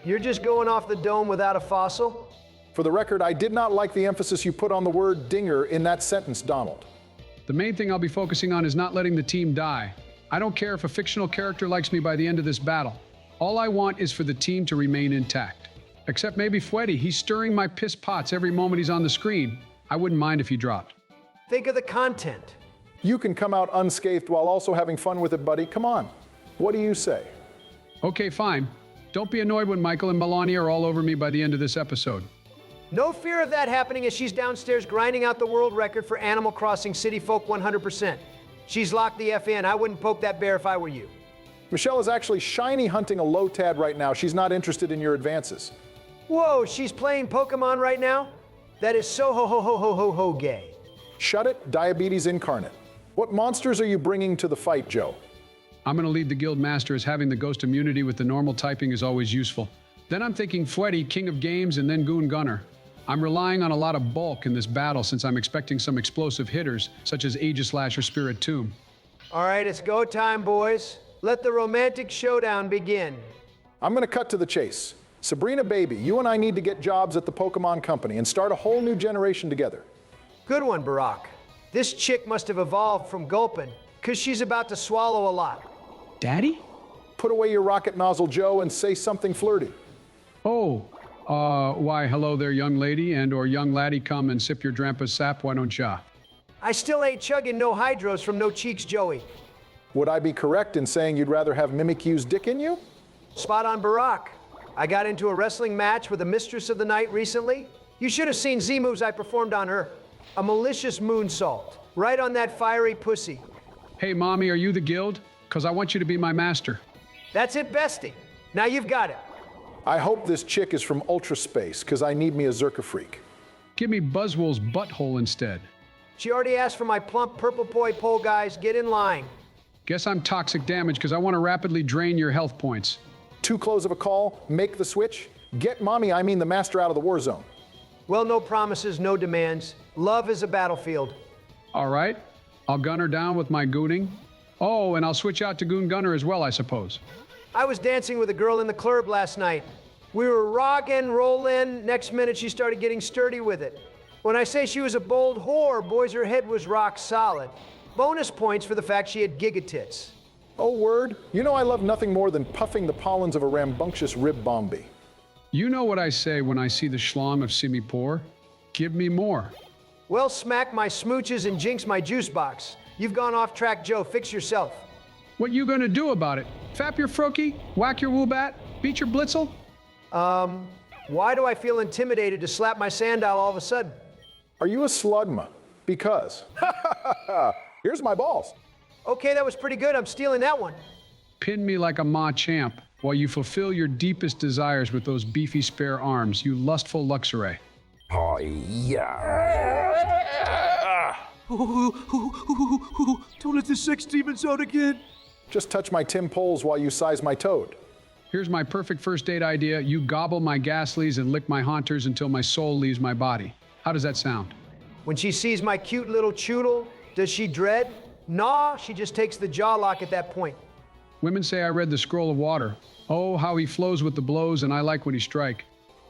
You're just going off the dome without a fossil? For the record, I did not like the emphasis you put on the word dinger in that sentence, Donald. The main thing I'll be focusing on is not letting the team die. I don't care if a fictional character likes me by the end of this battle. All I want is for the team to remain intact. Except maybe Fweddy, he's stirring my piss pots every moment he's on the screen. I wouldn't mind if he dropped. Think of the content. You can come out unscathed while also having fun with it, buddy. Come on. What do you say? Okay, fine. Don't be annoyed when Michael and Melania are all over me by the end of this episode. No fear of that happening as she's downstairs grinding out the world record for Animal Crossing City Folk 100%. She's locked the F in. I wouldn't poke that bear if I were you. Michelle is actually shiny hunting a Lotad right now. She's not interested in your advances. Whoa, she's playing Pokemon right now? That is so ho gay. Shut it, diabetes incarnate. What monsters are you bringing to the fight, Joe? I'm going to lead the guild master as having the ghost immunity with the normal typing is always useful. Then I'm thinking Fweddy, king of games, and then Goon Gunner. I'm relying on a lot of bulk in this battle since I'm expecting some explosive hitters, such as Aegislash or Spirit Tomb. All right, it's go time, boys. Let the romantic showdown begin. I'm going to cut to the chase. Sabrina, baby, you and I need to get jobs at the Pokemon Company and start a whole new generation together. Good one, Barack. This chick must have evolved from gulping, because she's about to swallow a lot. Daddy? Put away your rocket nozzle, Joe, and say something flirty. Oh, why, hello there, young lady, and or young laddie, come and sip your Drampa's sap, why don't ya? I still ain't chugging no hydros from no cheeks, Joey. Would I be correct in saying you'd rather have Mimikyu's dick in you? Spot on, Barack. I got into a wrestling match with a mistress of the night recently. You should have seen Z moves I performed on her. A malicious moonsault, right on that fiery pussy. Hey, Mommy, are you the guild? Because I want you to be my master. That's it, bestie. Now you've got it. I hope this chick is from Ultra Space, because I need me a Zerka freak. Give me Buzzwole's butthole instead. She already asked for my plump purple poi pole, guys. Get in line. Guess I'm toxic damage because I want to rapidly drain your health points. Too close of a call, make the switch. Get mommy, I mean the master, out of the war zone. Well, no promises, no demands. Love is a battlefield. All right. I'll gun her down with my gooning. Oh, and I'll switch out to Goon Gunner as well, I suppose. I was dancing with a girl in the club last night. We were rockin', rollin'. Next minute, she started getting sturdy with it. When I say she was a bold whore, boys, her head was rock solid. Bonus points for the fact she had gigatits. Oh, word. You know I love nothing more than puffing the pollens of a rambunctious rib bombi. You know what I say when I see the schlong of Simi Poor? Give me more. Well, smack my smooches and jinx my juice box. You've gone off track, Joe. Fix yourself. What you gonna do about it? Fap your froakie? Whack your woobat? Beat your blitzel? Why do I feel intimidated to slap my sandal all of a sudden? Are you a slugma? Because. Here's my balls. Okay, that was pretty good. I'm stealing that one. Pin me like a ma champ while you fulfill your deepest desires with those beefy spare arms, you lustful Luxray. Oh, yeah. Don't let the sex demons out again. Just touch my Tim Poles while you size my toad. Here's my perfect first date idea. You gobble my ghastlies and lick my haunters until my soul leaves my body. How does that sound? When she sees my cute little choodle, does she dread? Nah, she just takes the jaw lock at that point. Women say I read the scroll of water. Oh, how he flows with the blows, and I like when he strike.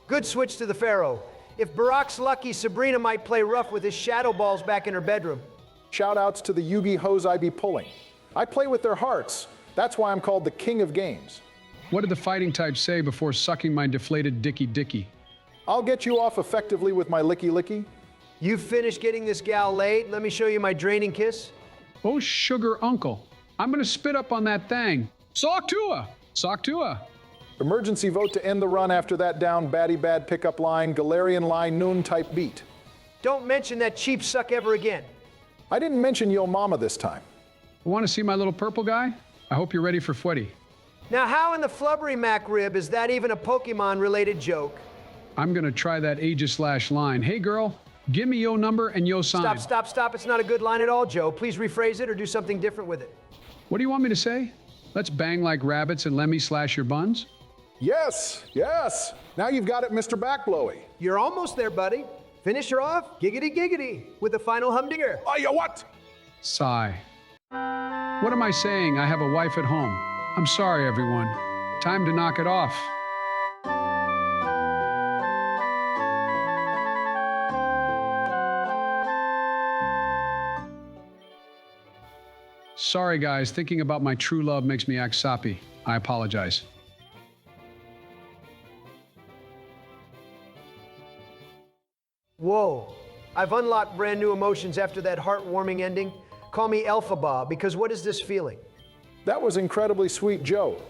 Good switch to the Pharaoh. If Barack's lucky, Sabrina might play rough with his shadow balls back in her bedroom. Shoutouts to the Yugi hoes I be pulling. I play with their hearts. That's why I'm called the king of games. What did the fighting type say before sucking my deflated dicky? I'll get you off effectively with my licky. You finished getting this gal laid? Let me show you my draining kiss. Oh, sugar uncle. I'm gonna spit up on that thing. Sock to her. Emergency vote to end the run after that down batty bad pickup line, Galarian line noon type beat. Don't mention that cheap suck ever again. I didn't mention Yo Mama this time. Want to see my little purple guy? I hope you're ready for Fweddy. Now how in the flubbery mac rib is that even a Pokemon-related joke? I'm gonna try that Aegis/line. Hey girl, give me yo number and yo sign. Stop. It's not a good line at all, Joe. Please rephrase it or do something different with it. What do you want me to say? Let's bang like rabbits and let me slash your buns? Yes. Now you've got it, Mr. Backblowy. You're almost there, buddy. Finish her off, giggity, with the final humdinger. Oh, you what? Sigh. What am I saying? I have a wife at home. I'm sorry, everyone. Time to knock it off. Sorry, guys. Thinking about my true love makes me act soppy. I apologize. Whoa. I've unlocked brand new emotions after that heartwarming ending. Call me Elphaba, because what is this feeling? That was incredibly sweet, Joe.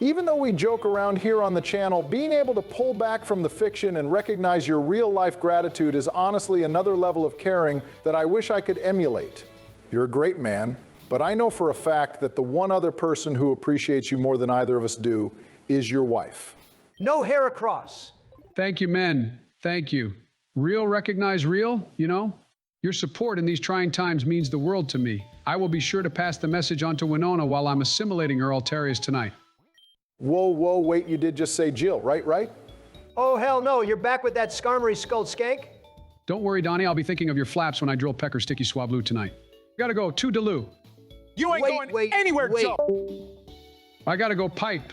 Even though we joke around here on the channel, being able to pull back from the fiction and recognize your real-life gratitude is honestly another level of caring that I wish I could emulate. You're a great man, but I know for a fact that the one other person who appreciates you more than either of us do is your wife. No hair across. Thank you, men. Thank you. Real recognize real, you know? Your support in these trying times means the world to me. I will be sure to pass the message on to Winona while I'm assimilating her Altarius tonight. Whoa, wait, you did just say Jill, right? Oh, hell no, you're back with that skarmory skulled skank? Don't worry, Donnie, I'll be thinking of your flaps when I drill Pecker Sticky Swablu tonight. Gotta go, toodaloo. You ain't going anywhere, Joe. I gotta go pipe.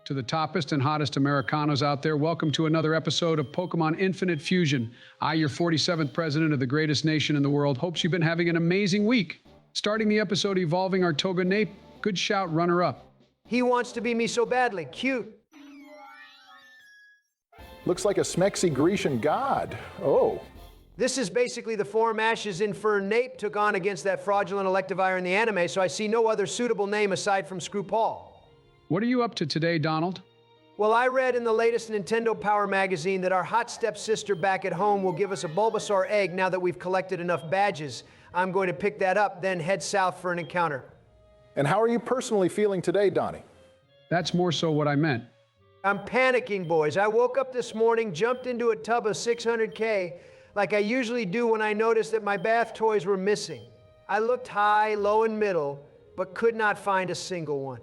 To the toppest and hottest Americanos out there, welcome to another episode of Pokemon Infinite Fusion. I, your 47th president of the greatest nation in the world, hopes you've been having an amazing week. Starting the episode evolving our Toga Nape, good shout, runner-up. He wants to be me so badly. Cute. Looks like a smexy Grecian god. Oh. This is basically the form Ash's Infernape took on against that fraudulent Electivire in the anime, so I see no other suitable name aside from Screw Paul. What are you up to today, Donald? Well, I read in the latest Nintendo Power magazine that our hot stepsister back at home will give us a Bulbasaur egg now that we've collected enough badges. I'm going to pick that up, then head south for an encounter. And how are you personally feeling today, Donnie? That's more so what I meant. I'm panicking, boys. I woke up this morning, jumped into a tub of 600K, like I usually do when I noticed that my bath toys were missing. I looked high, low, and middle, but could not find a single one.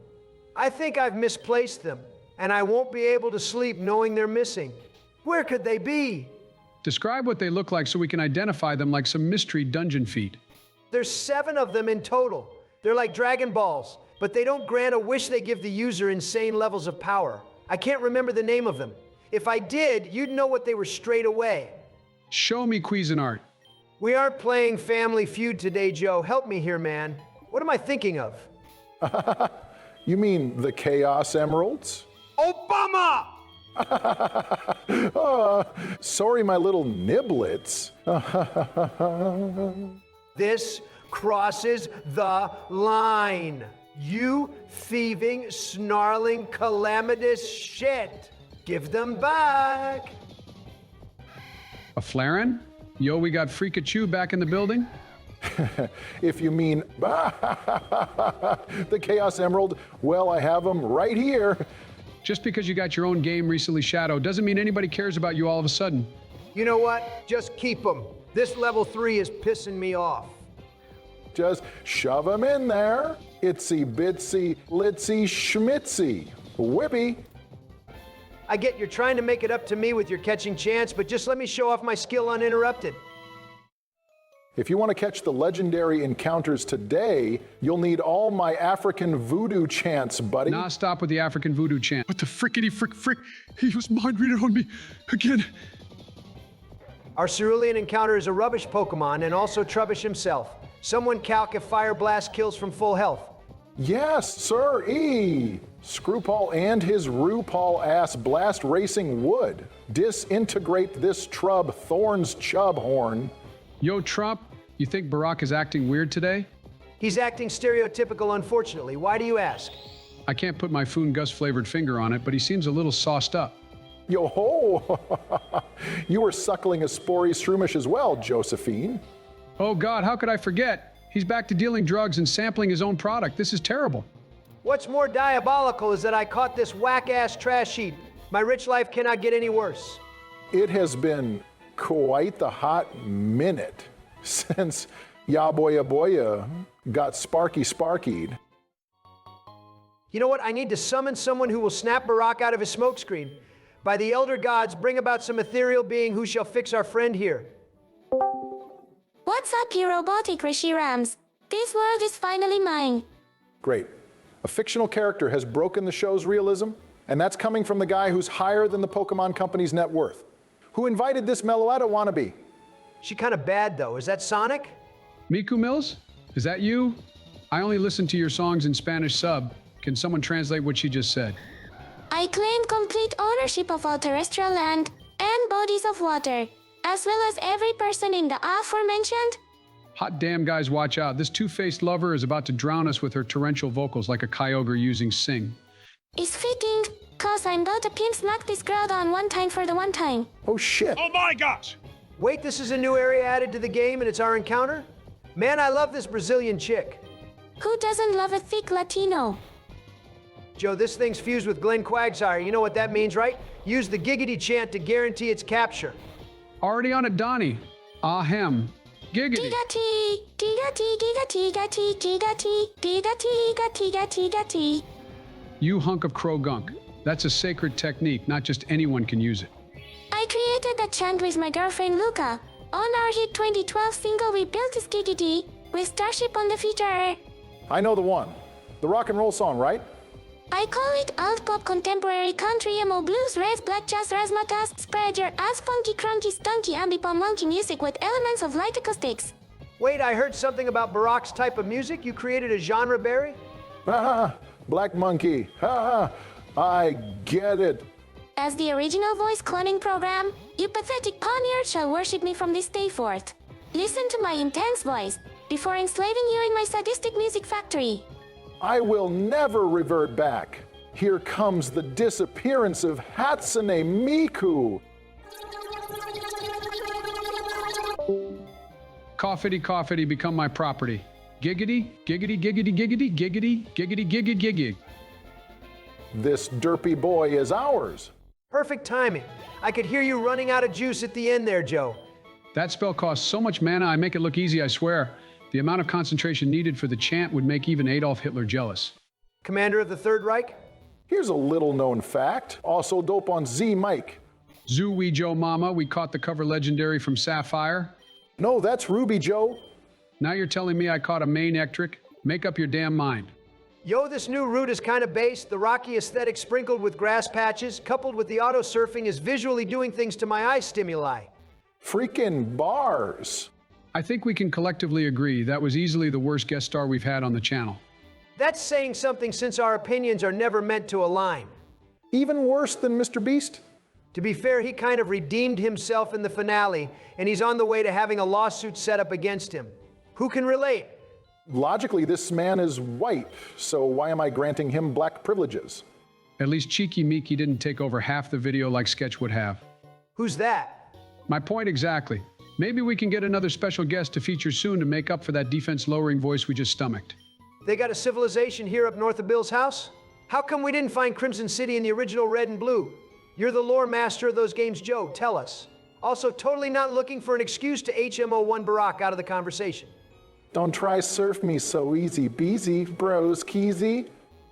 I think I've misplaced them, and I won't be able to sleep knowing they're missing. Where could they be? Describe what they look like so we can identify them like some mystery dungeon feat. There's 7 of them in total. They're like Dragon Balls, but they don't grant a wish. They give the user insane levels of power. I can't remember the name of them. If I did, you'd know what they were straight away. Show me Cuisinart. We aren't playing Family Feud today, Joe. Help me here, man. What am I thinking of? You mean the Chaos Emeralds? Obama! Sorry, my little niblets. This crosses the line. You thieving, snarling, calamitous shit. Give them back. A Flareon? Yo, we got Freakachu back in the building? If you mean the Chaos Emerald, well, I have them right here. Just because you got your own game recently shadowed doesn't mean anybody cares about you all of a sudden. You know what? Just keep them. This level 3 is pissing me off. Just shove them in there. Itsy bitsy, litsy schmitzy. Whippy. I get you're trying to make it up to me with your catching chance, but just let me show off my skill uninterrupted. If you want to catch the legendary encounters today, you'll need all my African voodoo chants, buddy. Nah, stop with the African voodoo chant. What the frickety frick? He was mind reading on me again. Our cerulean encounter is a rubbish Pokemon and also Trubbish himself. Someone calc if Fire Blast kills from full health. Yes, sir, E. Screwpaw and his RuPaul ass blast racing would disintegrate this Trub Thorn's chub horn. Yo, Trump, you think Barack is acting weird today? He's acting stereotypical, unfortunately. Why do you ask? I can't put my Foon Gus flavored finger on it, but he seems a little sauced up. Yo ho! You were suckling a spory shroomish as well, Josephine. Oh God, how could I forget? He's back to dealing drugs and sampling his own product. This is terrible. What's more diabolical is that I caught this whack-ass trash heap. My rich life cannot get any worse. It has been quite the hot minute since Yaboya got sparkied. You know what? I need to summon someone who will snap Barack out of his smokescreen. By the elder gods, bring about some ethereal being who shall fix our friend here. What's up, you robotic Rishirams? This world is finally mine. Great. A fictional character has broken the show's realism, and that's coming from the guy who's higher than the Pokemon Company's net worth. Who invited this Meloetta wannabe? She kind of bad, though. Is that Sonic? Miku Mills? Is that you? I only listen to your songs in Spanish sub. Can someone translate what she just said? I claim complete ownership of all terrestrial land and bodies of water, as well as every person in the aforementioned. Hot damn, guys, watch out. This two-faced lover is about to drown us with her torrential vocals like a Kyogre using Sing. It's fitting, cause I'm about to pimp smack this girl down one time for the one time. Oh shit. Oh my gosh! Wait, this is a new area added to the game and it's our encounter? Man, I love this Brazilian chick. Who doesn't love a thick Latino? Joe, this thing's fused with Glenn Quagsire. You know what that means, right? Use the giggity chant to guarantee its capture. Already on it, Donnie. Ahem. Giggity. Giggity, giggity, giggity, giggity, giggity, giggity, giggity, giggity. You hunk of crow gunk. That's a sacred technique, not just anyone can use it. I created that chant with my girlfriend Luca. On our hit 2012 single, we built this giggity with Starship on the feature. I know the one. The rock and roll song, right? I call it alt pop, contemporary country, emo, blues, res, black jazz, razzmatazz, spread your ass, funky, crunky, stunky, ambipom, monkey music with elements of light acoustics. Wait, I heard something about Barack's type of music. You created a genre, Barry? Ha Black Monkey. Ha I get it. As the original voice cloning program, you pathetic poniard shall worship me from this day forth. Listen to my intense voice before enslaving you in my sadistic music factory. I will never revert back. Here comes the disappearance of Hatsune Miku. Coughity, become my property. Giggity, giggity, giggity, giggity, giggity, giggity, giggity, giggity. This derpy boy is ours. Perfect timing. I could hear you running out of juice at the end there, Joe. That spell costs so much mana, I make it look easy, I swear. The amount of concentration needed for the chant would make even Adolf Hitler jealous. Commander of the Third Reich? Here's a little known fact. Also dope on Z Mike. Zoo Joe Mama, we caught the cover legendary from Sapphire. No, that's Ruby Joe. Now you're telling me I caught a main ectric? Make up your damn mind. Yo, this new route is kind of based. The rocky aesthetic sprinkled with grass patches, coupled with the auto surfing, is visually doing things to my eye stimuli. Freaking bars. I think we can collectively agree that was easily the worst guest star we've had on the channel. That's saying something since our opinions are never meant to align. Even worse than Mr. Beast? To be fair, he kind of redeemed himself in the finale, and he's on the way to having a lawsuit set up against him. Who can relate? Logically, this man is white, so why am I granting him black privileges? At least Cheeky Meeky didn't take over half the video like Sketch would have. Who's that? My point exactly. Maybe we can get another special guest to feature soon to make up for that defense-lowering voice we just stomached. They got a civilization here up north of Bill's house? How come we didn't find Crimson City in the original Red and Blue? You're the lore master of those games, Joe. Tell us. Also, totally not looking for an excuse to HMO1 Barack out of the conversation. Don't try surf me so easy, beezy, bros, keezy.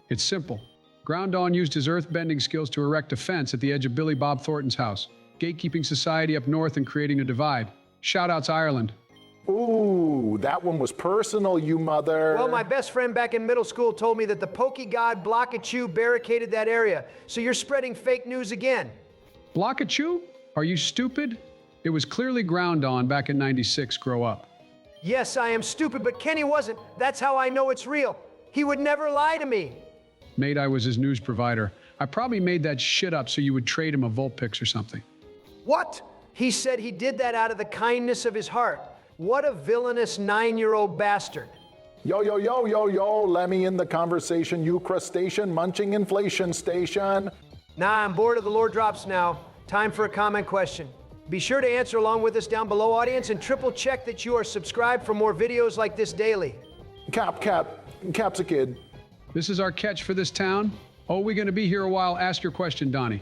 It's simple. Groundon used his earth-bending skills to erect a fence at the edge of Billy Bob Thornton's house, gatekeeping society up north and creating a divide. Shoutouts Ireland. Ooh, that one was personal, you mother. Well, my best friend back in middle school told me that the Pokey God Blockachu barricaded that area, so you're spreading fake news again. Blockachu? Are you stupid? It was clearly ground on back in 96, grow up. Yes, I am stupid, but Kenny wasn't. That's how I know it's real. He would never lie to me. Mate, I was his news provider. I probably made that shit up so you would trade him a Vulpix or something. What? He said he did that out of the kindness of his heart. What a villainous 9-year-old bastard. Yo, yo, yo, yo, yo, let me in the conversation, you crustacean munching inflation station. Nah, I'm bored of the lore drops now. Time for a comment question. Be sure to answer along with us down below, audience, and triple check that you are subscribed for more videos like this daily. Cap's a kid. This is our catch for this town. Oh, we're gonna be here a while. Ask your question, Donnie.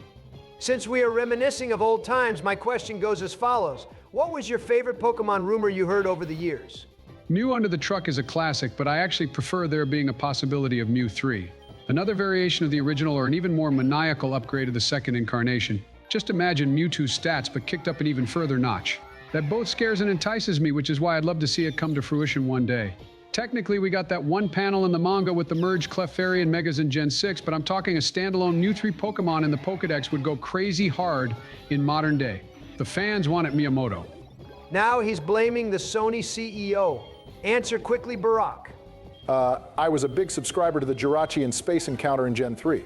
Since we are reminiscing of old times, my question goes as follows. What was your favorite Pokemon rumor you heard over the years? Mew Under the Truck is a classic, but I actually prefer there being a possibility of Mew 3. Another variation of the original or an even more maniacal upgrade of the second incarnation. Just imagine Mewtwo's stats, but kicked up an even further notch. That both scares and entices me, which is why I'd love to see it come to fruition one day. Technically, we got that one panel in the manga with the merged Clefairy and Megas in Gen 6, but I'm talking a standalone Mew 3 Pokemon in the Pokedex would go crazy hard in modern day. The fans want it Miyamoto. Now he's blaming the Sony CEO. Answer quickly, Barack. I was a big subscriber to the Jirachi and Space Encounter in Gen 3.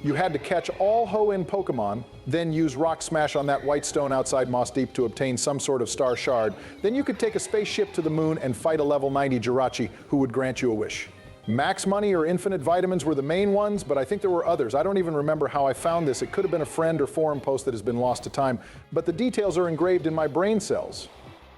You had to catch all Ho-In Pokemon, then use Rock Smash on that white stone outside Moss Deep to obtain some sort of star shard. Then you could take a spaceship to the moon and fight a level 90 Jirachi who would grant you a wish. Max Money or Infinite Vitamins were the main ones, but I think there were others. I don't even remember how I found this. It could have been a friend or forum post that has been lost to time, but the details are engraved in my brain cells.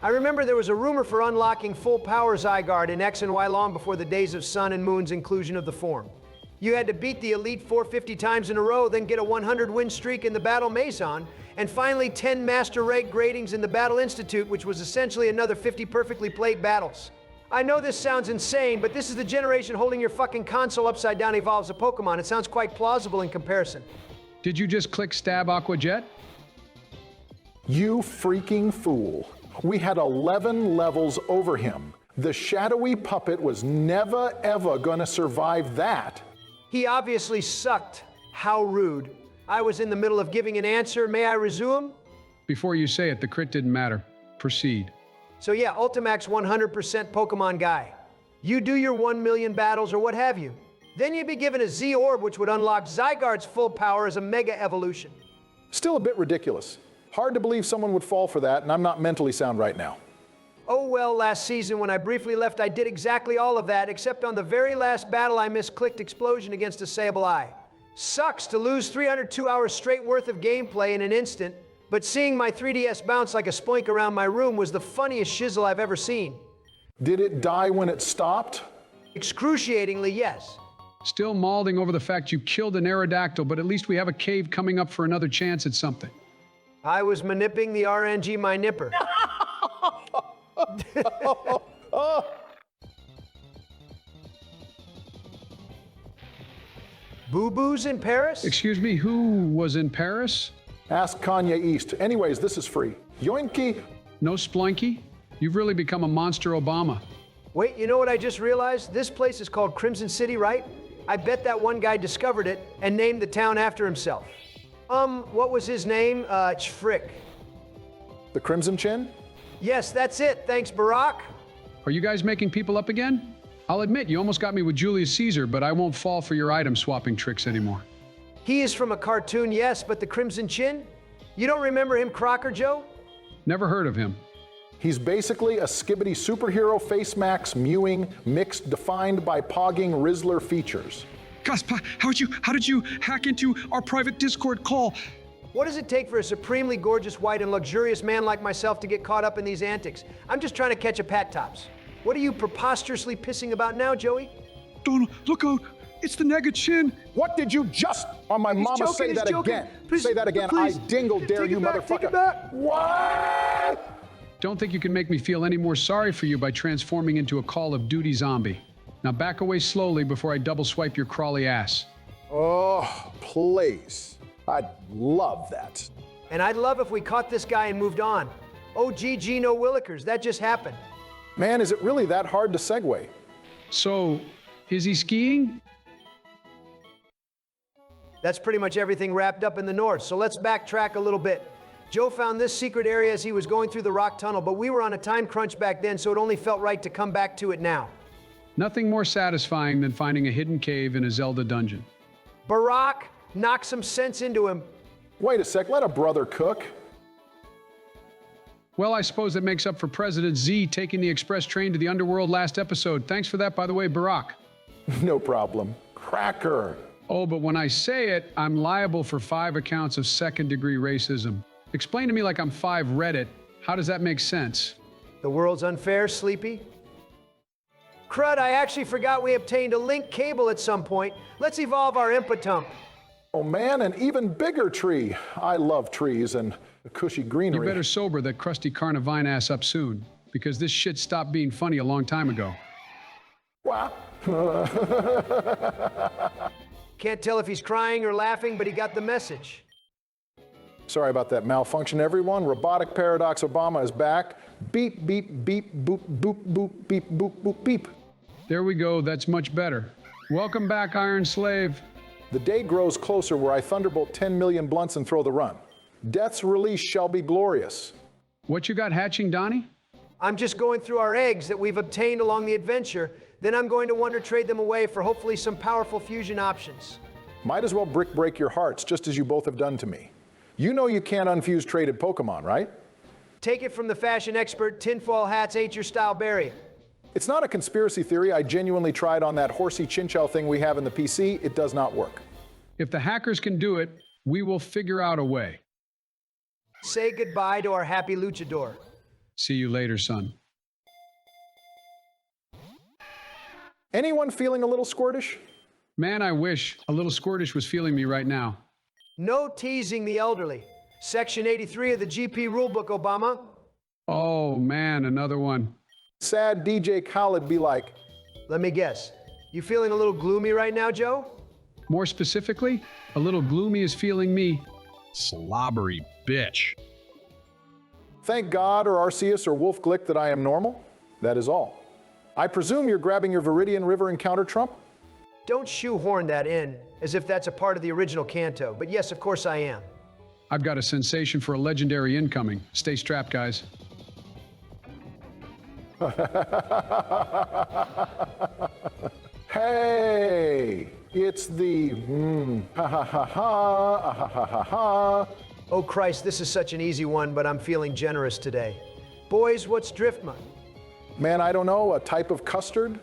I remember there was a rumor for unlocking full power Zygarde in X and Y long before the Days of Sun and Moon's inclusion of the form. You had to beat the Elite 450 times in a row, then get a 100-win streak in the Battle Maison, and finally 10 Master Rank gradings in the Battle Institute, which was essentially another 50 perfectly played battles. I know this sounds insane, but this is the generation holding your fucking console upside down evolves a Pokemon. It sounds quite plausible in comparison. Did you just click Stab Aqua Jet? You freaking fool. We had 11 levels over him. The shadowy puppet was never ever gonna survive that. He obviously sucked. How rude. I was in the middle of giving an answer. May I resume? Before you say it, the crit didn't matter. Proceed. So yeah, Ultimax 100% Pokemon guy. You do your 1 million battles or what have you. Then you'd be given a Z-Orb which would unlock Zygarde's full power as a Mega Evolution. Still a bit ridiculous. Hard to believe someone would fall for that, and I'm not mentally sound right now. Oh well, last season when I briefly left, I did exactly all of that, except on the very last battle I misclicked Explosion against a Sableye. Sucks to lose 302 hours straight worth of gameplay in an instant, but seeing my 3DS bounce like a spoink around my room was the funniest shizzle I've ever seen. Did it die when it stopped? Excruciatingly, yes. Still mauling over the fact you killed an Aerodactyl, but at least we have a cave coming up for another chance at something. I was manipping the RNG my nipper. Boo-boos in Paris? Excuse me, who was in Paris? Ask Kanye East. Anyways, this is free. Yoinky! No Splanky? You've really become a monster Obama. Wait, you know what I just realized? This place is called Crimson City, right? I bet that one guy discovered it and named the town after himself. What was his name? Frick. The Crimson Chin? Yes, that's it. Thanks, Barack. Are you guys making people up again? I'll admit, you almost got me with Julius Caesar, but I won't fall for your item swapping tricks anymore. He is from a cartoon, yes, but the Crimson Chin? You don't remember him, Crocker Joe? Never heard of him. He's basically a skibbity superhero face max mewing mixed defined by pogging Rizzler features. Gaspa, how did you hack into our private Discord call? What does it take for a supremely gorgeous, white, and luxurious man like myself to get caught up in these antics? I'm just trying to catch a Pat Tops. What are you preposterously pissing about now, Joey? Donald, look out! It's the Nega Chin! What did you just, on my mama, joking, say that joking. again? Please, say that again. please. I dingle dare Take you, it back, motherfucker. take it back. What? Don't think you can make me feel any more sorry for you by transforming into a Call of Duty zombie. Now back away slowly before I double swipe your crawly ass. Oh, please. I'd love that. And I'd love if we caught this guy and moved on. Oh, GG, no Willikers. That just happened. Man, is it really that hard to segue? So, is he skiing? That's pretty much everything wrapped up in the north, so let's backtrack a little bit. Joe found this secret area as he was going through the rock tunnel, but we were on a time crunch back then, so it only felt right to come back to it now. Nothing more satisfying than finding a hidden cave in a Zelda dungeon. Barack, knock some sense into him. Wait a sec, let a brother cook. Well, I suppose that makes up for President Z taking the express train to the underworld last episode. Thanks for that, by the way, Barack. No problem. Cracker. Oh, but when I say it, I'm liable for 5 accounts of second-degree racism. Explain to me like I'm 5 Reddit. How does that make sense? The world's unfair, Sleepy. Crud, I actually forgot we obtained a link cable at some point. Let's evolve our input-tump. Oh man, an even bigger tree. I love trees and the cushy greenery. You better sober that crusty Carnivine ass up soon, because this shit stopped being funny a long time ago. Wow. Can't tell if he's crying or laughing, but he got the message. Sorry about that malfunction, everyone. Robotic Paradox Obama is back. Beep, beep, beep, boop, boop, boop, beep, boop, boop, beep. There we go, that's much better. Welcome back, Iron Slave. The day grows closer where I thunderbolt 10 million blunts and throw the run. Death's release shall be glorious. What you got hatching, Donnie? I'm just going through our eggs that we've obtained along the adventure. Then I'm going to wonder trade them away for hopefully some powerful fusion options. Might as well brick break your hearts, just as you both have done to me. You know you can't unfuse traded Pokemon, right? Take it from the fashion expert, tinfoil hats ain't your style, Barry. It's not a conspiracy theory. I genuinely tried on that horsey chinchow thing we have in the PC. It does not work. If the hackers can do it, we will figure out a way. Say goodbye to our happy luchador. See you later, son. Anyone feeling a little squirtish? Man, I wish a little squirtish was feeling me right now. No teasing the elderly. Section 83 of the GP rulebook, Obama. Oh, man, another one. Sad DJ Khaled be like, Let me guess. You feeling a little gloomy right now, Joe? More specifically, a little gloomy is feeling me. Slobbery bitch. thank God or Arceus or Wolf Glick that I am normal. That is all. I presume you're grabbing your Viridian River Encounter Trump? Don't shoehorn that in, as if that's a part of the original Kanto. But yes, of course I am. I've got a sensation for a legendary incoming. Stay strapped, guys. Hey, it's the ha ha ha ha ha ha ha ha. Oh Christ, this is such an easy one, but I'm feeling generous today. Boys, what's Driftma? Man, I don't know, a type of custard?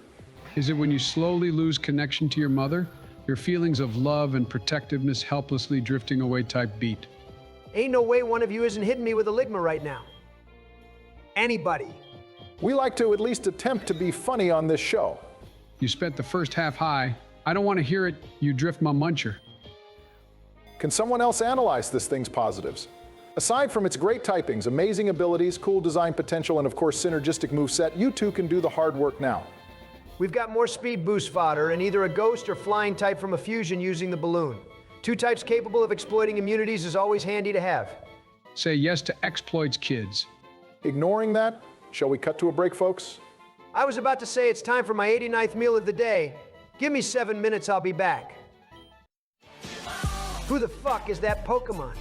Is it when you slowly lose connection to your mother? Your feelings of love and protectiveness helplessly drifting away type beat. Ain't no way one of you isn't hitting me with a ligma right now. Anybody. We like to at least attempt to be funny on this show. You spent the first half high. I don't want to hear it, you drift my muncher. Can someone else analyze this thing's positives? Aside from its great typings, amazing abilities, cool design potential, and of course synergistic moveset, you two can do the hard work now. We've got more speed boost fodder and either a ghost or flying type from a fusion using the balloon. Two types capable of exploiting immunities is always handy to have. Say yes to exploits, kids. Ignoring that, shall we cut to a break, folks? I was about to say it's time for my 89th meal of the day. Give me 7 minutes, I'll be back. Who the fuck is that Pokemon?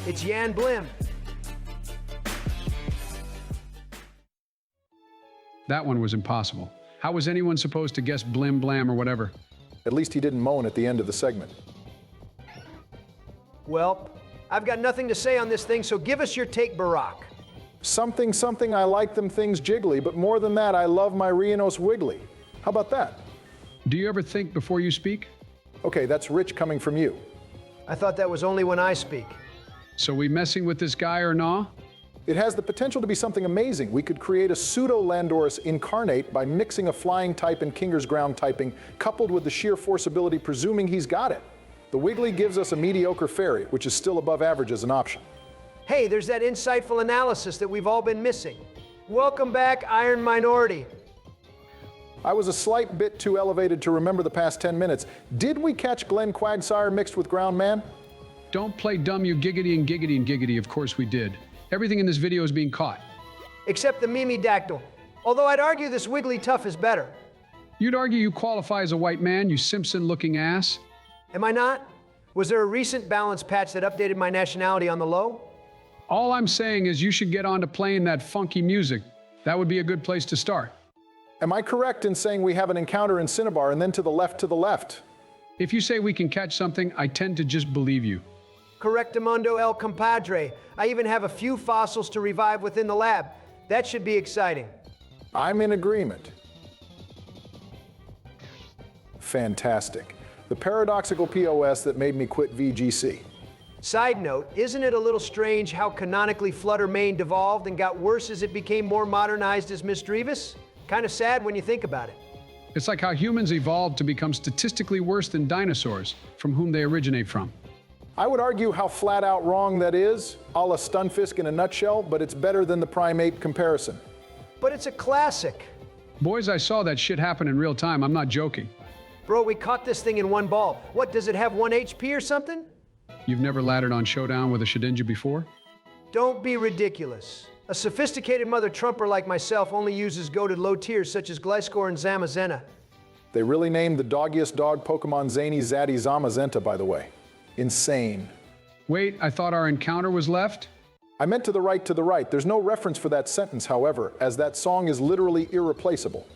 It's Yan Blim. That one was impossible. How was anyone supposed to guess Blim Blam or whatever? At least he didn't moan at the end of the segment. Well, I've got nothing to say on this thing, so give us your take, Barack. Something, I like them things jiggly, but more than that, I love my Rhinos wiggly. How about that? Do you ever think before you speak? Okay, that's rich coming from you. I thought that was only when I speak. So we messing with this guy or nah? It has the potential to be something amazing. We could create a pseudo-Landorus incarnate by mixing a flying type and Kinger's ground typing, coupled with the sheer force ability, presuming he's got it. The Wiggly gives us a mediocre fairy, which is still above average as an option. Hey, there's that insightful analysis that we've all been missing. Welcome back, Iron Minority. I was a slight bit too elevated to remember the past 10 minutes. Did we catch Glenn Quagsire mixed with Ground Man? Don't play dumb, you giggity and giggity and giggity. Of course we did. Everything in this video is being caught. Except the Mimidactyl. Although I'd argue this Wigglytuff is better. You'd argue you qualify as a white man, you Simpson-looking ass. Am I not? Was there a recent balance patch that updated my nationality on the low? All I'm saying is you should get on to playing that funky music. That would be a good place to start. Am I correct in saying we have an encounter in Cinnabar and then to the left to the left? If you say we can catch something, I tend to just believe you. Correctamundo el compadre. I even have a few fossils to revive within the lab. That should be exciting. I'm in agreement. Fantastic. The paradoxical POS that made me quit VGC. Side note, isn't it a little strange how canonically Flutter Main devolved and got worse as it became more modernized as Miss Drevis? Kind of sad when you think about it. It's like how humans evolved to become statistically worse than dinosaurs, from whom they originate from. I would argue how flat out wrong that is, a la Stunfisk in a nutshell, but it's better than the primate comparison. But it's a classic. Boys, I saw that shit happen in real time. I'm not joking. Bro, we caught this thing in one ball. What, does it have 1 HP or something? You've never laddered on Showdown with a Shedinja before? Don't be ridiculous. A sophisticated mother trumper like myself only uses goated low tiers such as Gliscor and Zamazenta. They really named the doggiest dog Pokemon Zany Zaddy Zamazenta, by the way. Insane. Wait, I thought our encounter was left? I meant to the right to the right. There's no reference for that sentence, however, as that song is literally irreplaceable.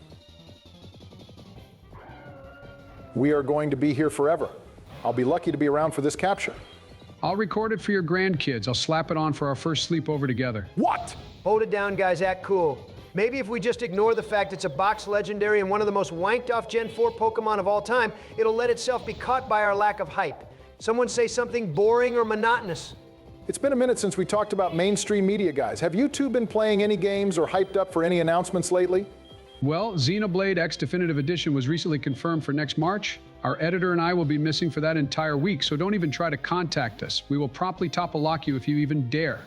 We are going to be here forever. I'll be lucky to be around for this capture. I'll record it for your grandkids. I'll slap it on for our first sleepover together. What? Hold it down, guys, act cool. Maybe if we just ignore the fact it's a box legendary and one of the most wanked off Gen 4 Pokemon of all time, it'll let itself be caught by our lack of hype. Someone say something boring or monotonous. It's been a minute since we talked about mainstream media, guys. Have you two been playing any games or hyped up for any announcements lately? Well, Xenoblade X Definitive Edition was recently confirmed for next March. Our editor and I will be missing for that entire week, so don't even try to contact us. We will promptly topple-lock you if you even dare.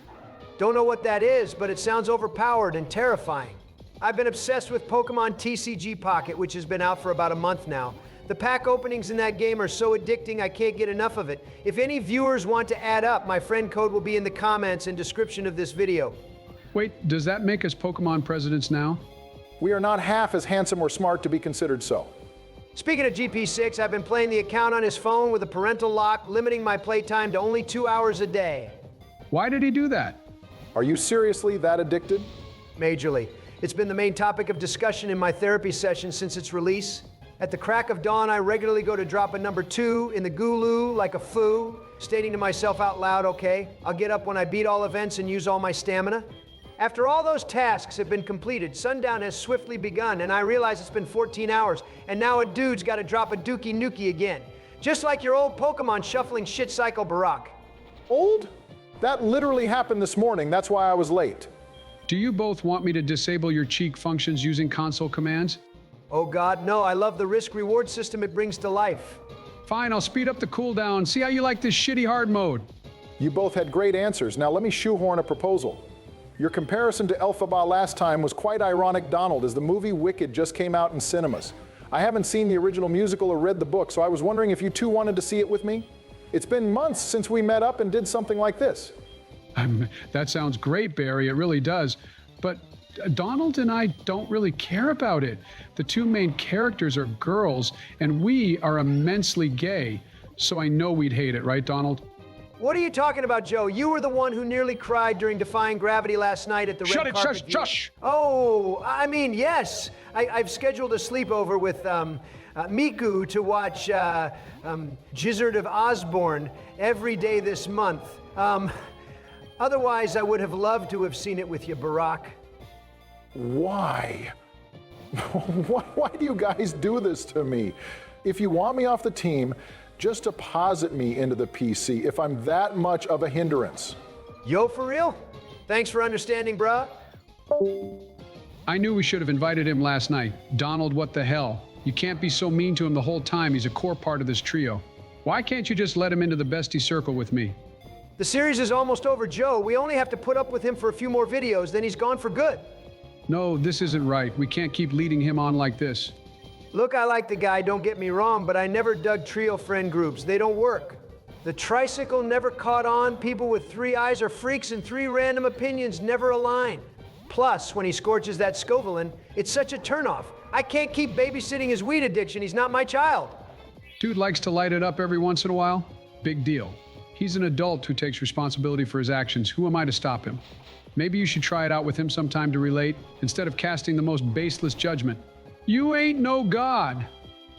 Don't know what that is, but it sounds overpowered and terrifying. I've been obsessed with Pokemon TCG Pocket, which has been out for about a month now. The pack openings in that game are so addicting I can't get enough of it. If any viewers want to add up, my friend code will be in the comments and description of this video. Wait, does that make us Pokemon presidents now? We are not half as handsome or smart to be considered so. Speaking of GP6, I've been playing the account on his phone with a parental lock, limiting my playtime to only 2 hours a day. Why did he do that? Are you seriously that addicted? Majorly. It's been the main topic of discussion in my therapy sessions since its release. At the crack of dawn, I regularly go to drop a number 2 in the Gulu like a foo, stating to myself out loud, okay, I'll get up when I beat all events and use all my stamina. After all those tasks have been completed, sundown has swiftly begun, and I realize it's been 14 hours, and now a dude's got to drop a Dookie Nukie again. Just like your old Pokemon shuffling shit cycle Barack. Old? That literally happened this morning. That's why I was late. Do you both want me to disable your cheek functions using console commands? Oh God, no. I love the risk-reward system it brings to life. Fine, I'll speed up the cooldown. See how you like this shitty hard mode. You both had great answers. Now let me shoehorn a proposal. Your comparison to Elphaba last time was quite ironic, Donald, as the movie Wicked just came out in cinemas. I haven't seen the original musical or read the book, so I was wondering if you two wanted to see it with me? It's been months since we met up and did something like this. That sounds great, Barry, it really does. But Donald and I don't really care about it. The two main characters are girls, and we are immensely gay, so I know we'd hate it, right, Donald? What are you talking about, Joe? You were the one who nearly cried during Defying Gravity last night at the red carpet. Shush! Oh, I mean, yes. I've scheduled a sleepover with Miku to watch Gizzard of Osborne every day this month. Otherwise, I would have loved to have seen it with you, Barack. Why? Why do you guys do this to me? If you want me off the team, just deposit me into the PC if I'm that much of a hindrance. Yo, for real? Thanks for understanding, bruh. I knew we should have invited him last night. Donald, what the hell? You can't be so mean to him the whole time. He's a core part of this trio. Why can't you just let him into the bestie circle with me? The series is almost over, Joe. We only have to put up with him for a few more videos, then he's gone for good. No, this isn't right. We can't keep leading him on like this. Look, I like the guy, don't get me wrong, but I never dug trio friend groups. They don't work. The tricycle never caught on, people with 3 eyes are freaks, and 3 random opinions never align. Plus, when he scorches that Scovelin, it's such a turnoff. I can't keep babysitting his weed addiction, he's not my child. Dude likes to light it up every once in a while. Big deal. He's an adult who takes responsibility for his actions. Who am I to stop him? Maybe you should try it out with him sometime to relate, instead of casting the most baseless judgment. You ain't no god.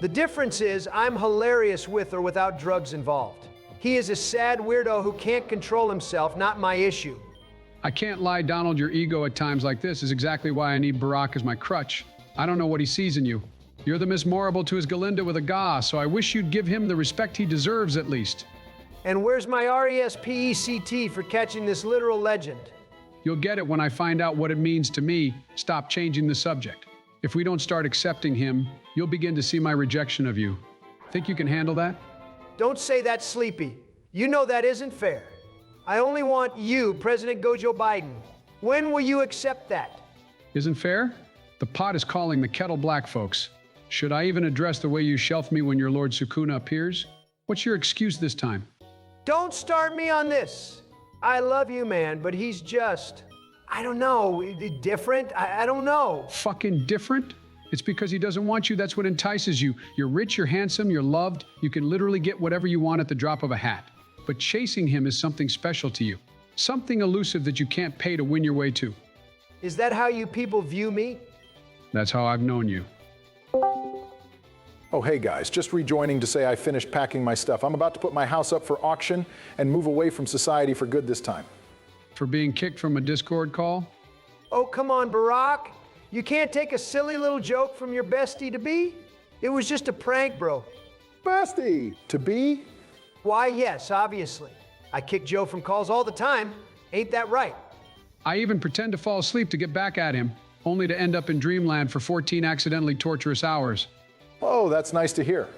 The difference is I'm hilarious with or without drugs involved. He is a sad weirdo who can't control himself, not my issue. I can't lie, Donald. Your ego at times like this is exactly why I need Barack as my crutch. I don't know what he sees in you. You're the Miss Morrible to his Galinda with a ga, so I wish you'd give him the respect he deserves at least. And where's my RESPECT for catching this literal legend? You'll get it when I find out what it means to me. Stop changing the subject. If we don't start accepting him, you'll begin to see my rejection of you. Think you can handle that? Don't say that, Sleepy. You know that isn't fair. I only want you, President Gojo Biden. When will you accept that? Isn't fair? The pot is calling the kettle black, folks. Should I even address the way you shelf me when your Lord Sukuna appears? What's your excuse this time? Don't start me on this. I love you, man, but he's just, I don't know, different? I don't know. Fucking different? It's because he doesn't want you. That's what entices you. You're rich, you're handsome, you're loved. You can literally get whatever you want at the drop of a hat. But chasing him is something special to you. Something elusive that you can't pay to win your way to. Is that how you people view me? That's how I've known you. Oh, hey guys, just rejoining to say I finished packing my stuff. I'm about to put my house up for auction and move away from society for good this time. For being kicked from a Discord call? Oh, come on, Barack. You can't take a silly little joke from your bestie-to-be? It was just a prank, bro. Bestie! To be? Why, yes, obviously. I kick Joe from calls all the time. Ain't that right? I even pretend to fall asleep to get back at him, only to end up in dreamland for 14 accidentally torturous hours. Oh, that's nice to hear.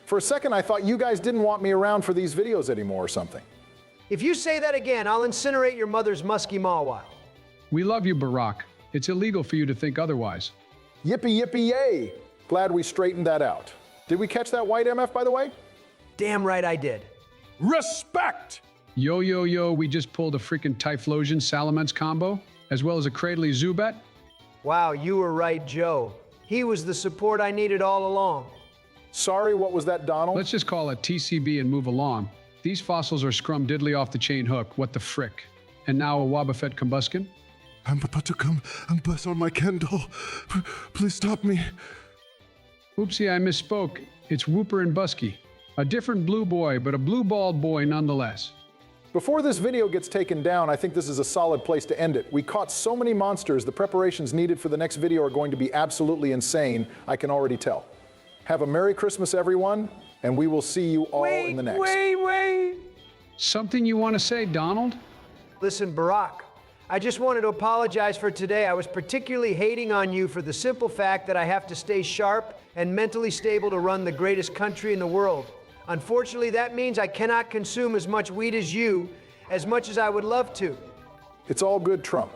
For a second, I thought you guys didn't want me around for these videos anymore or something. If you say that again, I'll incinerate your mother's musky mawile. We love you, Barack. It's illegal for you to think otherwise. Yippee, yippee, yay! Glad we straightened that out. Did we catch that white MF, by the way? Damn right I did. Respect! Yo, yo, yo, we just pulled a freaking Typhlosion Salamence combo, as well as a Cradley Zubat. Wow, you were right, Joe. He was the support I needed all along. Sorry, what was that, Donald? Let's just call it TCB and move along. These fossils are scrum diddly off the chain hook. What the frick? And now a Wobbuffet combuskin? I'm about to come and bust on my candle. Please stop me. Oopsie, I misspoke. It's Whooper and Busky. A different blue boy, but a blue-balled boy nonetheless. Before this video gets taken down, I think this is a solid place to end it. We caught so many monsters, the preparations needed for the next video are going to be absolutely insane, I can already tell. Have a Merry Christmas, everyone, and we will see you all in the next. Wait. Something you want to say, Donald? Listen, Barack, I just wanted to apologize for today. I was particularly hating on you for the simple fact that I have to stay sharp and mentally stable to run the greatest country in the world. Unfortunately, that means I cannot consume as much weed as you, as much as I would love to. It's all good, Trump.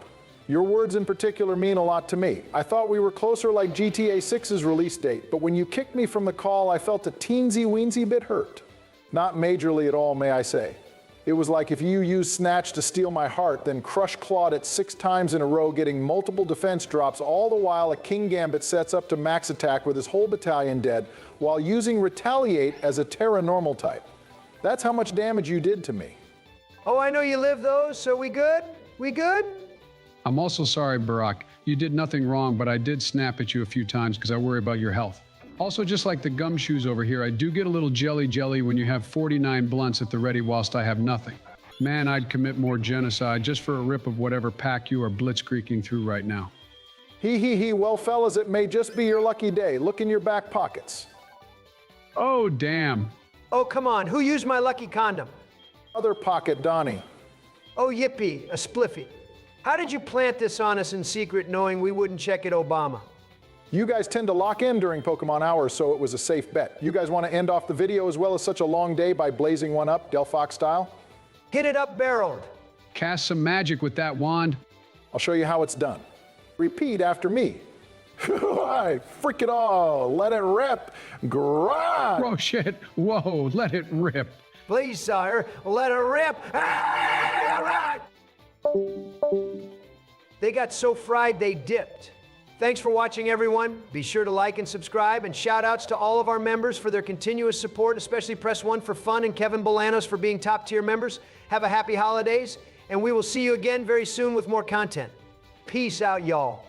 Your words in particular mean a lot to me. I thought we were closer like GTA 6's release date, but when you kicked me from the call, I felt a teensy-weensy bit hurt. Not majorly at all, may I say. It was like if you used Snatch to steal my heart, then Crush clawed it 6 times in a row, getting multiple defense drops, all the while a King Gambit sets up to max attack with his whole battalion dead, while using Retaliate as a Terra normal type. That's how much damage you did to me. Oh, I know you live those, so we good? We good? I'm also sorry, Barack. You did nothing wrong, but I did snap at you a few times because I worry about your health. Also, just like the gumshoes over here, I do get a little jelly when you have 49 blunts at the ready whilst I have nothing. Man, I'd commit more genocide just for a rip of whatever pack you are blitzkrieging through right now. He. Well, fellas, it may just be your lucky day. Look in your back pockets. Oh, damn. Oh, come on. Who used my lucky condom? Other pocket, Donnie. Oh, yippee, a spliffy. How did you plant this on us in secret knowing we wouldn't check it Obama? You guys tend to lock in during Pokemon Hours, so it was a safe bet. You guys want to end off the video as well as such a long day by blazing one up, Delphox style? Hit it up barreled. Cast some magic with that wand. I'll show you how it's done. Repeat after me. Freak it all, let it rip, grind. Oh shit, whoa, let it rip. Please, sire, let it rip. They got so fried they dipped. Thanks for watching, everyone. Be sure to like and subscribe, and shout outs to all of our members for their continuous support, especially Press 1 for Fun and Kevin Bolanos for being top tier members. Have a happy holidays, and we will see you again very soon with more content. Peace out, y'all.